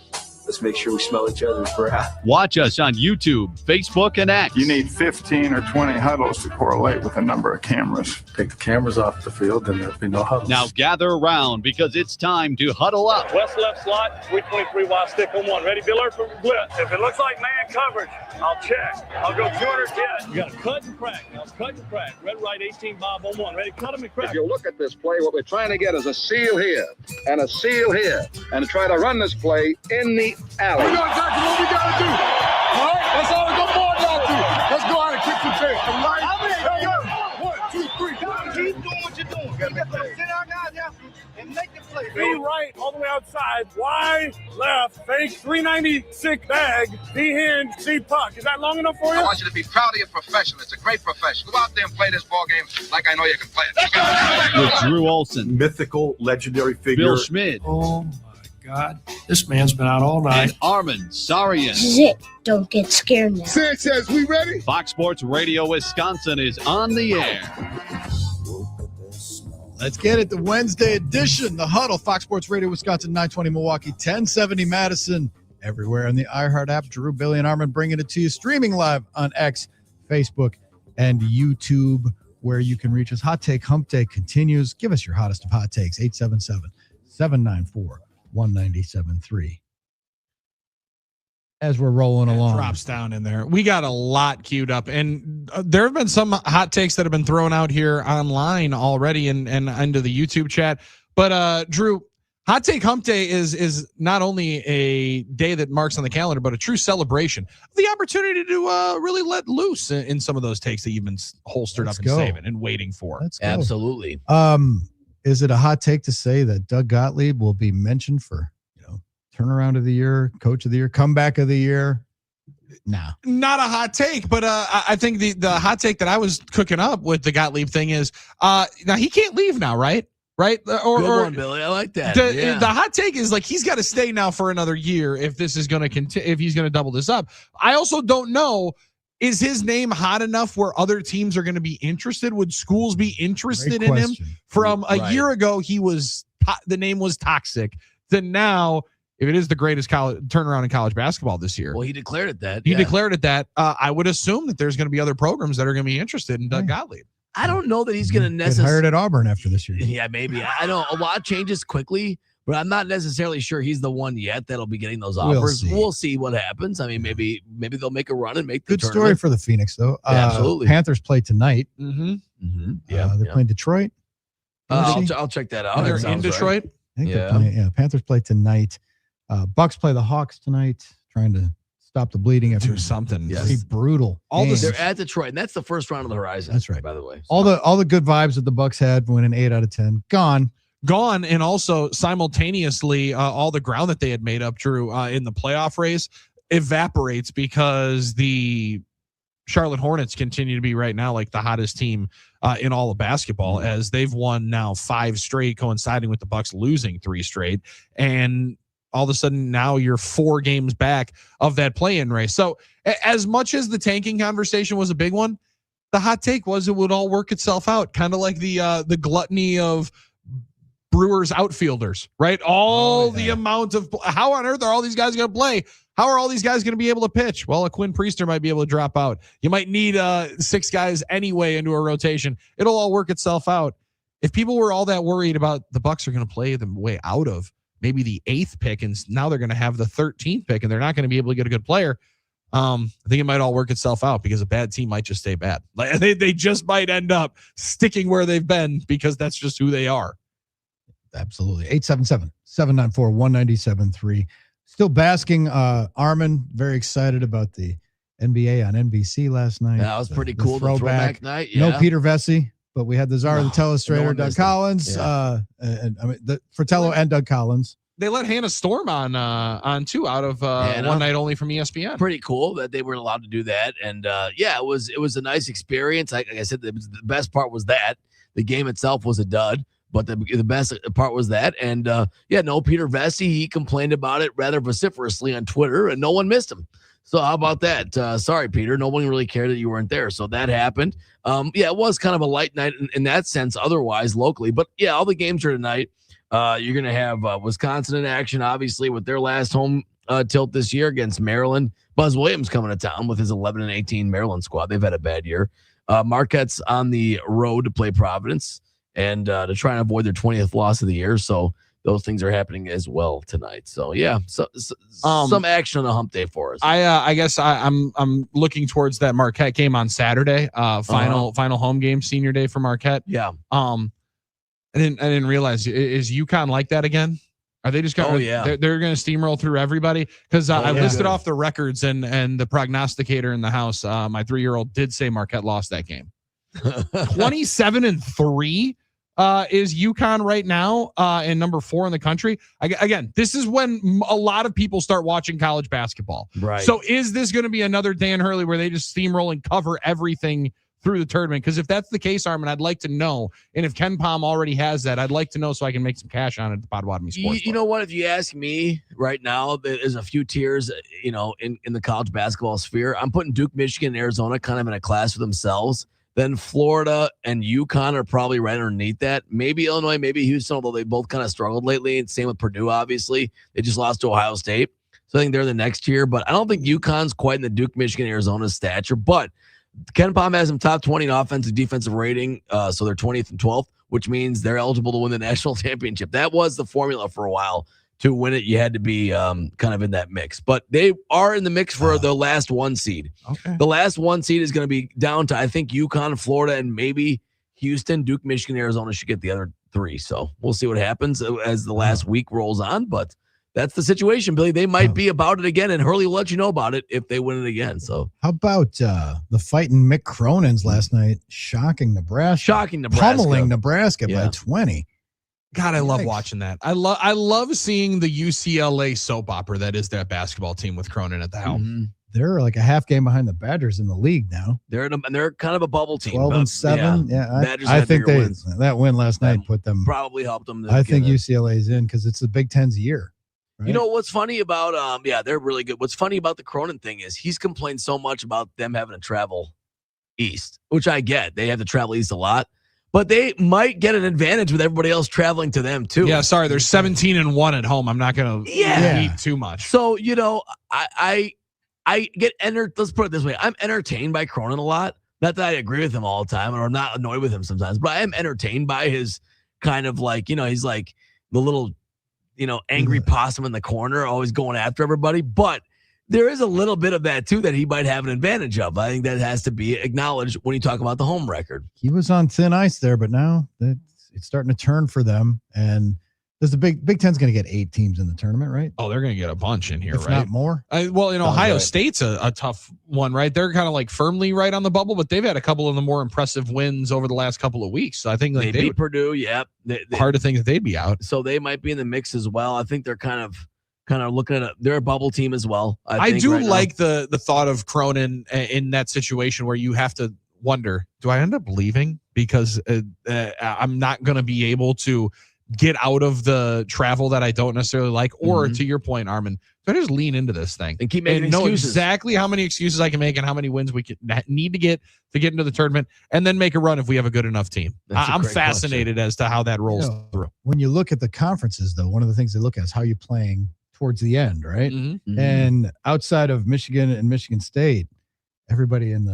Let's make sure we smell each other's breath. Watch us on YouTube, Facebook, and X. You need 15 or 20 huddles to correlate with a number of cameras. Take the cameras off the field, then there'll be no huddles. Now gather around because it's time to huddle up. West left slot, 323 wide stick on one. Ready, Biller for blitz. If it looks like man coverage, I'll check. I'll go 200 yet. You got to cut and crack. Now cut and crack. Red, right, 18, Bob on one. Ready, cut him and crack. If you look at this play, what we're trying to get is a seal here and a seal here and try to run this play in the alley. We know exactly what we got to do. All right? That's all the good boy got to do. Let's go out and kick some tail. All right? Hey, 1, 2, 3. Keep doing what you're doing. Sit down, guys. and make the play. B right, all the way outside. Y left, fake 396 bag. D hand, C puck. Is that long enough for you? I want you to be proud of your profession. It's a great profession. Go out there and play this ball game like I know you can play it. With Drew Olson, Mythical, legendary figure. Bill Schmidt, Oh, my God. This man's been out all night. and Armen Sarian. This is it. Don't get scared now. Sanchez, we ready? Fox Sports Radio Wisconsin is on the air. Let's get it. The Wednesday edition, the Huddle, Fox Sports Radio, Wisconsin, 920 Milwaukee, 1070 Madison, everywhere on the iHeart app. Drew, Billy, and Armen bringing it to you, streaming live on X, Facebook, and YouTube, where you can reach us. Hot Take Hump Day continues. Give us your hottest of hot takes, 877-794-1973. As we're rolling along. Drops down in there. We got a lot queued up, and there have been some hot takes that have been thrown out here online already and into the YouTube chat. But Drew, Hot Take Hump Day is not only a day that marks on the calendar, but a true celebration. The opportunity to really let loose in some of those takes that you've been holstered up and saving and waiting for. Let's go. Absolutely. Is it a hot take to say that Doug Gottlieb will be mentioned for turnaround of the year, coach of the year, comeback of the year? Nah. Not a hot take, but I think the hot take that I was cooking up with the Gottlieb thing is now he can't leave now, right? Right? Good one, Billy. I like that. The hot take is like he's got to stay now for another year if this is going to continue, if he's going to double this up. I also don't know, is his name hot enough where other teams are going to be interested? Would schools be interested in him? From a year ago, the name was toxic. Then now, if it is the greatest turnaround in college basketball this year. Well, he declared it that. He declared it that. I would assume that there's going to be other programs that are going to be interested in Doug Gottlieb. I don't know that he's going to Get necessarily hired at Auburn after this year. Yeah, maybe. I know a lot changes quickly, but I'm not necessarily sure he's the one yet that'll be getting those offers. We'll see what happens. I mean, maybe they'll make a run and make the good story for the Phoenix, though. Absolutely. Panthers play tonight. Yeah, they're playing Detroit. I'll check that out. They're in Detroit. I think they're playing. Panthers play tonight. Bucks play the Hawks tonight, trying to stop the bleeding. Do something. Pretty brutal. They're at Detroit, and that's the first round of the Horizon. That's right. By the way, all the good vibes that the Bucks had, winning 8 out of 10, gone, and also simultaneously, all the ground that they had made up, Drew, in the playoff race evaporates because the Charlotte Hornets continue to be right now like the hottest team in all of basketball, as they've won now 5 straight, coinciding with the Bucks losing 3 straight, and all of a sudden now you're 4 games back of that play-in race. So as much as the tanking conversation was a big one, the hot take was it would all work itself out, kind of like the gluttony of Brewers outfielders, right? The amount of how on earth are all these guys going to play? How are all these guys going to be able to pitch? Well, a Quinn Priester might be able to drop out. You might need 6 guys anyway into a rotation. It'll all work itself out. If people were all that worried about the Bucks are going to play them way out of maybe the 8th pick, and now they're going to have the 13th pick, and they're not going to be able to get a good player. I think it might all work itself out because a bad team might just stay bad. Like they just might end up sticking where they've been because that's just who they are. Absolutely. 877-794-1973. Still basking. Armen, very excited about the NBA on NBC last night. That was pretty cool. The throwback night. Yeah. No Peter Vesey, but we had the czar of the telestrator, Doug Collins, Fratello and Doug Collins. They let Hannah Storm on too, out of one night only from ESPN. Pretty cool that they were allowed to do that, and it was a nice experience. Like I said, the best part was that the game itself was a dud, but the best part was that, and no Peter Vesey. He complained about it rather vociferously on Twitter, and no one missed him. So how about that? Sorry, Peter. No one really cared that you weren't there. So that happened. It was kind of a light night in that sense, otherwise locally. But all the games are tonight. You're going to have Wisconsin in action, obviously, with their last home tilt this year against Maryland. Buzz Williams coming to town with his 11-18 Maryland squad. They've had a bad year. Marquette's on the road to play Providence and to try and avoid their 20th loss of the year. So those things are happening as well tonight. So some action on the hump day for us. I guess I'm looking towards that Marquette game on Saturday. Final home game, senior day for Marquette. Yeah. I didn't realize, is UConn like that again? Are they just going? They're going to steamroll through everybody because I listed off the records and the prognosticator in the house. My 3-year-old did say Marquette lost that game. 27-3. is UConn right now, and number 4 in the country. Again, this is when a lot of people start watching college basketball. Right. So is this going to be another Dan Hurley where they just steamroll and cover everything through the tournament? Because if that's the case, Armen, I'd like to know. And if Ken Palm already has that, I'd like to know so I can make some cash on it at the Potawatomi Sports. You know what? If you ask me right now, there's a few tiers, in the college basketball sphere. I'm putting Duke, Michigan, and Arizona kind of in a class for themselves. Then Florida and UConn are probably right underneath that. Maybe Illinois, maybe Houston, although they both kind of struggled lately. And same with Purdue, obviously. They just lost to Ohio State. So I think they're the next tier. But I don't think UConn's quite in the Duke, Michigan, Arizona stature. But Ken Palm has them top 20 in offensive defensive rating. So they're 20th and 12th, which means they're eligible to win the national championship. That was the formula for a while. To win it, you had to be kind of in that mix. But they are in the mix for the last 1 seed. Okay. The last 1 seed is going to be down to, I think, UConn, Florida, and maybe Houston. Duke, Michigan, Arizona should get the other 3. So we'll see what happens as the last week rolls on. But that's the situation, Billy. They might be about it again, and Hurley will let you know about it if they win it again. So how about the fighting Mick Cronin's last night? Shocking Nebraska. Pummeling Nebraska by 20. God, I love watching that. I love seeing the UCLA soap opera that is that basketball team with Cronin at the helm. Mm-hmm. They're like a half game behind the Badgers in the league now. They're kind of a bubble team. 12-7. Yeah, Badgers I think wins. that win last night put them. Probably helped them. I think UCLA's in because it's the Big Ten's year. Right? You know what's funny about they're really good. What's funny about the Cronin thing is he's complained so much about them having to travel east, which I get. They have to travel east a lot. But they might get an advantage with everybody else traveling to them too. Yeah, sorry, they're 17-1 at home. I'm not going to eat too much. So, I get let's put it this way. I'm entertained by Cronin a lot. Not that I agree with him all the time or I'm not annoyed with him sometimes, but I am entertained by his kind of like, he's like the little, angry possum in the corner, always going after everybody. But there is a little bit of that, too, that he might have an advantage of. I think that has to be acknowledged when you talk about the home record. He was on thin ice there, but now it's starting to turn for them. And there's the Big Ten's going to get 8 teams in the tournament, right? Oh, they're going to get a bunch in here, if right? Not more. Ohio State's a tough one, right? They're kind of like firmly right on the bubble, but they've had a couple of the more impressive wins over the last couple of weeks. So I think they beat Purdue, hard to think that they'd be out. So they might be in the mix as well. I think they're kind of looking at they're a bubble team as well. I do like the thought of Cronin in that situation where you have to wonder, do I end up leaving because I'm not going to be able to get out of the travel that I don't necessarily like, or to your point, Armen, do I just lean into this thing and keep making know excuses. Exactly how many excuses I can make and how many wins we need to get into the tournament, and then make a run if we have a good enough team. I'm fascinated as to how that rolls through. When you look at the conferences, though, one of the things they look at is how you're playing towards the end, right? Mm-hmm. And outside of Michigan and Michigan State, everybody at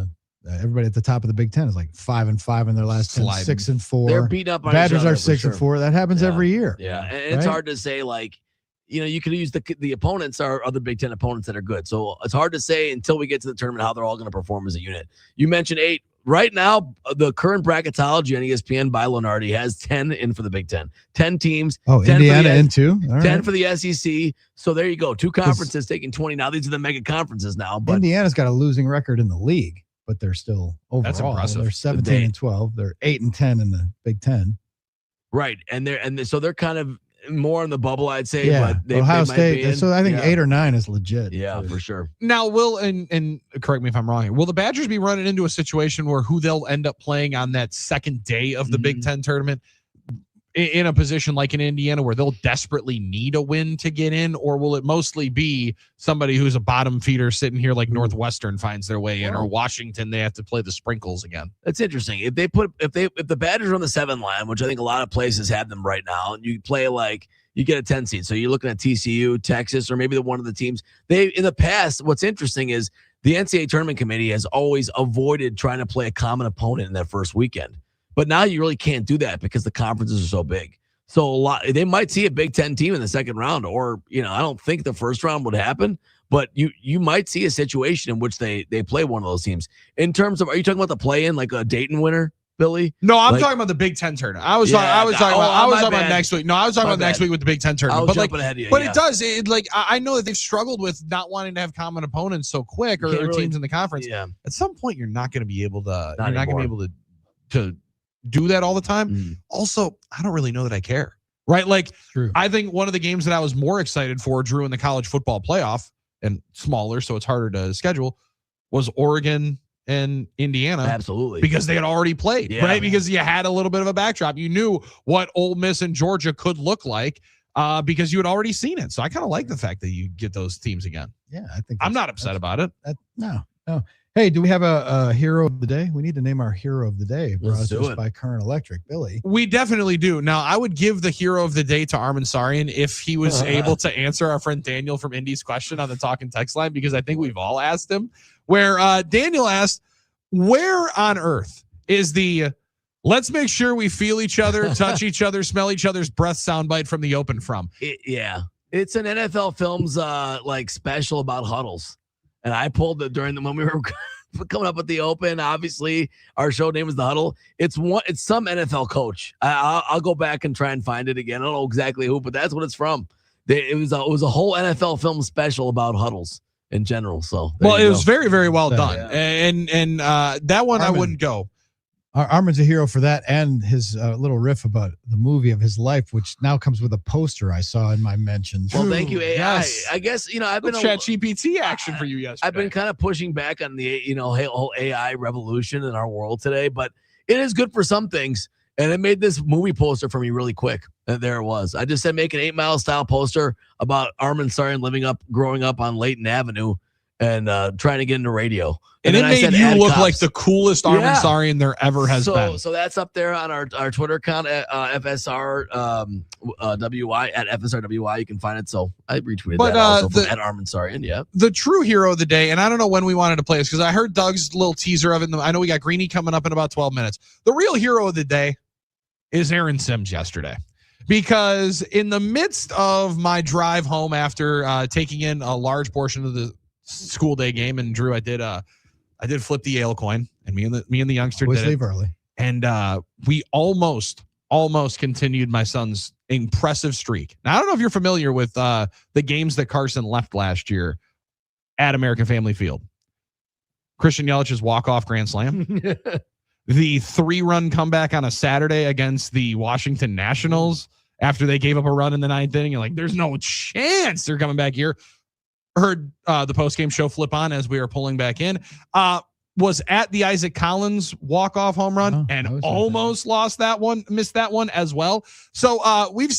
the top of the Big Ten is like 5-5 in their last 10, 6-4. They're beating up on Badgers each other are 6-4. That happens every year. Yeah, and it's hard to say like, you could use the opponents are other Big Ten opponents that are good. So it's hard to say until we get to the tournament how they're all going to perform as a unit. You mentioned 8. Right now, the current bracketology on ESPN by Lenardi has 10 in for the Big Ten. 10 teams. Oh, 10 Indiana in too? All 10 right. for the SEC. So there you go. 2 conferences taking 20 now. These are the mega conferences now. But Indiana's got a losing record in the league, but they're still overall. That's impressive. They're 17-12. They're 8-10 in the Big Ten. Right. So they're kind of more in the bubble, I'd say. Yeah, but Ohio they State. might be in. So I think 8 or 9 is legit. Yeah, for sure. Now, and correct me if I'm wrong here, will the Badgers be running into a situation where who they'll end up playing on that second day of the Big Ten tournament in a position like in Indiana where they'll desperately need a win to get in, or will it mostly be somebody who's a bottom feeder sitting here like Northwestern finds their way in, or Washington, they have to play the sprinkles again? That's interesting. If the Badgers are on the 7 line, which I think a lot of places have them right now, and you play like you get a 10 seed. So you're looking at TCU, Texas, or maybe one of the teams. In the past, what's interesting is the NCAA tournament committee has always avoided trying to play a common opponent in that first weekend. But now you really can't do that because the conferences are so big. So they might see a Big Ten team in the second round, or I don't think the first round would happen, but you might see a situation in which they play one of those teams. In terms of, are you talking about the play-in, like a Dayton winner, Billy? No, I'm talking about the Big Ten tournament. I was talking about next week. No, I was talking about next week with the Big Ten tournament. But ahead of you, it does. I know that they've struggled with not wanting to have common opponents so quick, or teams in the conference. Yeah. At some point, you're not going to be able to. You're not going to be able to do that all the time. Also, I don't really know that I care. Right? Like, I think one of the games that I was more excited for, Drew, in the college football playoff, and smaller, so it's harder to schedule, was Oregon and Indiana. Absolutely. Because they had already played, right? Because you had a little bit of a backdrop. You knew what Ole Miss and Georgia could look like because you had already seen it. So I kind of like the fact that you get those teams again. Yeah, I think I'm not upset about it. No. Hey, do we have a hero of the day? We need to name our hero of the day. Brought to us by Current Electric. Billy. We definitely do. Now, I would give the hero of the day to Armen Sarian if he was able to answer our friend Daniel from Indy's question on the talk and text line, because I think we've all asked him, where Daniel asked, where on earth is the let's make sure we feel each other, touch each other, smell each other's breath soundbite from the open from? It's an NFL Films like special about huddles. And I pulled it when we were coming up with the open. Obviously, our show name is The Huddle. It's some NFL coach. I'll go back and try and find it again. I don't know exactly who, but that's what it's from. It was a whole NFL film special about huddles in general. So it was very, very well done. And that one Armen, I wouldn't go. Armen's a hero for that, and his little riff about the movie of his life, which now comes with a poster I saw in my mentions. Well, thank you, AI. Yes. I guess I've been ChatGPT action for you yesterday. I've been kind of pushing back on the whole AI revolution in our world today, but it is good for some things. And it made this movie poster for me really quick. And there it was. I just said make an 8 Mile style poster about Armen Sarian growing up on Layton Avenue and trying to get into radio. And it made you look like the coolest Armen Sarian there ever has been. So that's up there on our Twitter account at FSRWY at FSRWY. You can find it. So I retweeted that also from at Armen Sarian. Yeah. The true hero of the day, and I don't know when we wanted to play this because I heard Doug's little teaser of it. I know we got Greeny coming up in about 12 minutes. The real hero of the day is Aaron Sims yesterday. Because in the midst of my drive home after taking in a large portion of the school day game, and Drew, I did flip the Yale coin, and me and the youngster always did leave early, and we almost continued my son's impressive streak. Now I don't know if you're familiar with the games that Carson left last year at American Family Field. Christian Yelich's walk-off grand slam, the 3-run comeback on a Saturday against the Washington Nationals after they gave up a run in the 9th inning. You're like, there's no chance they're coming back here. Heard the post-game show flip on as we were pulling back in. Was at the Isaac Collins walk-off home run and almost missed that one as well. So we've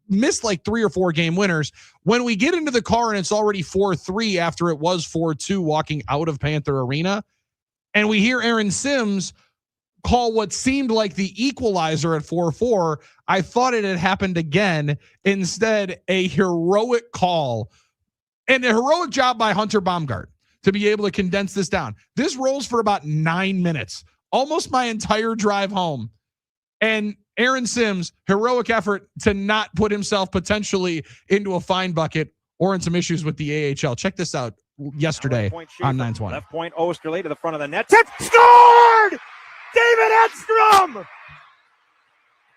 missed like 3 or 4 game winners. When we get into the car and it's already 4-3 after it was 4-2 walking out of Panther Arena, and we hear Aaron Sims call what seemed like the equalizer at 4-4, I thought it had happened again. Instead, a heroic call and a heroic job by Hunter Baumgart to be able to condense this down. This rolls for about 9 minutes, almost my entire drive home. And Aaron Sims, heroic effort to not put himself potentially into a fine bucket or in some issues with the AHL. Check this out yesterday on 920. Left point Osterley to the front of the net. Tip scored! David Edstrom!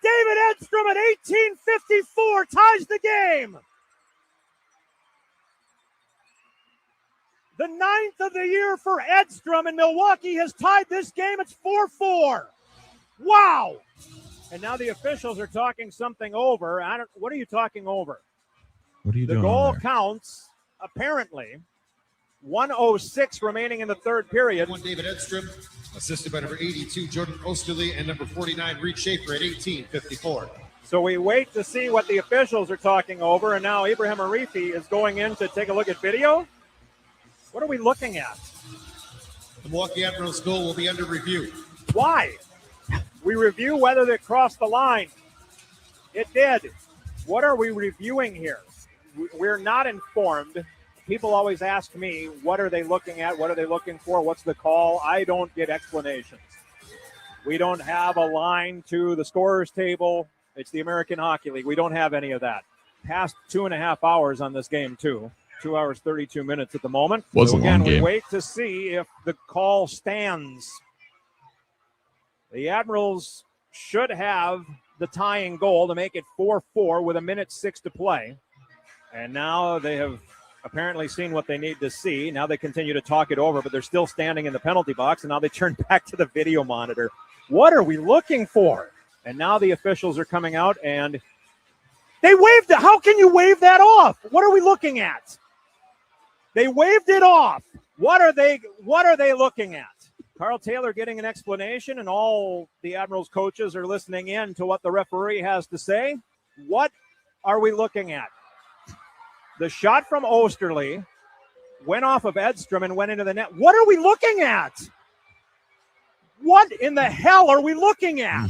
David Edstrom at 18:54 ties the game. The 9th of the year for Edstrom, and Milwaukee has tied this game. It's 4-4. Wow. And now the officials are talking something over. What are you talking over? What are you doing? The goal counts, apparently. 1:06 remaining in the third period. David Edstrom, assisted by number 82, Jordan Osterley, and number 49, Reed Schaefer at 18:54. So we wait to see what the officials are talking over, and now Ibrahim Arifi is going in to take a look at video. What are we looking at? The Milwaukee Admirals goal will be under review. Why? We review whether they crossed the line. It did. What are we reviewing here? We're not informed. People always ask me, what are they looking at? What are they looking for? What's the call? I don't get explanations. We don't have a line to the scorer's table. It's the American Hockey League. We don't have any of that. Past 2.5 hours on this game, too. 2 hours, 32 minutes at the moment. Was a long game. We wait to see if the call stands. The Admirals should have the tying goal to make it 4-4 with 1:06 to play. And now they have apparently seen what they need to see. Now they continue to talk it over, but they're still standing in the penalty box, and now they turn back to the video monitor. What are we looking for? And now the officials are coming out and they waved it. How can you wave that off? What are we looking at? They waved it off. What are they looking at? Carl Taylor getting an explanation, and all the Admirals coaches are listening in to what the referee has to say. What are we looking at? The shot from Osterley went off of Edstrom and went into the net. What are we looking at? What in the hell are we looking at?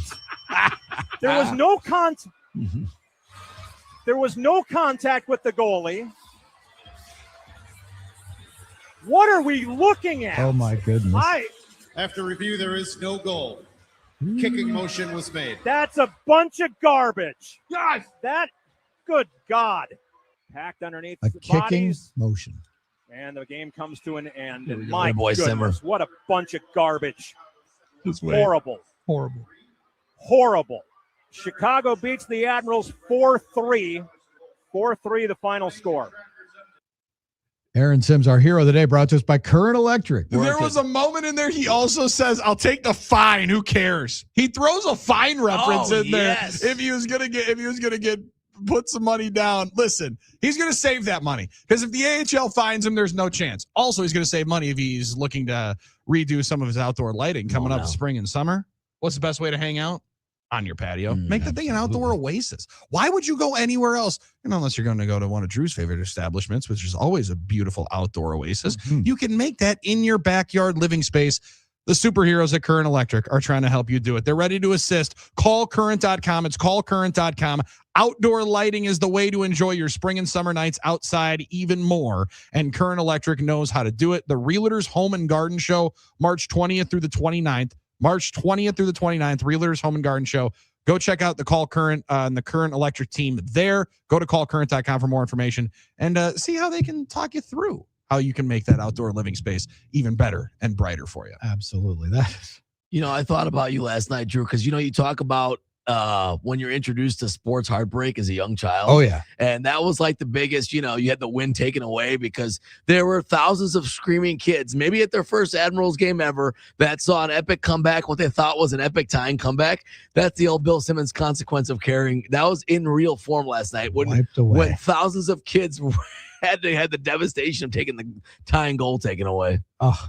There was no contact. There was no contact with the goalie. What are we looking at? Oh, my goodness. After review, there is no goal. Kicking motion was made. That's a bunch of garbage. Yes. Good God. Packed underneath A the kicking bodies. motion. And the game comes to an end. Here we And go. my Hey, boy, goodness, Simmer. what a bunch of garbage. Just wait. Horrible. Horrible. Chicago beats the Admirals 4-3. 4-3 the final score. Aaron Sims, our hero of the day, brought to us by Current Electric. There was a moment in there. He also says, "I'll take the fine. Who cares?" He throws a fine reference in there. If he was gonna get put some money down. Listen, he's gonna save that money because if the AHL fines him, there's no chance. Also, he's gonna save money if he's looking to redo some of his outdoor lighting coming up spring and summer. What's the best way to hang out? On your patio. Make the thing an outdoor oasis. Why would you go anywhere else? Unless you're going to go to one of Drew's favorite establishments, which is always a beautiful outdoor oasis. You can make that in your backyard living space. The superheroes at Current Electric are trying to help you do it. They're ready to assist. Call current.com. It's callcurrent.com. Outdoor lighting is the way to enjoy your spring and summer nights outside even more. And Current Electric knows how to do it. The Realtors Home and Garden Show, March 20th through the 29th. March 20th through the 29th, Realtors Home and Garden Show. Go check out the Call Current and the Current Electric team there. Go to callcurrent.com for more information and see how they can talk you through how you can make that outdoor living space even better and brighter for you. Absolutely. That is. I thought about you last night, Drew, because, you talk about when you're introduced to sports heartbreak as a young child. Oh, yeah. And that was like the biggest, you had the win taken away because there were thousands of screaming kids, maybe at their first Admirals game ever, that saw an epic comeback, what they thought was an epic tying comeback. That's the old Bill Simmons consequence of caring. That was in real form last night when thousands of kids had the devastation of taking the tying goal taken away. Oh,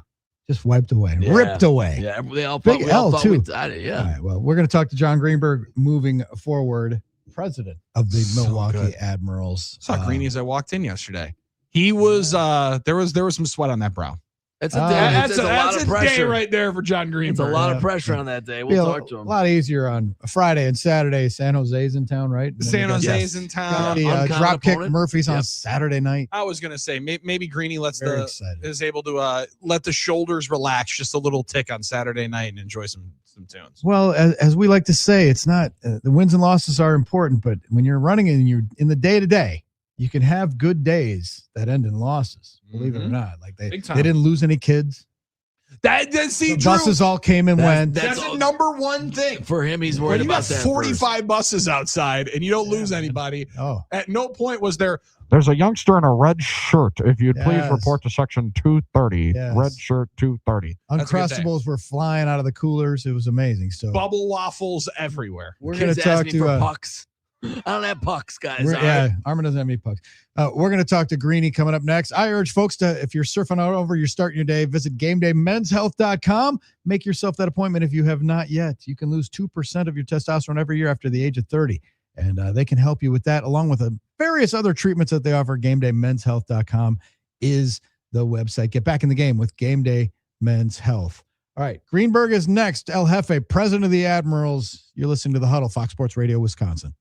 just wiped away, ripped away. Yeah, they all Big L thought too. we tied it, yeah. All right, well, we're going to talk to John Greenberg moving forward, president of the Milwaukee Admirals. Saw Greeny as I walked in yesterday. He was there was some sweat on that brow. That's a lot of pressure day right there for John Greenberg. It's a lot of pressure on that day. Be We'll talk to a him. lot easier on a Friday and Saturday. San Jose's in town, right? San Jose's in town. The Uncommon Dropkick opponent. Murphys on Saturday night. I was gonna say maybe Greeny is able to let the shoulders relax just a little tick on Saturday night and enjoy some tunes. Well, as we like to say, it's not the wins and losses are important, but when you're running and you're in the day to day, you can have good days that end in losses. Believe it or not, like they didn't lose any kids. See, The buses all came and went. That's the number one thing for him. He's worried when you about got that. 45 buses outside and you don't lose anybody. Oh, at no point was there's a youngster in a red shirt. If you'd please report to section 230. Yes. Red shirt 230. Uncrustables were flying out of the coolers. It was amazing. So Bubble waffles everywhere. we're going to talk to pucks. I don't have pucks, guys. Armen doesn't have any pucks. We're going to talk to Greeny coming up next. I urge folks to, if you're surfing out over, you're starting your day, visit GameDayMen'sHealth.com. Make yourself that appointment if you have not yet. You can lose 2% of your testosterone every year after the age of 30. And they can help you with that, along with various other treatments that they offer. GameDayMen'sHealth.com is the website. Get back in the game with Game Day Men's Health. All right, Greenberg is next. El Jefe, president of the Admirals. You're listening to the Huddle, Fox Sports Radio, Wisconsin.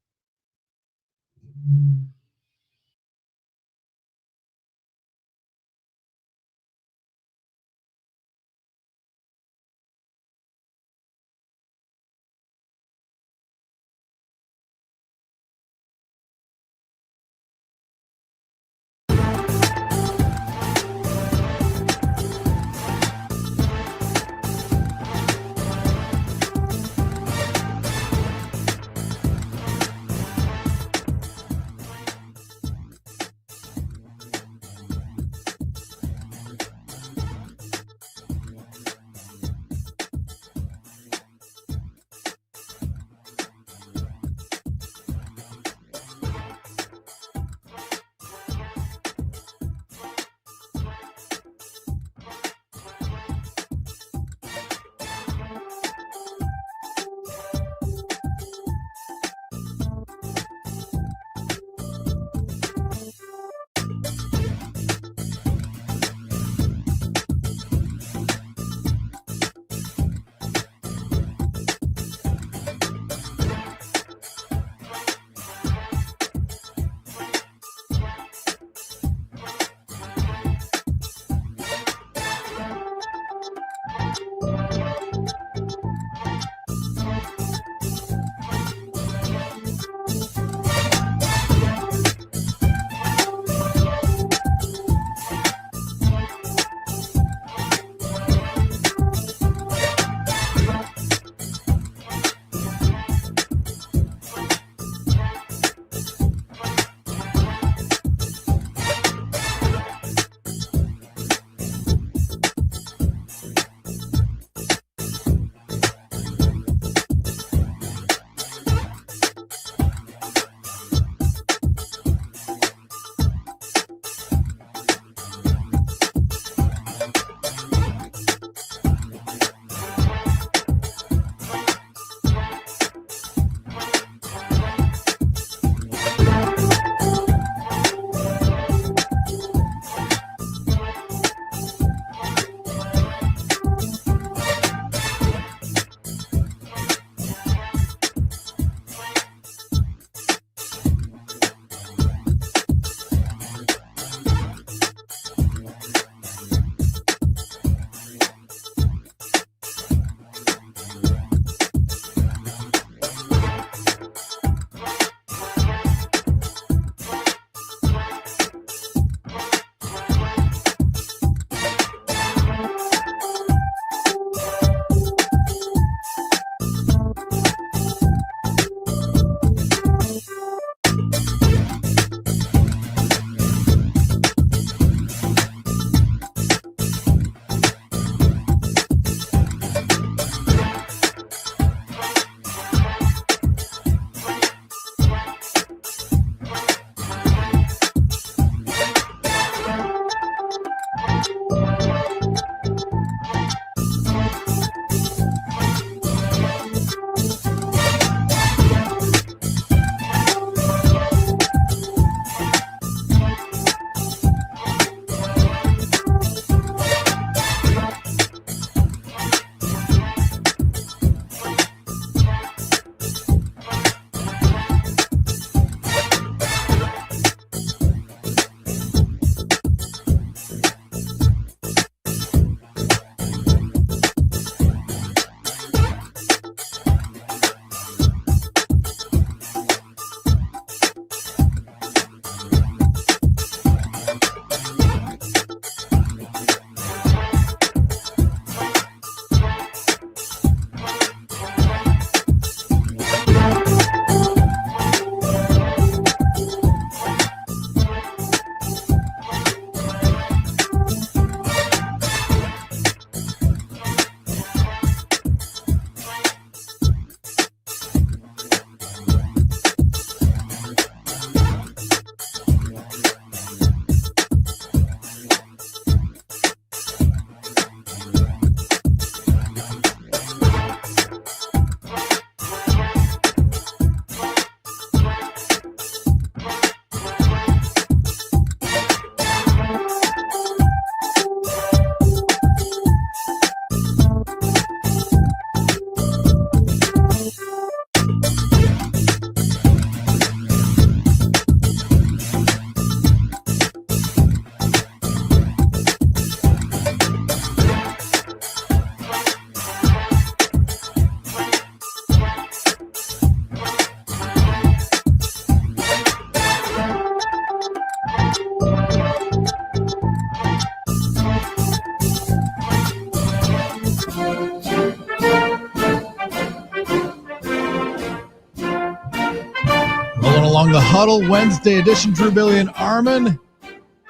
Huddle Wednesday edition. Drew, Billy, and Armen.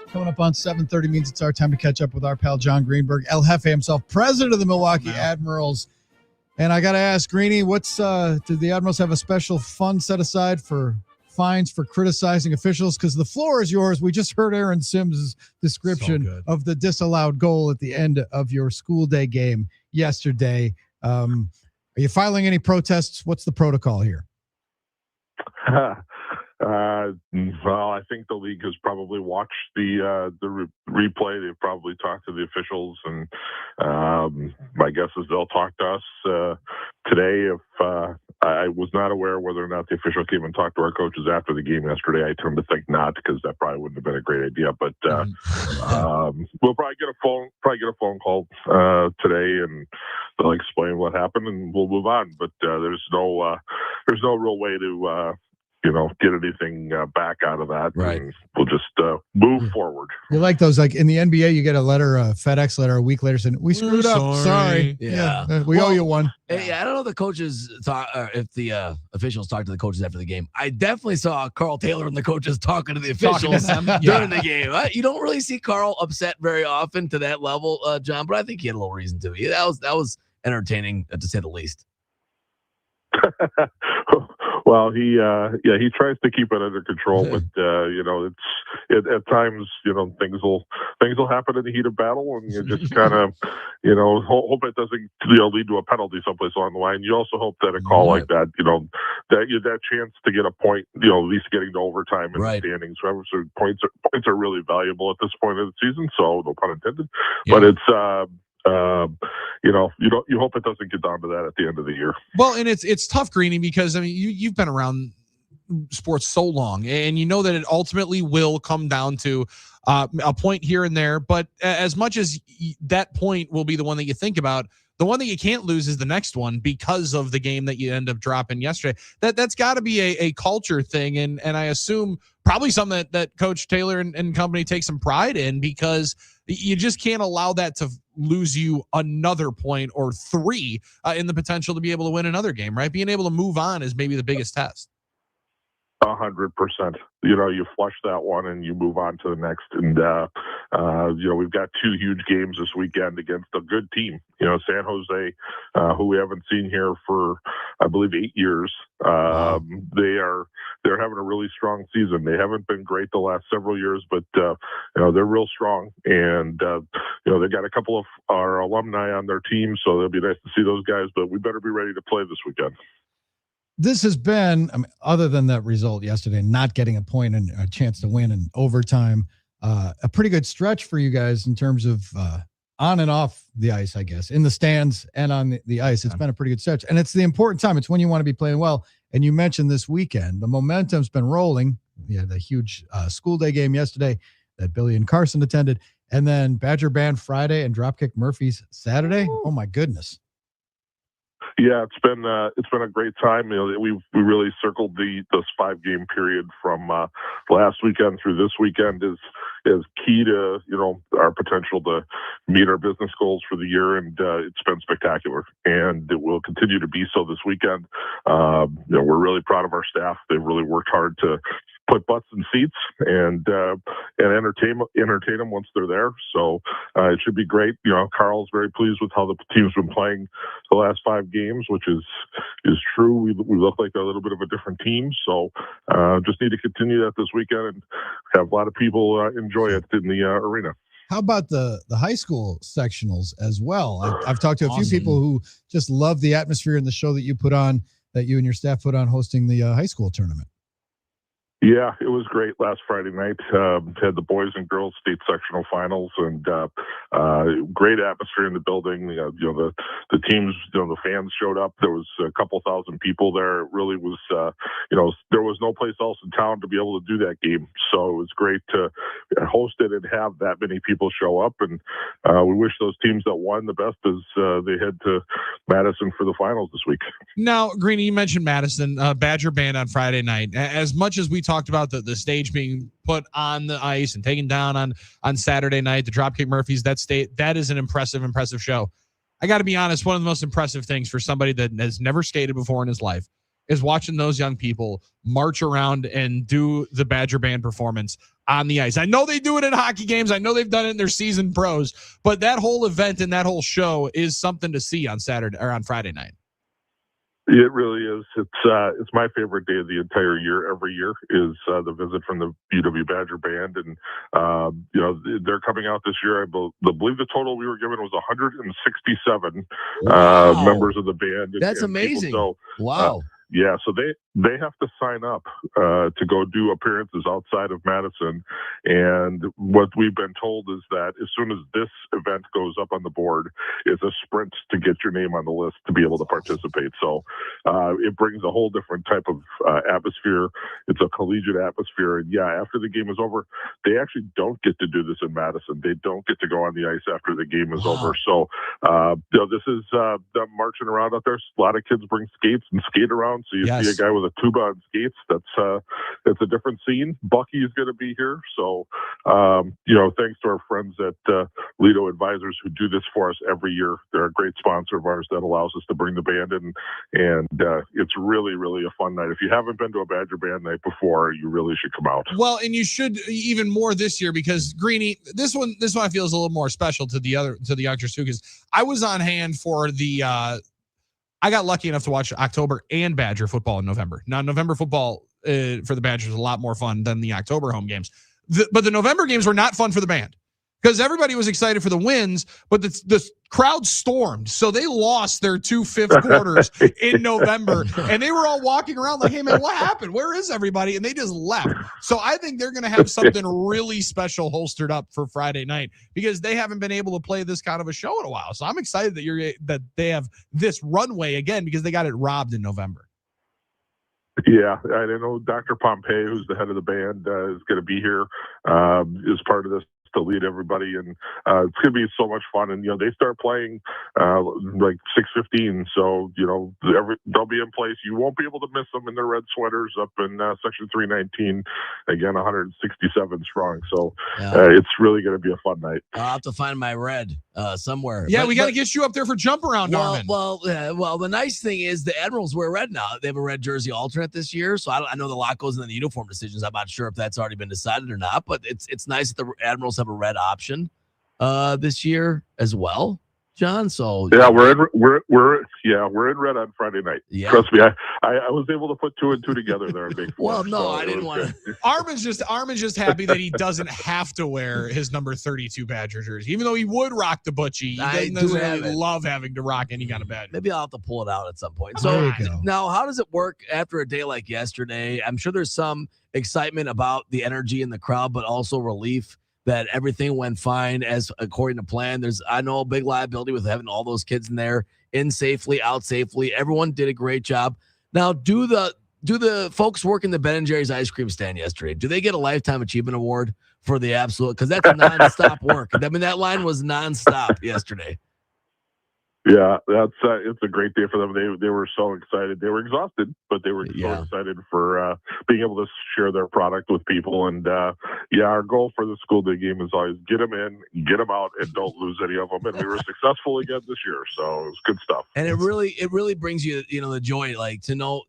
Coming up on 7:30 means it's our time to catch up with our pal John Greenberg, El Jefe himself, president of the Milwaukee Admirals. And I got to ask, Greeny, did the Admirals have a special fund set aside for fines for criticizing officials? Because the floor is yours. We just heard Aaron Sims' description of the disallowed goal at the end of your school day game yesterday. Are you filing any protests? What's the protocol here? Well, I think the league has probably watched the replay. They've probably talked to the officials, and my guess is they'll talk to us today. If I was not aware whether or not the official came and talked to our coaches after the game yesterday, I tend to think not, because that probably wouldn't have been a great idea. But we'll probably get a phone call today, and they'll explain what happened, and we'll move on. But there's no real way to get anything back out of that. Right. And we'll just move forward. You like those, like in the NBA, you get a letter, a FedEx letter a week later saying, we screwed up. Sorry. Yeah. We owe you one. Yeah, I don't know if the coaches if the officials talked to the coaches after the game. I definitely saw Carl Taylor and the coaches talking to the officials during the game. You don't really see Carl upset very often to that level, John, but I think he had a little reason to. That was entertaining, to say the least. Well, he tries to keep it under control, but at times things will happen in the heat of battle, and you just kind of hope it doesn't lead to a penalty someplace along the line. You also hope that a call like that, that chance to get a point, at least getting to overtime in the standings. So points are really valuable at this point of the season. So no pun intended, but it's. You hope it doesn't get down to that at the end of the year. Well, and it's tough, Greeny, because I mean you've been around sports so long, and you know that it ultimately will come down to a point here and there. But as much as that point will be the one that you think about, the one that you can't lose is the next one, because of the game that you end up dropping yesterday. That's got to be a culture thing, and I assume probably something that Coach Taylor and company take some pride in, because you just can't allow that to lose you another point or three in the potential to be able to win another game, right? Being able to move on is maybe the biggest test. 100%. You flush that one and you move on to the next. And, we've got two huge games this weekend against a good team. San Jose, who we haven't seen here for, I believe, 8 years. They're having a really strong season. They haven't been great the last several years, but, they're real strong. And, they got a couple of our alumni on their team, so it'll be nice to see those guys, but we better be ready to play this weekend. This has been, other than that result yesterday, not getting a point and a chance to win in overtime, a pretty good stretch for you guys in terms of on and off the ice, I guess, in the stands and on the ice. It's been a pretty good stretch, and it's the important time. It's when you want to be playing well. And you mentioned this weekend, the momentum's been rolling. You had the huge school day game yesterday that Billy and Carson attended, and then Badger Band Friday and Dropkick Murphys Saturday. Oh my goodness. Yeah, it's been a great time. We really circled this 5-game period from last weekend through this weekend is key to our potential to meet our business goals for the year, and it's been spectacular, and it will continue to be so this weekend. We're really proud of our staff. They've really worked hard to put butts in seats and entertain them once they're there. So it should be great. Carl's very pleased with how the team's been playing the last 5 games, which is true. We look like a little bit of a different team. So just need to continue that this weekend and have a lot of people enjoy it in the arena. How about the high school sectionals as well? I've talked to a few people who just love the atmosphere and the show that you put on, that you and your staff put on hosting the high school tournament. Yeah, it was great last Friday night. Had the boys and girls state sectional finals, and great atmosphere in the building. The teams, the fans showed up. There was a couple thousand people there. It really was, there was no place else in town to be able to do that game. So it was great to host it and have that many people show up. And we wish those teams that won the best as they head to Madison for the finals this week. Now, Greeny, you mentioned Madison, Badger Band on Friday night. As much as we talked about the stage being put on the ice and taken down on Saturday night, the Dropkick Murphys, that is an impressive show. I got to be honest, one of the most impressive things for somebody that has never skated before in his life is watching those young people march around and do the Badger Band performance on the ice. I know they do it in hockey games. I know they've done it in their season pros, but that whole event and that whole show is something to see on Saturday or on Friday night. It really is. It's my favorite day of the entire year. Every year is the visit from the UW Badger Band, and they're coming out this year. I believe the total we were given was 167 members of the band. That's amazing. So, wow. Yeah, so they have to sign up to go do appearances outside of Madison, and what we've been told is that as soon as this event goes up on the board, it's a sprint to get your name on the list to be able to participate. So it brings a whole different type of atmosphere. It's a collegiate atmosphere, and yeah, after the game is over, they actually don't get to do this in Madison. They don't get to go on the ice after the game is over. So this is them marching around out there. A lot of kids bring skates and skate around. So you see a guy with a tuba on skates. That's a different scene. Bucky is going to be here. So, thanks to our friends at Lido Advisors who do this for us every year. They're a great sponsor of ours that allows us to bring the band in. And it's really, really a fun night. If you haven't been to a Badger Band night before, you really should come out. Well, and you should even more this year because Greeny, this one I feel is a little more special to the youngsters too, because I was on hand for the I got lucky enough to watch October and Badger football in November. Now, November football for the Badgers was a lot more fun than the October home games. But the November games were not fun for the band because everybody was excited for the wins, but the crowd stormed. So they lost their 2 fifth quarters in November, and they were all walking around like, hey, man, what happened? Where is everybody? And they just left. So I think they're going to have something really special holstered up for Friday night because they haven't been able to play this kind of a show in a while. So I'm excited that they have this runway again because they got it robbed in November. Yeah, I know Dr. Pompey, who's the head of the band, is going to be here as part of this to lead everybody, and it's going to be so much fun. And they start playing like 6:15, so they'll be in place. You won't be able to miss them in their red sweaters up in section 319, again 167 strong. So it's really going to be a fun night. I'll have to find my red somewhere. Yeah, we got to get you up there for jump around, Armen. Well, the nice thing is the Admirals wear red now. They have a red jersey alternate this year, so I know the lot goes into the uniform decisions. I'm not sure if that's already been decided or not, but it's nice that the Admirals have a red option this year as well, John. So yeah, we're in red on Friday night. Yeah. Trust me, I was able to put 2 and 2 together there. Well, no, I didn't want to. Armen's just happy that he doesn't have to wear his number 32 Badger jersey, even though he would rock the Butchie. He doesn't really love having to rock any kind of Badger. Maybe I'll have to pull it out at some point. So now, how does it work after a day like yesterday? I'm sure there's some excitement about the energy in the crowd, but also relief that everything went fine as according to plan. I know a big liability with having all those kids in there, in safely, out safely. Everyone did a great job. Now, do the folks working the Ben & Jerry's ice cream stand yesterday, do they get a Lifetime Achievement Award for the absolute? Because that's nonstop work. I mean, that line was nonstop yesterday. Yeah, it's a great day for them. They were so excited. They were exhausted, but they were so excited for being able to share their product with people. And our goal for the school day game is always get them in, get them out, and don't lose any of them. And we were successful again this year, so it was good stuff. And it really brings you the joy, like to know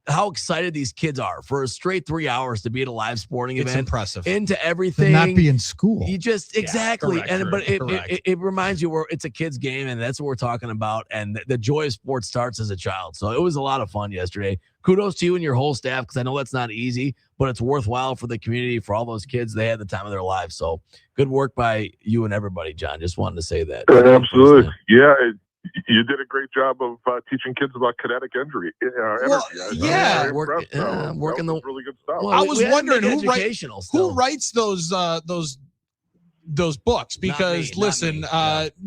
how excited these kids are for a straight 3 hours to be at a live sporting event. It's impressive. Into everything. To not be in school. You just exactly. Correct. It reminds you it's a kid's game, and that's what we're talking about. And the joy of sports starts as a child. So it was a lot of fun yesterday. Kudos to you and your whole staff, because I know that's not easy, but it's worthwhile for the community, for all those kids. They had the time of their lives. So good work by you and everybody, John. Just wanted to say that. Absolutely. Yeah. You did a great job of teaching kids about kinetic energy. Working the really good stuff. Well, I was wondering who writes those books, because listen,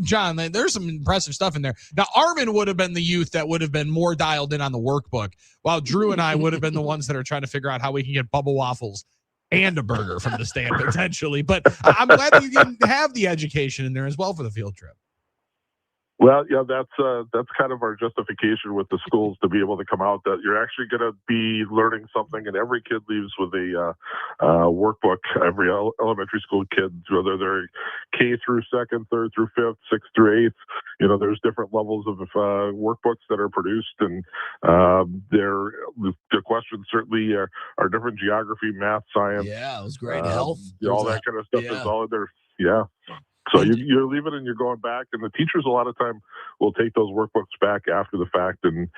John, there's some impressive stuff in there. Now, Armen would have been the youth that would have been more dialed in on the workbook, while Drew and I would have been the ones that are trying to figure out how we can get Bubba waffles and a burger from the stand potentially. But I'm glad that you didn't have the education in there as well for the field trip. Well, yeah, that's kind of our justification with the schools to be able to come out, that you're actually going to be learning something, and every kid leaves with a workbook. Every elementary school kid, whether they're K through second, third through fifth, sixth through eighth, there's different levels of workbooks that are produced, and the questions certainly are different: geography, math, science. Yeah, it was great. Health, all that kind of stuff yeah. is all in there. Yeah. So you're leaving and you're going back, and the teachers a lot of time will take those workbooks back after the fact, and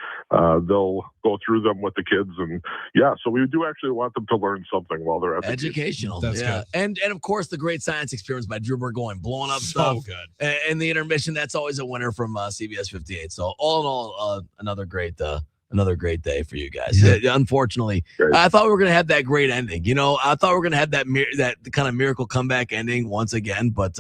they'll go through them with the kids. And so we do actually want them to learn something while they're at the educational. That's good. And of course the great science experiments by Drew Burgoyne, blowing up stuff. good. And the intermission, that's always a winner from CBS 58. So all in all, another great day for you guys. Unfortunately, I thought we were going to have that great ending. I thought we were going to have that kind of miracle comeback ending once again, but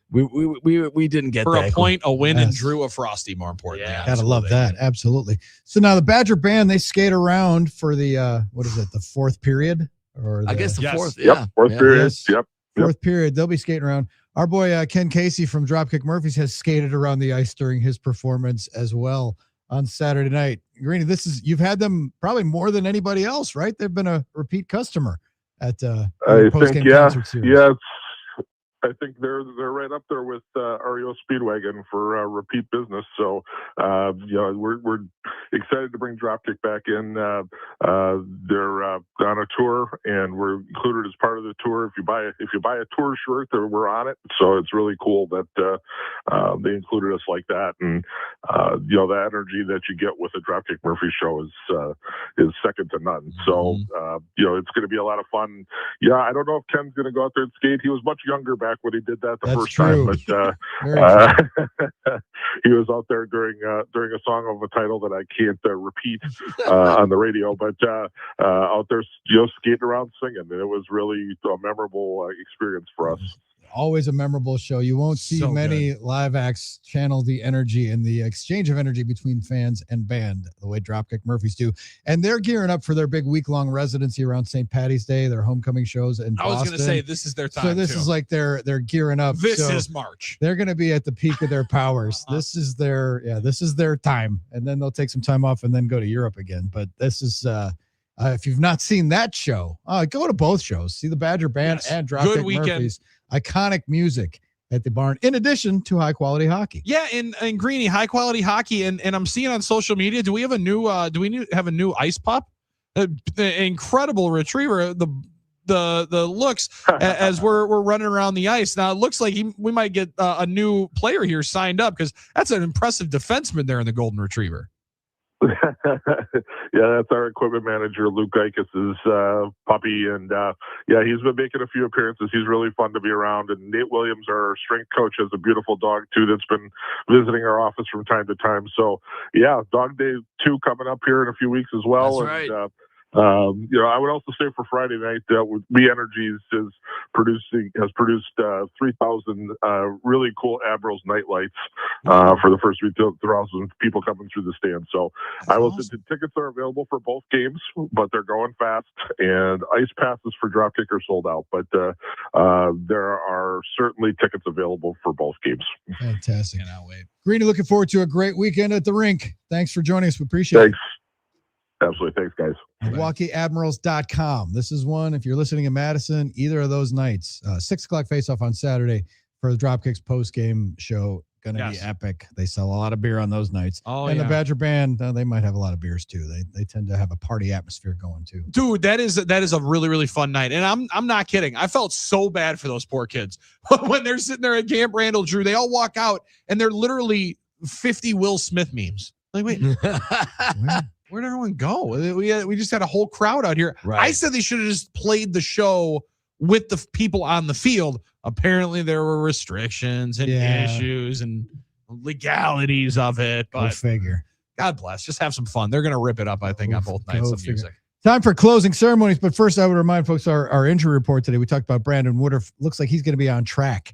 we didn't get for that. a point, a win, and Drew a Frosty. More importantly, Gotta love that. Absolutely. So now the Badger band, they skate around for the what is it? The fourth period, or I guess the fourth. Yep, fourth period. Yes. Yep. Fourth period. They'll be skating around. Our boy Ken Casey from Dropkick Murphys has skated around the ice during his performance as well on Saturday night. Greeny, you've had them probably more than anybody else, right? They've been a repeat customer at post-game concert series. Yeah. I think they're right up there with REO Speedwagon for repeat business. So we're excited to bring Dropkick back in. They're on a tour, and we're included as part of the tour. If you buy a tour shirt, we're on it. So it's really cool that they included us like that. And the energy that you get with a Dropkick Murphy show is second to none. So it's going to be a lot of fun. Yeah, I don't know if Ken's going to go out there and skate. He was much younger back when he did that the first time, but he was out there during a song of a title that I can't repeat on the radio, but out there skating around singing, and it was really a memorable experience for us. Always a memorable show. You won't see many live acts channel the energy and the exchange of energy between fans and band the way Dropkick Murphys do. And they're gearing up for their big week-long residency around St. Patty's Day, their homecoming shows in Boston. I was going to say, this is their time. So this is like they're gearing up. This is March. They're going to be at the peak of their powers. This is their time. And then they'll take some time off and then go to Europe again. But this is if you've not seen that show, go to both shows. See the Badger Band and Dropkick Murphys. Iconic music at the barn, in addition to high quality hockey. Yeah, and Greeny, high quality hockey, and I'm seeing on social media. Do we have a new? Have a new ice pup? Incredible retriever. The looks as we're running around the ice now. It looks like we might get a new player here signed up, because that's an impressive defenseman there in the Golden Retriever. Yeah, that's our equipment manager, Luke Geikis' puppy. And he's been making a few appearances. He's really fun to be around. And Nate Williams, our strength coach, has a beautiful dog too that's been visiting our office from time to time. So Dog Day 2 coming up here in a few weeks as well. That's right. I would also say for Friday night, We Energies has produced 3,000 really cool Admirals night lights for the first 3,000 people coming through the stand. So I will say the tickets are available for both games, but they're going fast, and ice passes for Dropkick are sold out. But there are certainly tickets available for both games. Fantastic. Cannot wait. Greeny, looking forward to a great weekend at the rink. Thanks for joining us. We appreciate it. Absolutely. Thanks, guys. MilwaukeeAdmirals.com. This is one, if you're listening in Madison, either of those nights, 6 o'clock face-off on Saturday for the Dropkicks post-game show. Going to be epic. They sell a lot of beer on those nights. The Badger Band, they might have a lot of beers too. They tend to have a party atmosphere going too. Dude, that is a really, really fun night. And I'm not kidding. I felt so bad for those poor kids when they're sitting there at Camp Randall, Drew. They all walk out and they're literally 50 Will Smith memes. Like, wait, where'd everyone go? We just had a whole crowd out here. Right. I said they should have just played the show with the people on the field. Apparently there were restrictions and issues and legalities of it. But go figure. God bless. Just have some fun. They're going to rip it up, I think, on both nights of music. Time for closing ceremonies. But first, I would remind folks our injury report today. We talked about Brandon Woodruff. Looks like he's going to be on track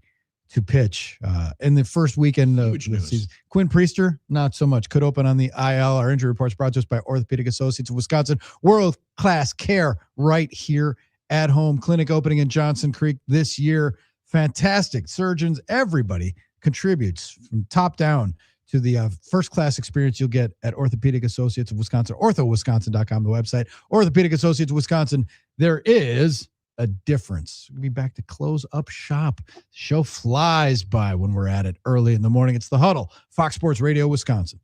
to pitch in the first weekend of the season. Quinn Priester, not so much. Could open on the IL. Our injury reports brought to us by Orthopedic Associates of Wisconsin. World-class care right here at home. Clinic opening in Johnson Creek this year. Fantastic. Surgeons, everybody contributes from top down to the first-class experience you'll get at Orthopedic Associates of Wisconsin, orthowisconsin.com, the website. Orthopedic Associates of Wisconsin, there is a difference. We'll be back to close up shop. Show flies by when we're at it early in the morning. It's the Huddle, Fox Sports Radio, Wisconsin.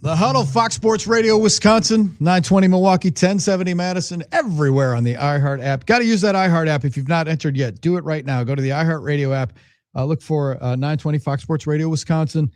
The Huddle, Fox Sports Radio, Wisconsin, 920 Milwaukee, 1070 Madison, everywhere on the iHeart app. Got to use that iHeart app if you've not entered yet. Do it right now. Go to the iHeart Radio app. Look for 920 Fox Sports Radio, Wisconsin,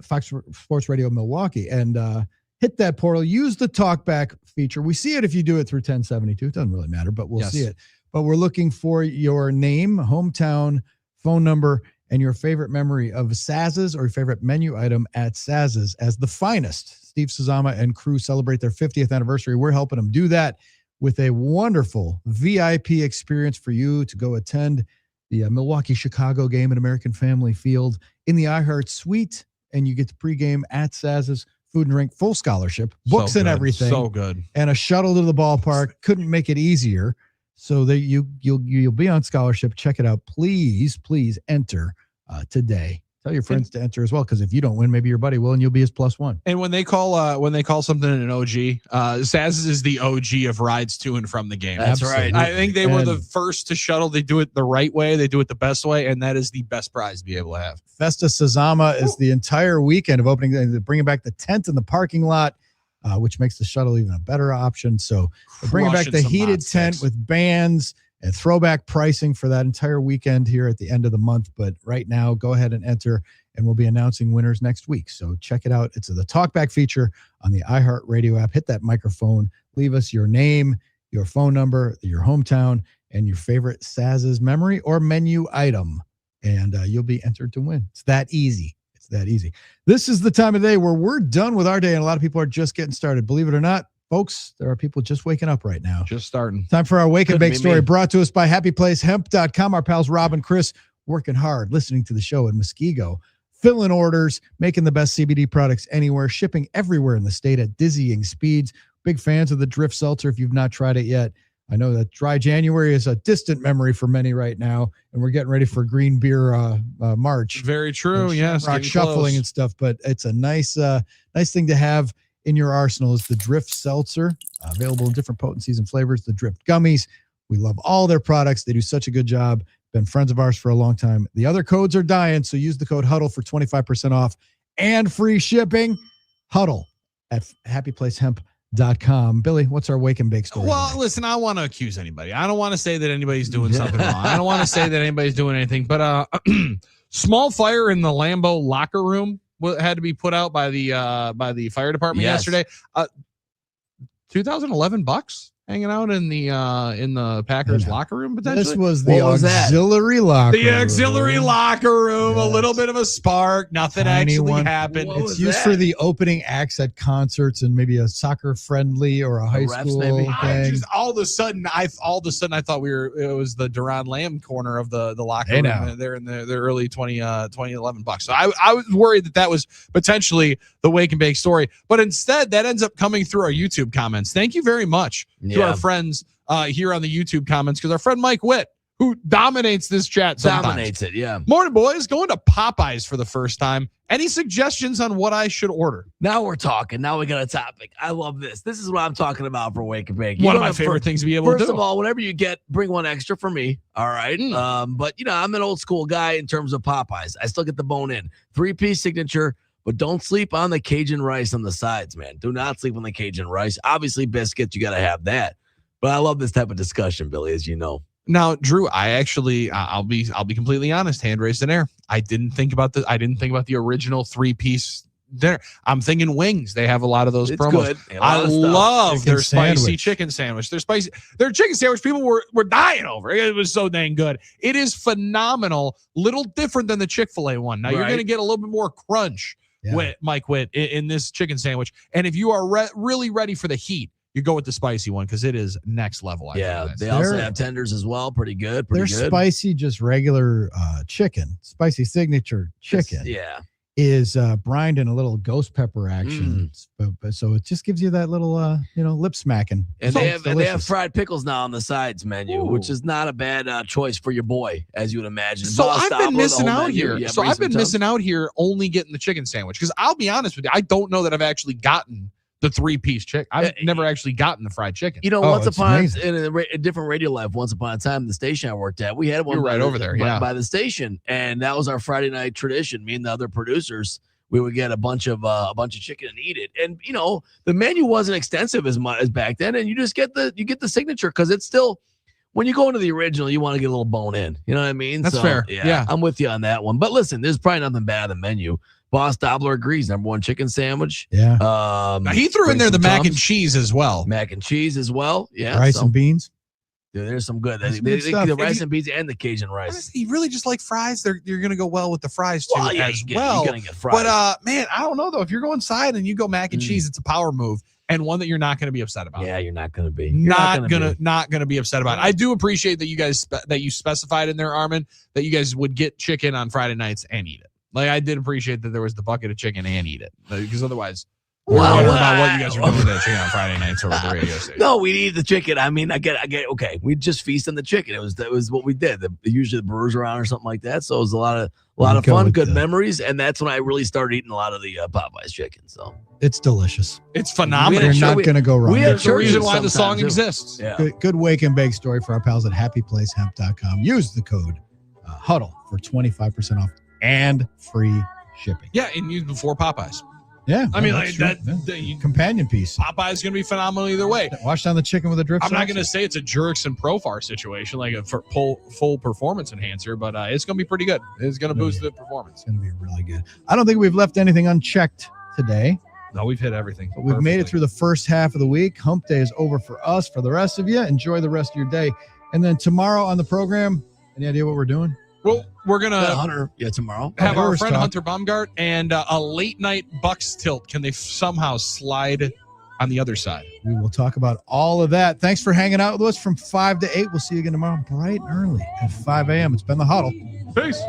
Fox Sports Radio, Milwaukee, and hit that portal. Use the talkback feature. We see it if you do it through 1072. It doesn't really matter, but we'll see it. But we're looking for your name, hometown, phone number, and your favorite memory of Saz's or your favorite menu item at Saz's as the finest. Steve Suzama and crew celebrate their 50th anniversary. We're helping them do that with a wonderful VIP experience for you to go attend the Milwaukee-Chicago game at American Family Field in the iHeart Suite, and you get the pregame at Saz's, food and drink, full scholarship, books and everything. So good. And a shuttle to the ballpark. Couldn't make it easier. So that you'll be on scholarship. Check it out. Please enter today. Tell your friends to enter as well, because if you don't win, maybe your buddy will, and you'll be his +1. And when they call something an OG, Saz's is the OG of rides to and from the game. That's right. I think they were the first to shuttle. They do it the right way. They do it the best way, and that is the best prize to be able to have. Festa Sazama is the entire weekend of opening. They're bringing back the tent in the parking lot, which makes the shuttle even a better option. So they're bringing back the heated tent with bands and throwback pricing for that entire weekend here at the end of the month. But right now, go ahead and enter, and we'll be announcing winners next week. So check it out. It's the talkback feature on the iHeart Radio app. Hit that microphone. Leave us your name, your phone number, your hometown, and your favorite Saz's memory or menu item, and you'll be entered to win. It's that easy. That easy. This is the time of day where we're done with our day, and a lot of people are just getting started. Believe it or not, folks, there are people just waking up right now. Just starting. Time for our Wake and Bake story, brought to us by HappyPlaceHemp.com. Our pals Rob and Chris working hard, listening to the show in Muskego, filling orders, making the best CBD products anywhere, shipping everywhere in the state at dizzying speeds. Big fans of the Drift Seltzer if you've not tried it yet. I know that dry January is a distant memory for many right now, and we're getting ready for Green Beer March. Very true. Yes, rock shuffling and stuff, but it's a nice thing to have in your arsenal. Is the Drift Seltzer, available in different potencies and flavors. The Drift Gummies, we love all their products. They do such a good job. Been friends of ours for a long time. The other codes are dying, so use the code Huddle for 25% off and free shipping. Huddle at HappyPlaceHemp.com. Billy, what's our Wake and Bake story? Well, listen, I don't want to accuse anybody. I don't want to say that anybody's doing something wrong. I don't want to say that anybody's doing anything, but small fire in the Lambeau locker room had to be put out by the fire department yesterday. $2,011 hanging out in the Packers locker room potentially. This was the auxiliary locker room. The auxiliary locker room. Yes. A little bit of a spark. Nothing Tiny actually one. happened. It's used for the opening acts at concerts and maybe a soccer friendly or a high school thing. All of a sudden I thought it was the Duran Lamb corner of the locker room. They're in the early 2011 bucks. So I was worried that was potentially the Wake and Bake story, but instead that ends up coming through our YouTube comments. Thank you very much to our friends here on the YouTube comments, because our friend Mike Witt, who dominates this chat sometimes. Dominates it, yeah. Morning, boys. Going to Popeyes for the first time. Any suggestions on what I should order? Now we're talking. Now we got a topic. I love this. This is what I'm talking about for Wake and Bake. One of my favorite things to be able to do. First of all, whatever you get, bring one extra for me. All right. But, I'm an old school guy in terms of Popeyes. I still get the bone in. 3-piece signature. But don't sleep on the Cajun rice on the sides, man. Do not sleep on the Cajun rice. Obviously, biscuits, you got to have that. But I love this type of discussion, Billy, as you know. Now, Drew, I'll be completely honest. Hand raised in air. I didn't think about the original 3-piece dinner. I'm thinking wings. They have a lot of those promos. Good. I love their spicy chicken sandwich. Their chicken sandwich, people were dying over. It was so dang good. It is phenomenal. Little different than the Chick-fil-A one. Now you're going to get a little bit more crunch. Mike Witt in this chicken sandwich. And if you are really ready for the heat, you go with the spicy one, because it is next level. They also have tenders as well. Pretty good. They're spicy, just regular chicken. Spicy signature chicken. Is brined in a little ghost pepper action. But so it just gives you that little lip smacking. And they have fried pickles now on the sides menu, which is not a bad choice for your boy, as you would imagine. So I've been missing out here. Missing out here only getting the chicken sandwich, because I'll be honest with you, I don't know that I've actually gotten the 3-piece chicken. I've never actually gotten the fried chicken. Once upon in a different radio life, once upon a time, the station I worked at, we had one right over there, by the station, and that was our Friday night tradition. Me and the other producers, we would get a bunch of chicken and eat it. And the menu wasn't extensive as much as back then, and you just get the signature because it's still. When you go into the original, you want to get a little bone in. You know what I mean? That's fair. Yeah. I'm with you on that one. But listen, there's probably nothing bad on the menu. Boss Dobler agrees. Number one chicken sandwich. Yeah. Now he threw in there the mac and cheese as well. Mac and cheese as well. Yeah. Rice and beans. Dude, there's some good. That's good stuff. The rice and beans and the Cajun rice. You really just like fries. You're going to go well with the fries too Well, yeah, as you're well. gonna get fries. But man, I don't know though. If you're going side and you go mac and cheese, it's a power move and one that you're not going to be upset about. Yeah, you're not going to be. Not gonna be upset about it. I do appreciate that you guys that you specified in there, Armen, that you guys would get chicken on Friday nights and eat it. Like I did appreciate that there was the bucket of chicken and eat it because otherwise. We're wondering about what you guys are doing with that chicken on Friday nights over the radio station. No, we need the chicken. I mean, I get. Okay, we just feast on the chicken. That was what we did. Usually the Brewers were on or something like that. So it was a lot of fun, good memories, and that's when I really started eating a lot of the Popeyes chicken. So it's delicious. It's phenomenal. You're not going to go wrong. That's the reason why the song exists. Yeah. Good wake and bake story for our pals at happyplacehemp.com. Use the code Huddle for 25% off and free shipping. Yeah, and use before Popeyes. Yeah, I mean, that's like true. that. Yeah. Companion piece. Popeye is going to be phenomenal either way. Wash down the chicken with a drip. I'm not sauce. going to say it's a Jerks and Profar situation, like a full performance enhancer, but it's going to be pretty good. It's going to boost the performance. It's going to be really good. I don't think we've left anything unchecked today. No, we've hit everything. But we've made it through the first half of the week. Hump day is over for us. For the rest of you, enjoy the rest of your day. And then tomorrow on the program, any idea what we're doing? Well, we're going to Hunter, tomorrow. Have our Brewers friend talk. Hunter Baumgart and a late night Bucks tilt. Can they somehow slide on the other side? We will talk about all of that. Thanks for hanging out with us from 5 to 8. We'll see you again tomorrow bright and early at 5 a.m. It's been the Huddle. Peace.